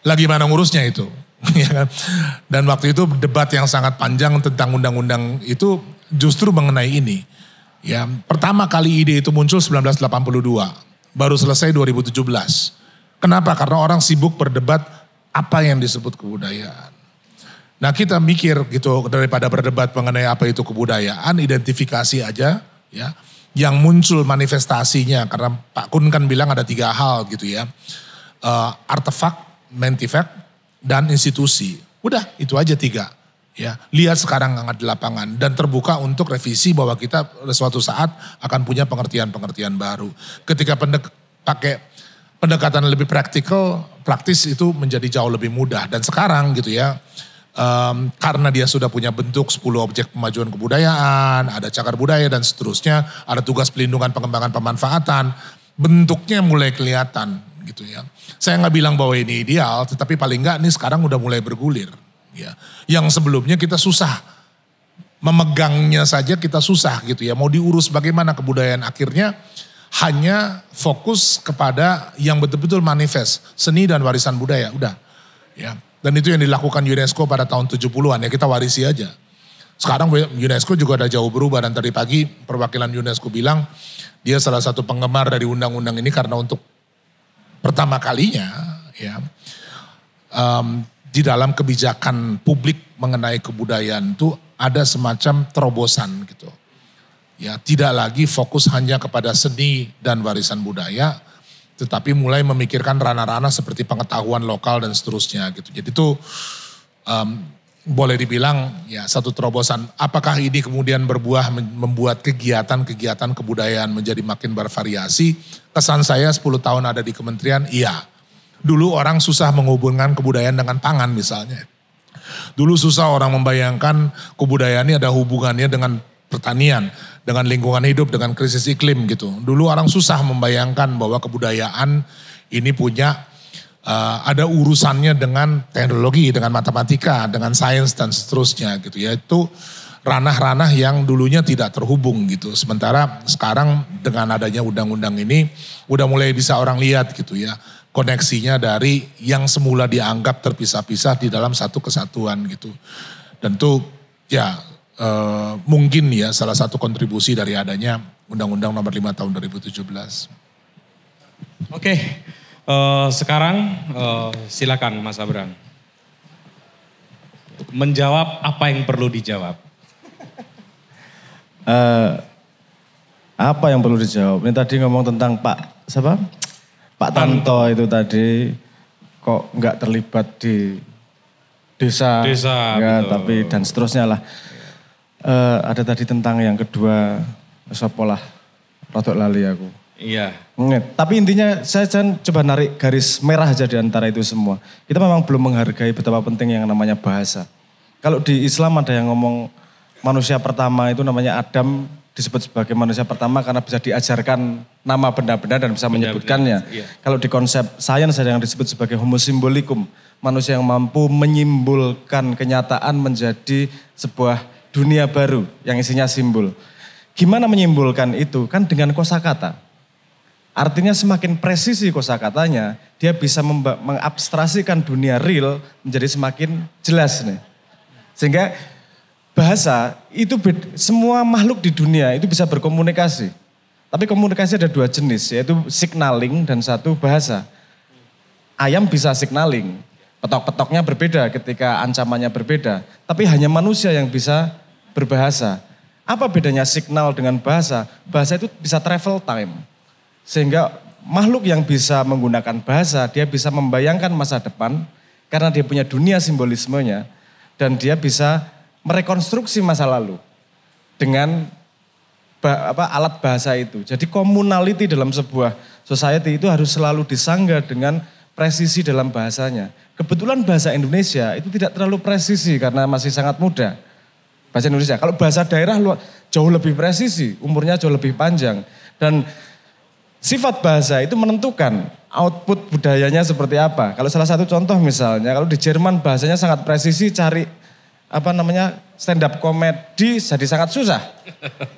lagi mana ngurusnya itu. Dan waktu itu debat yang sangat panjang tentang undang-undang itu justru mengenai ini. Ya, pertama kali ide itu muncul 1982, baru selesai 2017. Kenapa? Karena orang sibuk berdebat apa yang disebut kebudayaan. Nah kita mikir gitu daripada berdebat mengenai apa itu kebudayaan, identifikasi aja ya. Yang muncul manifestasinya karena Pak Kun kan bilang ada 3 hal gitu ya. Artefak, mantifak, dan institusi. Udah itu aja 3. Ya, lihat sekarang di lapangan dan terbuka untuk revisi bahwa kita suatu saat akan punya pengertian-pengertian baru. Ketika pakai pendekatan lebih praktis itu menjadi jauh lebih mudah. Dan sekarang gitu ya, karena dia sudah punya bentuk 10 objek pemajuan kebudayaan, ada cagar budaya dan seterusnya, ada tugas pelindungan pengembangan pemanfaatan, bentuknya mulai kelihatan gitu ya. Saya nggak bilang bahwa ini ideal, tetapi paling nggak ini sekarang udah mulai bergulir. Ya, yang sebelumnya kita susah memegangnya saja kita susah gitu ya. Mau diurus bagaimana kebudayaan akhirnya hanya fokus kepada yang betul-betul manifest seni dan warisan budaya udah. Ya, dan itu yang dilakukan UNESCO pada tahun 70-an ya kita warisi aja. Sekarang UNESCO juga ada jauh berubah dan tadi pagi perwakilan UNESCO bilang dia salah satu penggemar dari undang-undang ini karena untuk pertama kalinya ya. Di dalam kebijakan publik mengenai kebudayaan itu ada semacam terobosan gitu. Ya, tidak lagi fokus hanya kepada seni dan warisan budaya, tetapi mulai memikirkan ranah-ranah seperti pengetahuan lokal dan seterusnya gitu. Jadi itu boleh dibilang ya satu terobosan. Apakah ini kemudian berbuah membuat kegiatan-kegiatan kebudayaan menjadi makin bervariasi? Kesan saya 10 tahun ada di kementerian, iya. Dulu orang susah menghubungkan kebudayaan dengan pangan misalnya. Dulu susah orang membayangkan kebudayaan ini ada hubungannya dengan pertanian, dengan lingkungan hidup, dengan krisis iklim gitu. Dulu orang susah membayangkan bahwa kebudayaan ini punya ada urusannya dengan teknologi, dengan matematika, dengan sains dan seterusnya gitu ya. Itu ranah-ranah yang dulunya tidak terhubung gitu. Sementara sekarang dengan adanya undang-undang ini udah mulai bisa orang lihat gitu ya. Koneksinya dari yang semula dianggap terpisah-pisah di dalam satu kesatuan gitu. Dan itu ya mungkin ya salah satu kontribusi dari adanya Undang-Undang Nomor 5 Tahun 2017. Oke, Sekarang silakan Mas Abraham. Menjawab apa yang perlu dijawab. Apa yang perlu dijawab? Ini tadi ngomong tentang Pak Tanto itu tadi kok nggak terlibat di desa ya, tapi dan seterusnya lah. Ada tadi tentang yang kedua, sopolah, rotok lali aku. Iya. Tapi intinya saya coba narik garis merah aja di antara itu semua. Kita memang belum menghargai betapa penting yang namanya bahasa. Kalau di Islam ada yang ngomong manusia pertama itu namanya Adam, disebut sebagai manusia pertama karena bisa diajarkan nama benda-benda dan bisa menyebutkannya. Iya. Kalau di konsep sains ada yang disebut sebagai homo symbolikum, manusia yang mampu menyimbolkan kenyataan menjadi sebuah dunia baru yang isinya simbol. Gimana menyimbolkan itu? Kan dengan kosakata. Artinya semakin presisi kosakatanya, dia bisa mengabstrasikan dunia real menjadi semakin jelas nih. Sehingga bahasa itu semua makhluk di dunia itu bisa berkomunikasi. Tapi komunikasi ada dua jenis, yaitu signaling dan satu bahasa. Ayam bisa signaling, petok-petoknya berbeda ketika ancamannya berbeda. Tapi hanya manusia yang bisa berbahasa. Apa bedanya signal dengan bahasa? Bahasa itu bisa travel time. Sehingga makhluk yang bisa menggunakan bahasa, dia bisa membayangkan masa depan karena dia punya dunia simbolismenya dan dia bisa merekonstruksi masa lalu dengan alat bahasa itu. Jadi communality dalam sebuah society itu harus selalu disangga dengan presisi dalam bahasanya. Kebetulan bahasa Indonesia itu tidak terlalu presisi karena masih sangat muda. Bahasa Indonesia, kalau bahasa daerah jauh lebih presisi, umurnya jauh lebih panjang. Dan sifat bahasa itu menentukan output budayanya seperti apa. Kalau salah satu contoh misalnya, kalau di Jerman bahasanya sangat presisi, cari stand up comedy jadi sangat susah.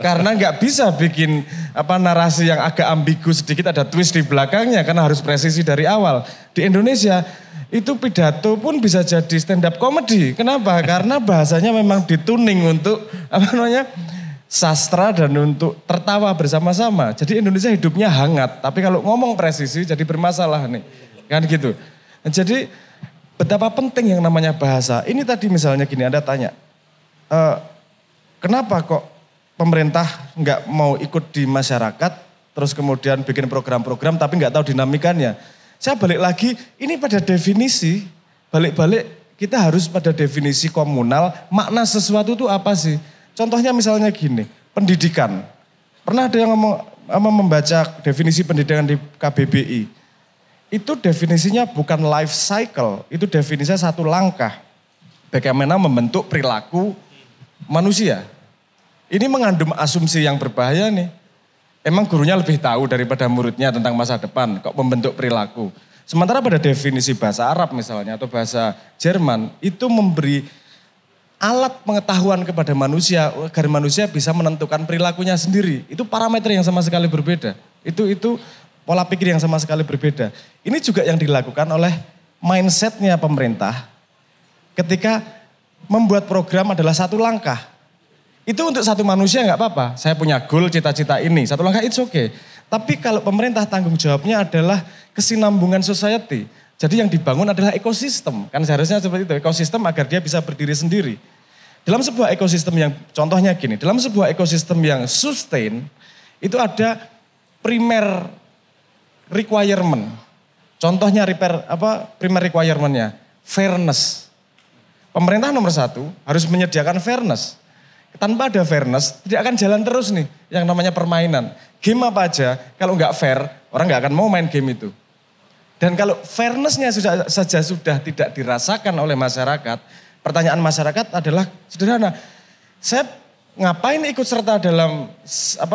Karena nggak bisa bikin narasi yang agak ambigu sedikit, ada twist di belakangnya karena harus presisi dari awal. Di Indonesia itu pidato pun bisa jadi stand up comedy. Kenapa? Karena bahasanya memang dituning untuk sastra dan untuk tertawa bersama-sama. Jadi Indonesia hidupnya hangat, tapi kalau ngomong presisi jadi bermasalah nih. Kan gitu. Nah, jadi betapa penting yang namanya bahasa. Ini tadi misalnya gini, Anda tanya, kenapa kok pemerintah nggak mau ikut di masyarakat, terus kemudian bikin program-program tapi nggak tahu dinamikanya. Saya balik lagi, ini pada definisi, balik-balik kita harus pada definisi komunal, makna sesuatu itu apa sih? Contohnya misalnya gini, pendidikan. Pernah ada yang membaca definisi pendidikan di KBBI. Itu definisinya bukan life cycle, itu definisinya satu langkah. Bagaimana membentuk perilaku manusia. Ini mengandung asumsi yang berbahaya nih. Emang gurunya lebih tahu daripada muridnya tentang masa depan, kok membentuk perilaku. Sementara pada definisi bahasa Arab misalnya atau bahasa Jerman, itu memberi alat pengetahuan kepada manusia agar manusia bisa menentukan perilakunya sendiri. Itu parameter yang sama sekali berbeda. Itu pola pikir yang sama sekali berbeda. Ini juga yang dilakukan oleh mindsetnya pemerintah ketika membuat program adalah satu langkah. Itu untuk satu manusia nggak apa-apa. Saya punya goal, cita-cita ini. Satu langkah it's okay. Tapi kalau pemerintah tanggung jawabnya adalah kesinambungan society. Jadi yang dibangun adalah ekosistem. Kan seharusnya seperti itu, ekosistem agar dia bisa berdiri sendiri. Dalam sebuah ekosistem yang, contohnya gini, dalam sebuah ekosistem yang sustain, itu ada primer requirement. Contohnya primer requirement-nya, fairness. Pemerintah nomor satu harus menyediakan fairness. Tanpa ada fairness, tidak akan jalan terus nih yang namanya permainan. Game apa aja, kalau nggak fair, orang nggak akan mau main game itu. Dan kalau fairness-nya saja sudah tidak dirasakan oleh masyarakat, pertanyaan masyarakat adalah sederhana. Saya ngapain ikut serta dalam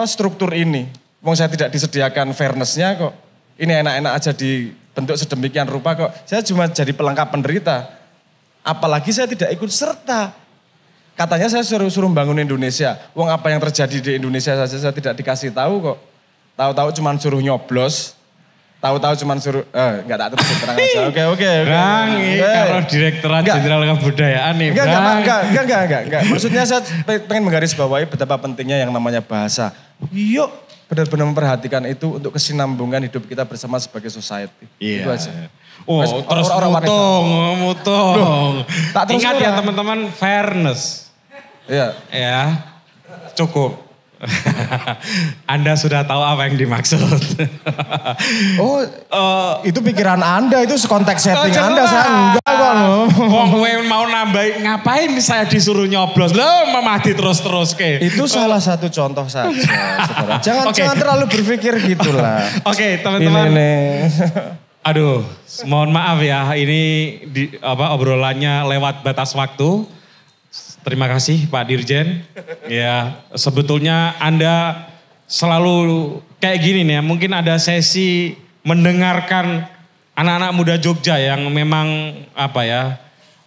struktur ini? Wong saya tidak disediakan fairness-nya kok. Ini enak-enak aja dibentuk sedemikian rupa kok. Saya cuma jadi pelengkap penderita. Apalagi saya tidak ikut serta. Katanya saya suruh bangun Indonesia. Wong apa yang terjadi di Indonesia saja saya tidak dikasih tahu kok. Tahu-tahu cuma suruh nyoblos. Tahu-tahu cuma suruh, enggak tak terus terang aja. Oke. Bang, kalau Direktorat Jenderal Kebudayaan nih, Enggak. Maksudnya saya pengen menggarisbawahi betapa pentingnya yang namanya bahasa. Yuk benar-benar memperhatikan itu untuk kesinambungan hidup kita bersama sebagai society. Iya. Itu aja. Oh, terus mutung. Ingat ya teman-teman, fairness. Iya. Ya, cukup. Anda sudah tahu apa yang dimaksud. Itu pikiran Anda, itu konteks setting Anda, saya enggak kok. Wong mau nambahin, ngapain saya disuruh nyoblos? Loh, Mahdi terus-terus ke. Itu salah satu contoh saja, saudara. Jangan terlalu berpikir gitulah. Oke, teman-teman. Aduh, mohon maaf ya, ini obrolannya lewat batas waktu. Terima kasih Pak Dirjen. Ya, sebetulnya Anda selalu kayak gini nih ya. Mungkin ada sesi mendengarkan anak-anak muda Jogja yang memang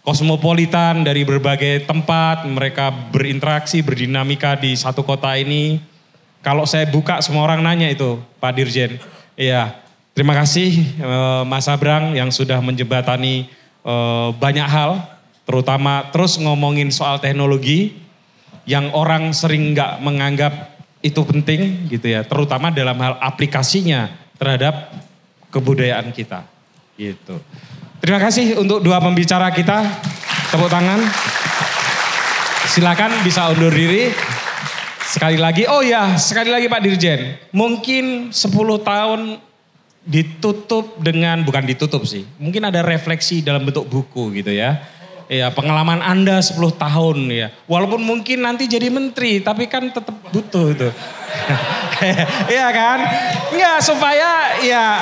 kosmopolitan dari berbagai tempat. Mereka berinteraksi, berdinamika di satu kota ini. Kalau saya buka semua orang nanya itu Pak Dirjen. Iya, terima kasih Mas Abrang yang sudah menjembatani banyak hal. Terutama terus ngomongin soal teknologi yang orang sering nggak menganggap itu penting gitu ya. Terutama dalam hal aplikasinya terhadap kebudayaan kita gitu. Terima kasih untuk dua pembicara kita. Tepuk tangan. Silakan bisa undur diri. Sekali lagi Pak Dirjen. Mungkin 10 tahun ditutup dengan, bukan ditutup sih. Mungkin ada refleksi dalam bentuk buku gitu ya. Ya, pengalaman Anda 10 tahun ya. Walaupun mungkin nanti jadi menteri, tapi kan tetap butuh itu. Iya kan? Enggak, supaya ya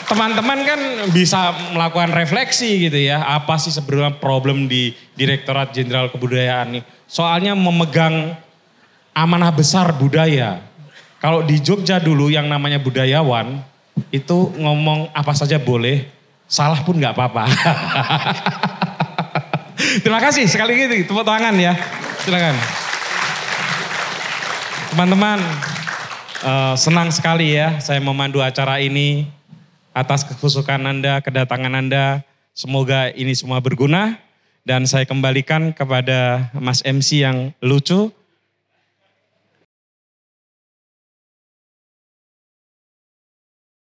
teman-teman kan bisa melakukan refleksi gitu ya. Apa sih sebenarnya problem di Direktorat Jenderal Kebudayaan nih? Soalnya memegang amanah besar budaya. Kalau di Jogja dulu yang namanya budayawan, itu ngomong apa saja boleh, salah pun nggak apa-apa. Terima kasih sekali lagi, tepuk tangan ya. Silakan. Teman-teman, senang sekali ya saya memandu acara ini atas kekhusukan Anda, kedatangan Anda. Semoga ini semua berguna dan saya kembalikan kepada Mas MC yang lucu.